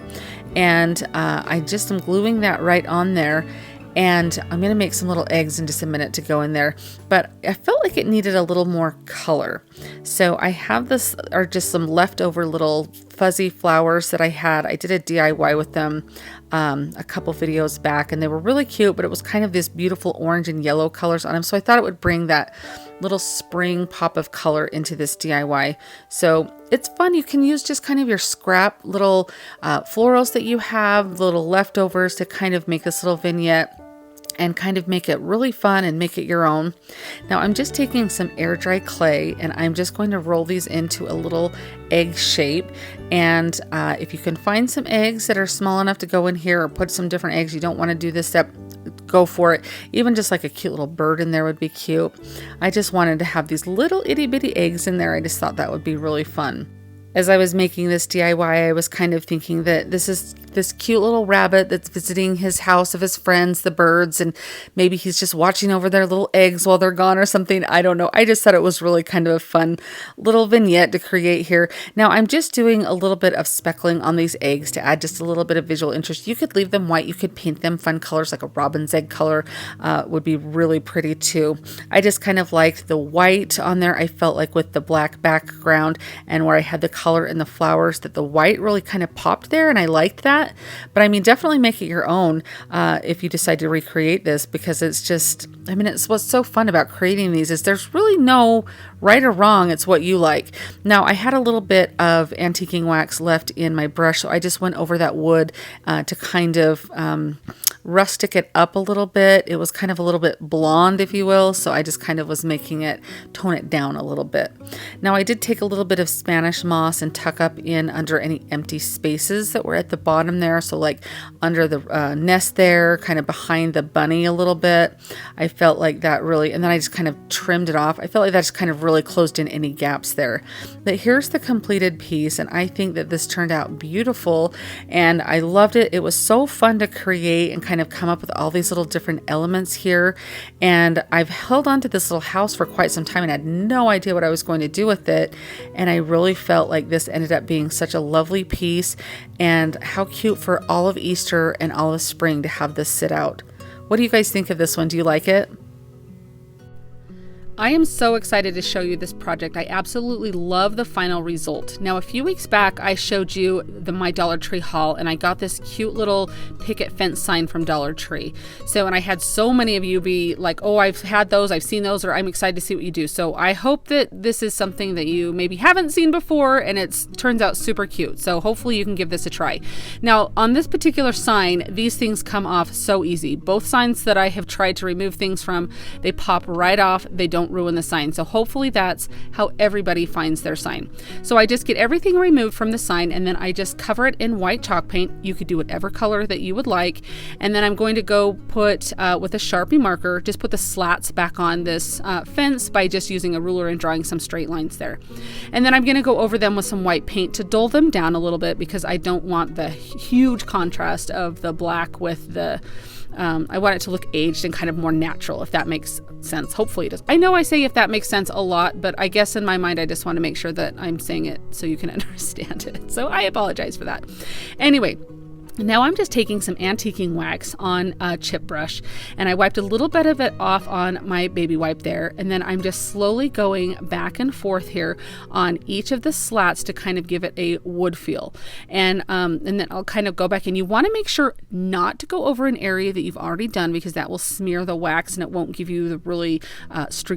And I just am gluing that right on there. And I'm going to make some little eggs in just a minute to go in there. But I felt like it needed a little more color. So I have this, are just some leftover little fuzzy flowers that I had. I did a DIY with them a couple videos back, and they were really cute, but it was kind of this beautiful orange and yellow colors on them. So I thought it would bring that little spring pop of color into this DIY. So it's fun. You can use just kind of your scrap little florals that you have, little leftovers to kind of make this little vignette and kind of make it really fun and make it your own. Now I'm just taking some air dry clay and I'm just going to roll these into a little egg shape. And if you can find some eggs that are small enough to go in here, or put some different eggs, you don't want to do this step, go for it. Even just like a cute little bird in there would be cute. I just wanted to have these little itty bitty eggs in there. I just thought that would be really fun. As I was making this DIY, I was kind of thinking that this is this cute little rabbit that's visiting his house of his friends, the birds, and maybe he's just watching over their little eggs while they're gone or something. I don't know. I just thought it was really kind of a fun little vignette to create here. Now I'm just doing a little bit of speckling on these eggs to add just a little bit of visual interest. You could leave them white. You could paint them fun colors like a robin's egg color would be really pretty too. I just kind of liked the white on there. I felt like with the black background and where I had the color in the flowers that the white really kind of popped there, and I liked that. But I mean, definitely make it your own if you decide to recreate this, because it's just, I mean, it's what's so fun about creating these is there's really no right or wrong. It's what you like. Now I had a little bit of antiquing wax left in my brush, so I just went over that wood to kind of rustic it up a little bit. It was kind of a little bit blonde, if you will, so I just kind of was making it tone it down a little bit. Now I did take a little bit of Spanish moss and tuck up in under any empty spaces that were at the bottom there, so like under the nest there, kind of behind the bunny a little bit. I felt like that really, and then I just kind of trimmed it off. I felt like that just kind of really closed in any gaps there. But here's the completed piece, and I think that this turned out beautiful, and I loved it. It was so fun to create and kind of come up with all these little different elements here. And I've held on to this little house for quite some time and had no idea what I was going to do with it. And I really felt like this ended up being such a lovely piece, and how cute for all of Easter and all of spring to have this sit out. What do you guys think of this one? Do you like it? I am so excited to show you this project. I absolutely love the final result. Now, a few weeks back, I showed you my Dollar Tree haul, and I got this cute little picket fence sign from Dollar Tree. So, and I had so many of you be like, oh, I've had those, I've seen those, or I'm excited to see what you do. So I hope that this is something that you maybe haven't seen before, and it turns out super cute. So hopefully you can give this a try. Now, on this particular sign, these things come off so easy. Both signs that I have tried to remove things from, they pop right off. They don't ruin the sign. So hopefully that's how everybody finds their sign. So I just get everything removed from the sign, and then I just cover it in white chalk paint. You could do whatever color that you would like. And then I'm going to go put with a Sharpie marker, just put the slats back on this fence by just using a ruler and drawing some straight lines there. And then I'm going to go over them with some white paint to dull them down a little bit, because I don't want the huge contrast of the black with the I want it to look aged and kind of more natural, if that makes sense. Hopefully it does. I know I say if that makes sense a lot, but I guess in my mind I just want to make sure that I'm saying it so you can understand it. So I apologize for that. Anyway, now I'm just taking some antiquing wax on a chip brush, and I wiped a little bit of it off on my baby wipe there, and then I'm just slowly going back and forth here on each of the slats to kind of give it a wood feel. And then I'll kind of go back, and you want to make sure not to go over an area that you've already done, because that will smear the wax and it won't give you the really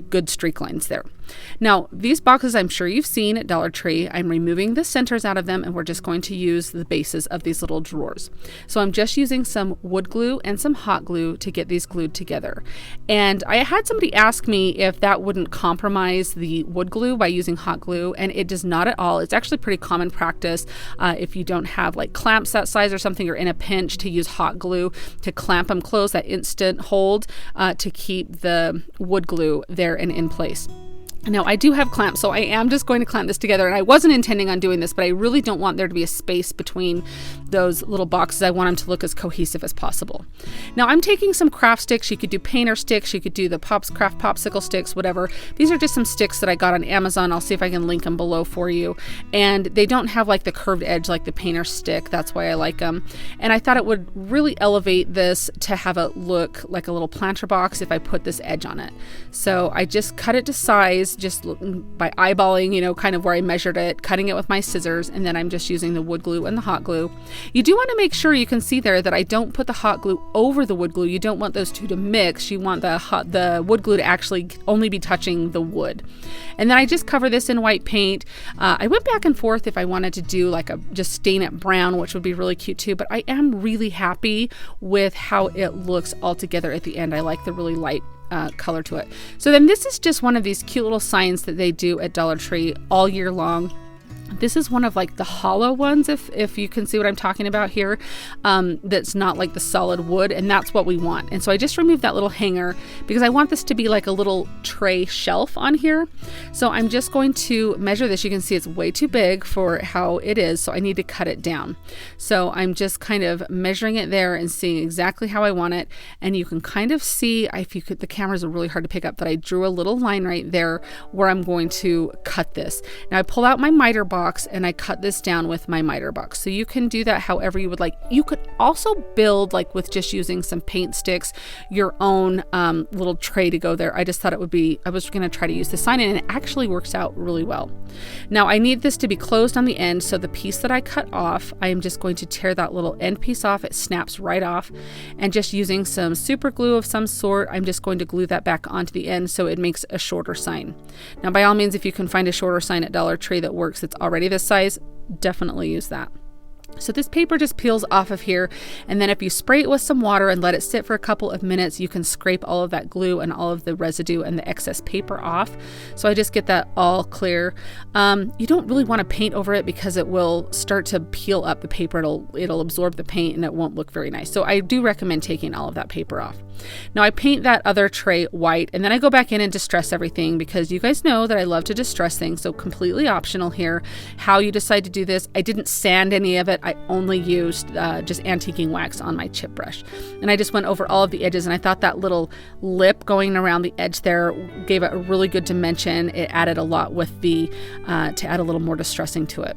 good streak lines there. Now, these boxes I'm sure you've seen at Dollar Tree. I'm removing the centers out of them, and we're just going to use the bases of these little drawers. So I'm just using some wood glue and some hot glue to get these glued together. And I had somebody ask me if that wouldn't compromise the wood glue by using hot glue, and it does not at all. It's actually pretty common practice if you don't have like clamps that size or something, or in a pinch, to use hot glue to clamp them closed, that instant hold to keep the wood glue there and in place. Now, I do have clamps, so I am just going to clamp this together, and I wasn't intending on doing this, but I really don't want there to be a space between those little boxes. I want them to look as cohesive as possible. Now, I'm taking some craft sticks. You could do painter sticks, you could do the craft popsicle sticks, whatever. These are just some sticks that I got on Amazon. I'll see if I can link them below for you. And they don't have like the curved edge like the painter stick. That's why I like them. And I thought it would really elevate this to have it look like a little planter box if I put this edge on it. So I just cut it to size, just by eyeballing, you know, kind of where I measured it, cutting it with my scissors, and then I'm just using the wood glue and the hot glue. You do want to make sure, you can see there that I don't put the hot glue over the wood glue. You don't want those two to mix. You want the wood glue to actually only be touching the wood. And then I just cover this in white paint. I went back and forth if I wanted to do like just stain it brown, which would be really cute too, but I am really happy with how it looks all together at the end. I like the really light color to it. So then this is just one of these cute little signs that they do at Dollar Tree all year long. This is one of like the hollow ones, if you can see what I'm talking about here, that's not like the solid wood, and that's what we want. And so I just removed that little hanger because I want this to be like a little tray shelf on here. So I'm just going to measure this. You can see it's way too big for how it is, so I need to cut it down. So I'm just kind of measuring it there and seeing exactly how I want it. And you can kind of see, if you could, the cameras are really hard to pick up, that I drew a little line right there where I'm going to cut this. Now I pull out my miter box and I cut this down with my miter box. So you can do that however you would like. You could also build, like with just using some paint sticks, your own little tray to go there. I just thought it would be, I was going to try to use the sign, and it actually works out really well. Now I need this to be closed on the end, so the piece that I cut off, I am just going to tear that little end piece off. It snaps right off, and just using some super glue of some sort, I'm just going to glue that back onto the end so it makes a shorter sign. Now by all means, if you can find a shorter sign at Dollar Tree that works, that's already this size, definitely use that. So this paper just peels off of here, and then if you spray it with some water and let it sit for a couple of minutes, you can scrape all of that glue and all of the residue and the excess paper off. So I just get that all clear. You don't really want to paint over it because it will start to peel up the paper. It'll absorb the paint and it won't look very nice. So I do recommend taking all of that paper off. Now I paint that other tray white, and then I go back in and distress everything, because you guys know that I love to distress things. So completely optional here how you decide to do this. I didn't sand any of it. I only used just antiquing wax on my chip brush, and I just went over all of the edges, and I thought that little lip going around the edge there gave it a really good dimension. It added a lot with the to add a little more distressing to it.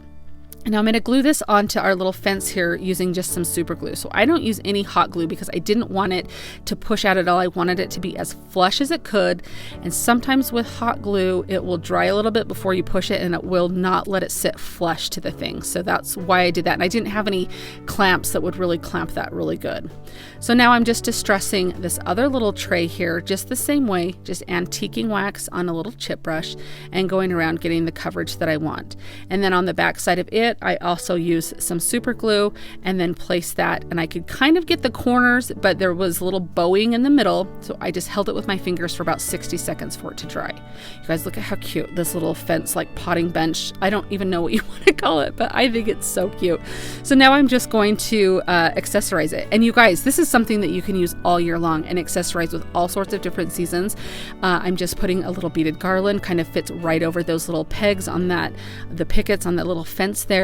Now I'm going to glue this onto our little fence here using just some super glue. So I don't use any hot glue because I didn't want it to push out at all. I wanted it to be as flush as it could. And sometimes with hot glue, it will dry a little bit before you push it, and it will not let it sit flush to the thing. So that's why I did that. And I didn't have any clamps that would really clamp that really good. So now I'm just distressing this other little tray here just the same way, just antiquing wax on a little chip brush and going around getting the coverage that I want. And then on the back side of it, I also use some super glue and then place that, and I could kind of get the corners, but there was a little bowing in the middle, so I just held it with my fingers for about 60 seconds for it to dry. You guys, look at how cute this little fence, like potting bench. I don't even know what you want to call it, but I think it's so cute. So now I'm just going to accessorize it. And you guys, this is something that you can use all year long and accessorize with all sorts of different seasons. I'm just putting a little beaded garland, kind of fits right over those little pegs on that, the pickets on that little fence there.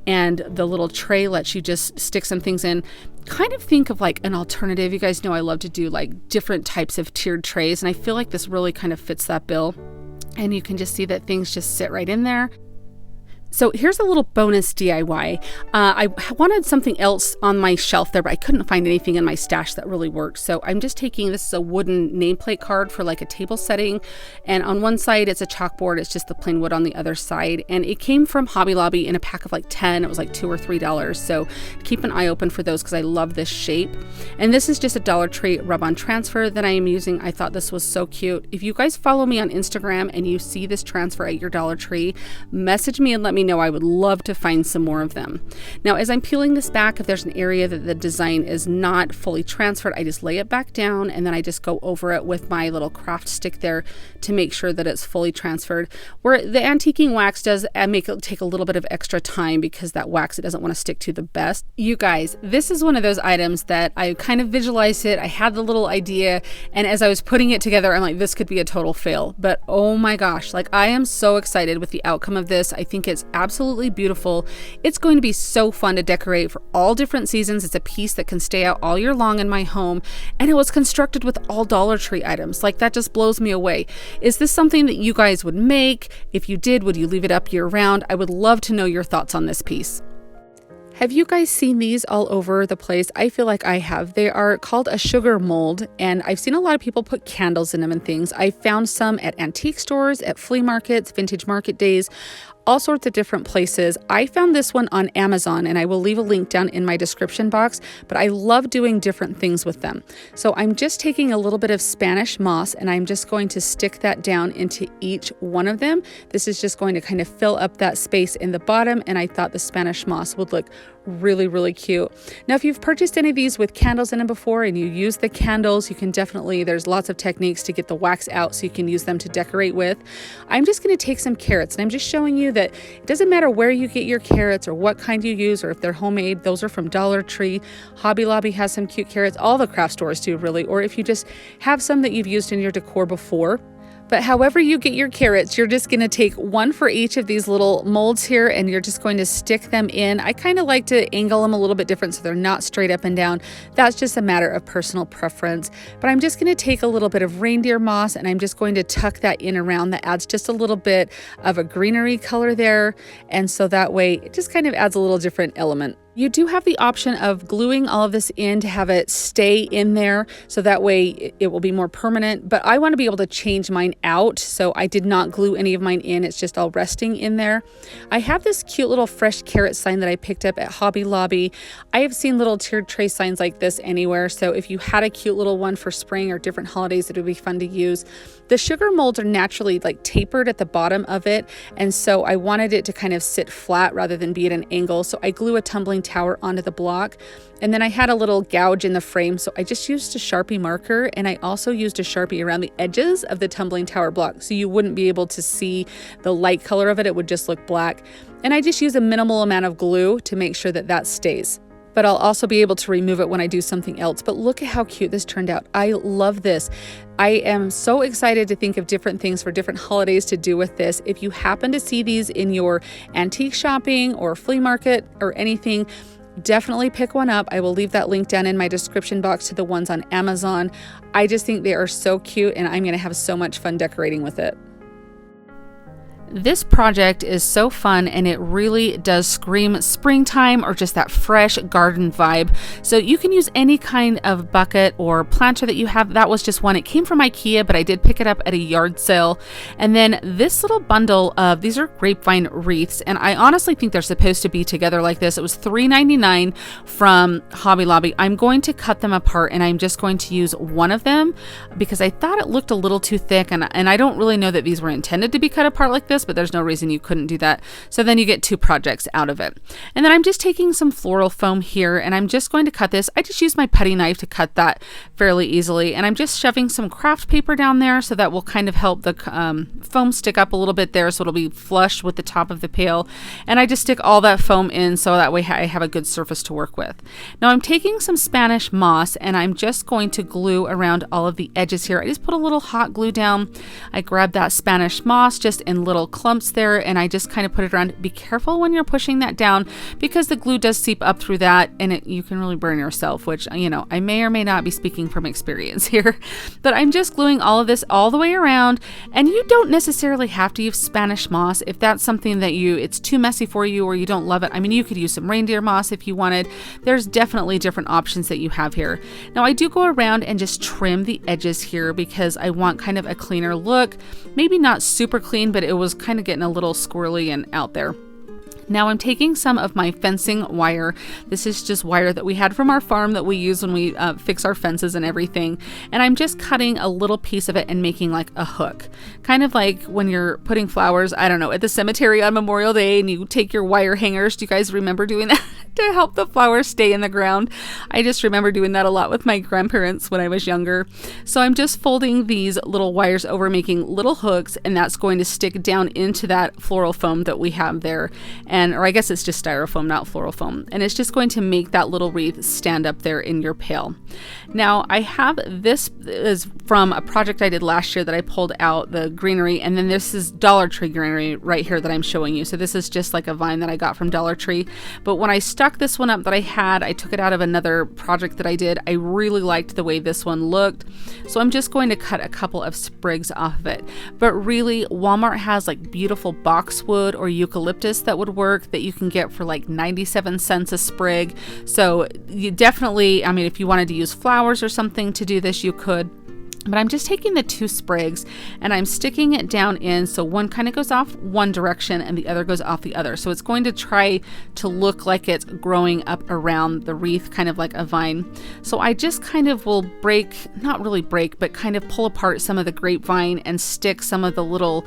And the little tray lets you just stick some things in. Kind of think of like an alternative. You guys know I love to do like different types of tiered trays, and I feel like this really kind of fits that bill. And you can just see that things just sit right in there. So here's a little bonus DIY. I wanted something else on my shelf there, but I couldn't find anything in my stash that really worked. So I'm just taking, this is a wooden nameplate card for like a table setting. And on one side, it's a chalkboard. It's just the plain wood on the other side. And it came from Hobby Lobby in a pack of like 10. It was like $2 or $3. So keep an eye open for those because I love this shape. And this is just a Dollar Tree rub-on transfer that I am using. I thought this was so cute. If you guys follow me on Instagram and you see this transfer at your Dollar Tree, message me and let me know. I would love to find some more of them. Now, as I'm peeling this back, if there's an area that the design is not fully transferred, I just lay it back down and then I just go over it with my little craft stick there to make sure that it's fully transferred. Where the antiquing wax does make it take a little bit of extra time because that wax, it doesn't want to stick to the best. You guys, this is one of those items that I kind of visualized it. I had the little idea, and as I was putting it together, I'm like, this could be a total fail. But oh my gosh, like I am so excited with the outcome of this. I think it's absolutely beautiful. It's going to be so fun to decorate for all different seasons. It's a piece that can stay out all year long in my home, and it was constructed with all Dollar Tree items. Like that just blows me away. Is this something that you guys would make? If you did, would you leave it up year round? I would love to know your thoughts on this piece. Have you guys seen these all over the place? I feel like I have. They are called a sugar mold, and I've seen a lot of people put candles in them and things. I found some at antique stores, at flea markets, vintage market days, all sorts of different places. I found this one on Amazon, and I will leave a link down in my description box, but I love doing different things with them. So I'm just taking a little bit of Spanish moss, and I'm just going to stick that down into each one of them. This is just going to kind of fill up that space in the bottom, and I thought the Spanish moss would look really, really cute. Now, if you've purchased any of these with candles in them before and you use the candles, you can definitely, there's lots of techniques to get the wax out so you can use them to decorate with. I'm just going to take some carrots, and I'm just showing you that it doesn't matter where you get your carrots or what kind you use, or if they're homemade. Those are from Dollar Tree. Hobby Lobby has some cute carrots. All the craft stores do, really. Or if you just have some that you've used in your decor before. But however you get your carrots, you're just going to take one for each of these little molds here, and you're just going to stick them in. I kind of like to angle them a little bit different so they're not straight up and down. That's just a matter of personal preference. But I'm just going to take a little bit of reindeer moss, and I'm just going to tuck that in around. That adds just a little bit of a greenery color there. And so that way it just kind of adds a little different element. You do have the option of gluing all of this in to have it stay in there, so that way it will be more permanent. But I want to be able to change mine out, so I did not glue any of mine in. It's just all resting in there. I have this cute little fresh carrot sign that I picked up at Hobby Lobby. I have seen little tiered tray signs like this anywhere, so if you had a cute little one for spring or different holidays, it would be fun to use. The sugar molds are naturally like tapered at the bottom of it, and so I wanted it to kind of sit flat rather than be at an angle, so I glue a tumbling tower onto the block. And then I had a little gouge in the frame, so I just used a Sharpie marker, and I also used a Sharpie around the edges of the tumbling tower block, so you wouldn't be able to see the light color of it. It would just look black. And I just use a minimal amount of glue to make sure that that stays. But I'll also be able to remove it when I do something else. But look at how cute this turned out. I love this. I am so excited to think of different things for different holidays to do with this. If you happen to see these in your antique shopping or flea market or anything, definitely pick one up. I will leave that link down in my description box to the ones on Amazon. I just think they are so cute, and I'm going to have so much fun decorating with it. This project is so fun, and it really does scream springtime or just that fresh garden vibe. So you can use any kind of bucket or planter that you have. That was just one. It came from IKEA, but I did pick it up at a yard sale. And then this little bundle of, these are grapevine wreaths, and I honestly think they're supposed to be together like this. It was $3.99 from Hobby Lobby. I'm going to cut them apart, and I'm just going to use one of them because I thought it looked a little too thick, and I don't really know that these were intended to be cut apart like this, but there's no reason you couldn't do that. So then you get two projects out of it. And then I'm just taking some floral foam here, and I'm just going to cut this. I just use my putty knife to cut that fairly easily. And I'm just shoving some craft paper down there so that will kind of help the foam stick up a little bit there, so it'll be flush with the top of the pail. And I just stick all that foam in so that way I have a good surface to work with. Now I'm taking some Spanish moss, and I'm just going to glue around all of the edges here. I just put a little hot glue down. I grab that Spanish moss just in little clumps there, and I just kind of put it around. Be careful when you're pushing that down because the glue does seep up through that, and you can really burn yourself, which, you know, I may or may not be speaking from experience here. But I'm just gluing all of this all the way around, and you don't necessarily have to use Spanish moss if that's something that it's too messy for you or you don't love it. I mean, you could use some reindeer moss if you wanted. There's definitely different options that you have here. Now I do go around and just trim the edges here because I want kind of a cleaner look. Maybe not super clean, but it was kind of getting a little squirrely and out there. Now I'm taking some of my fencing wire. This is just wire that we had from our farm that we use when we fix our fences and everything. And I'm just cutting a little piece of it and making like a hook. Kind of like when you're putting flowers, I don't know, at the cemetery on Memorial Day, and you take your wire hangers. Do you guys remember doing that to help the flowers stay in the ground? I just remember doing that a lot with my grandparents when I was younger. So I'm just folding these little wires over, making little hooks, and that's going to stick down into that floral foam that we have there. Or I guess it's just styrofoam, not floral foam. And it's just going to make that little wreath stand up there in your pail. Now I have, this is from a project I did last year that I pulled out the greenery, and then this is Dollar Tree greenery right here that I'm showing you. So this is just like a vine that I got from Dollar Tree. But when I stuck this one up that I took it out of another project that I did. I really liked the way this one looked. So I'm just going to cut a couple of sprigs off of it. But really, Walmart has like beautiful boxwood or eucalyptus that would work, that you can get for like 97 cents a sprig. So you definitely, I mean, if you wanted to use flowers or something to do this, you could. But I'm just taking the 2 sprigs and I'm sticking it down in, so one kind of goes off one direction and the other goes off the other. So it's going to try to look like it's growing up around the wreath, kind of like a vine. So I just kind of will break, not really break, but kind of pull apart some of the grapevine and stick some of the little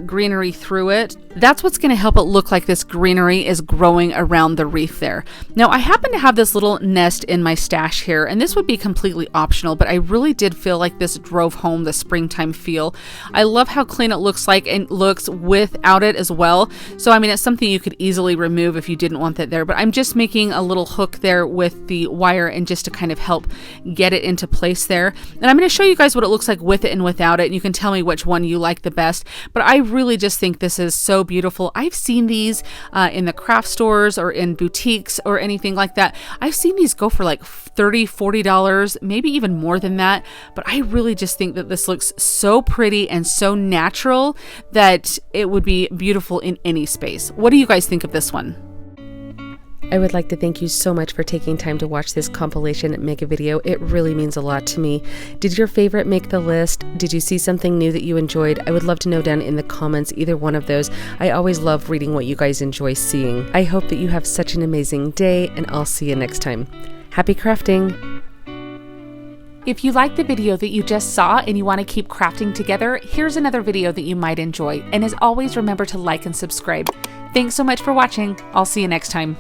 greenery through it. That's what's going to help it look like this greenery is growing around the wreath there. Now I happen to have this little nest in my stash here, and this would be completely optional, but I really did feel like this drove home the springtime feel. I love how clean it looks like and looks without it as well. So I mean, it's something you could easily remove if you didn't want that there, but I'm just making a little hook there with the wire and just to kind of help get it into place there. And I'm going to show you guys what it looks like with it and without it. And you can tell me which one you like the best, but I really just think this is so beautiful. I've seen these in the craft stores or in boutiques or anything like that. I've seen these go for like $30, $40, maybe even more than that, but I really just think that this looks so pretty and so natural that it would be beautiful in any space. What do you guys think of this one? I would like to thank you so much for taking time to watch this compilation mega video. It really means a lot to me. Did your favorite make the list? Did you see something new that you enjoyed? I would love to know down in the comments, either one of those. I always love reading what you guys enjoy seeing. I hope that you have such an amazing day, and I'll see you next time. Happy crafting! If you liked the video that you just saw and you want to keep crafting together, here's another video that you might enjoy. And as always, remember to like and subscribe. Thanks so much for watching. I'll see you next time.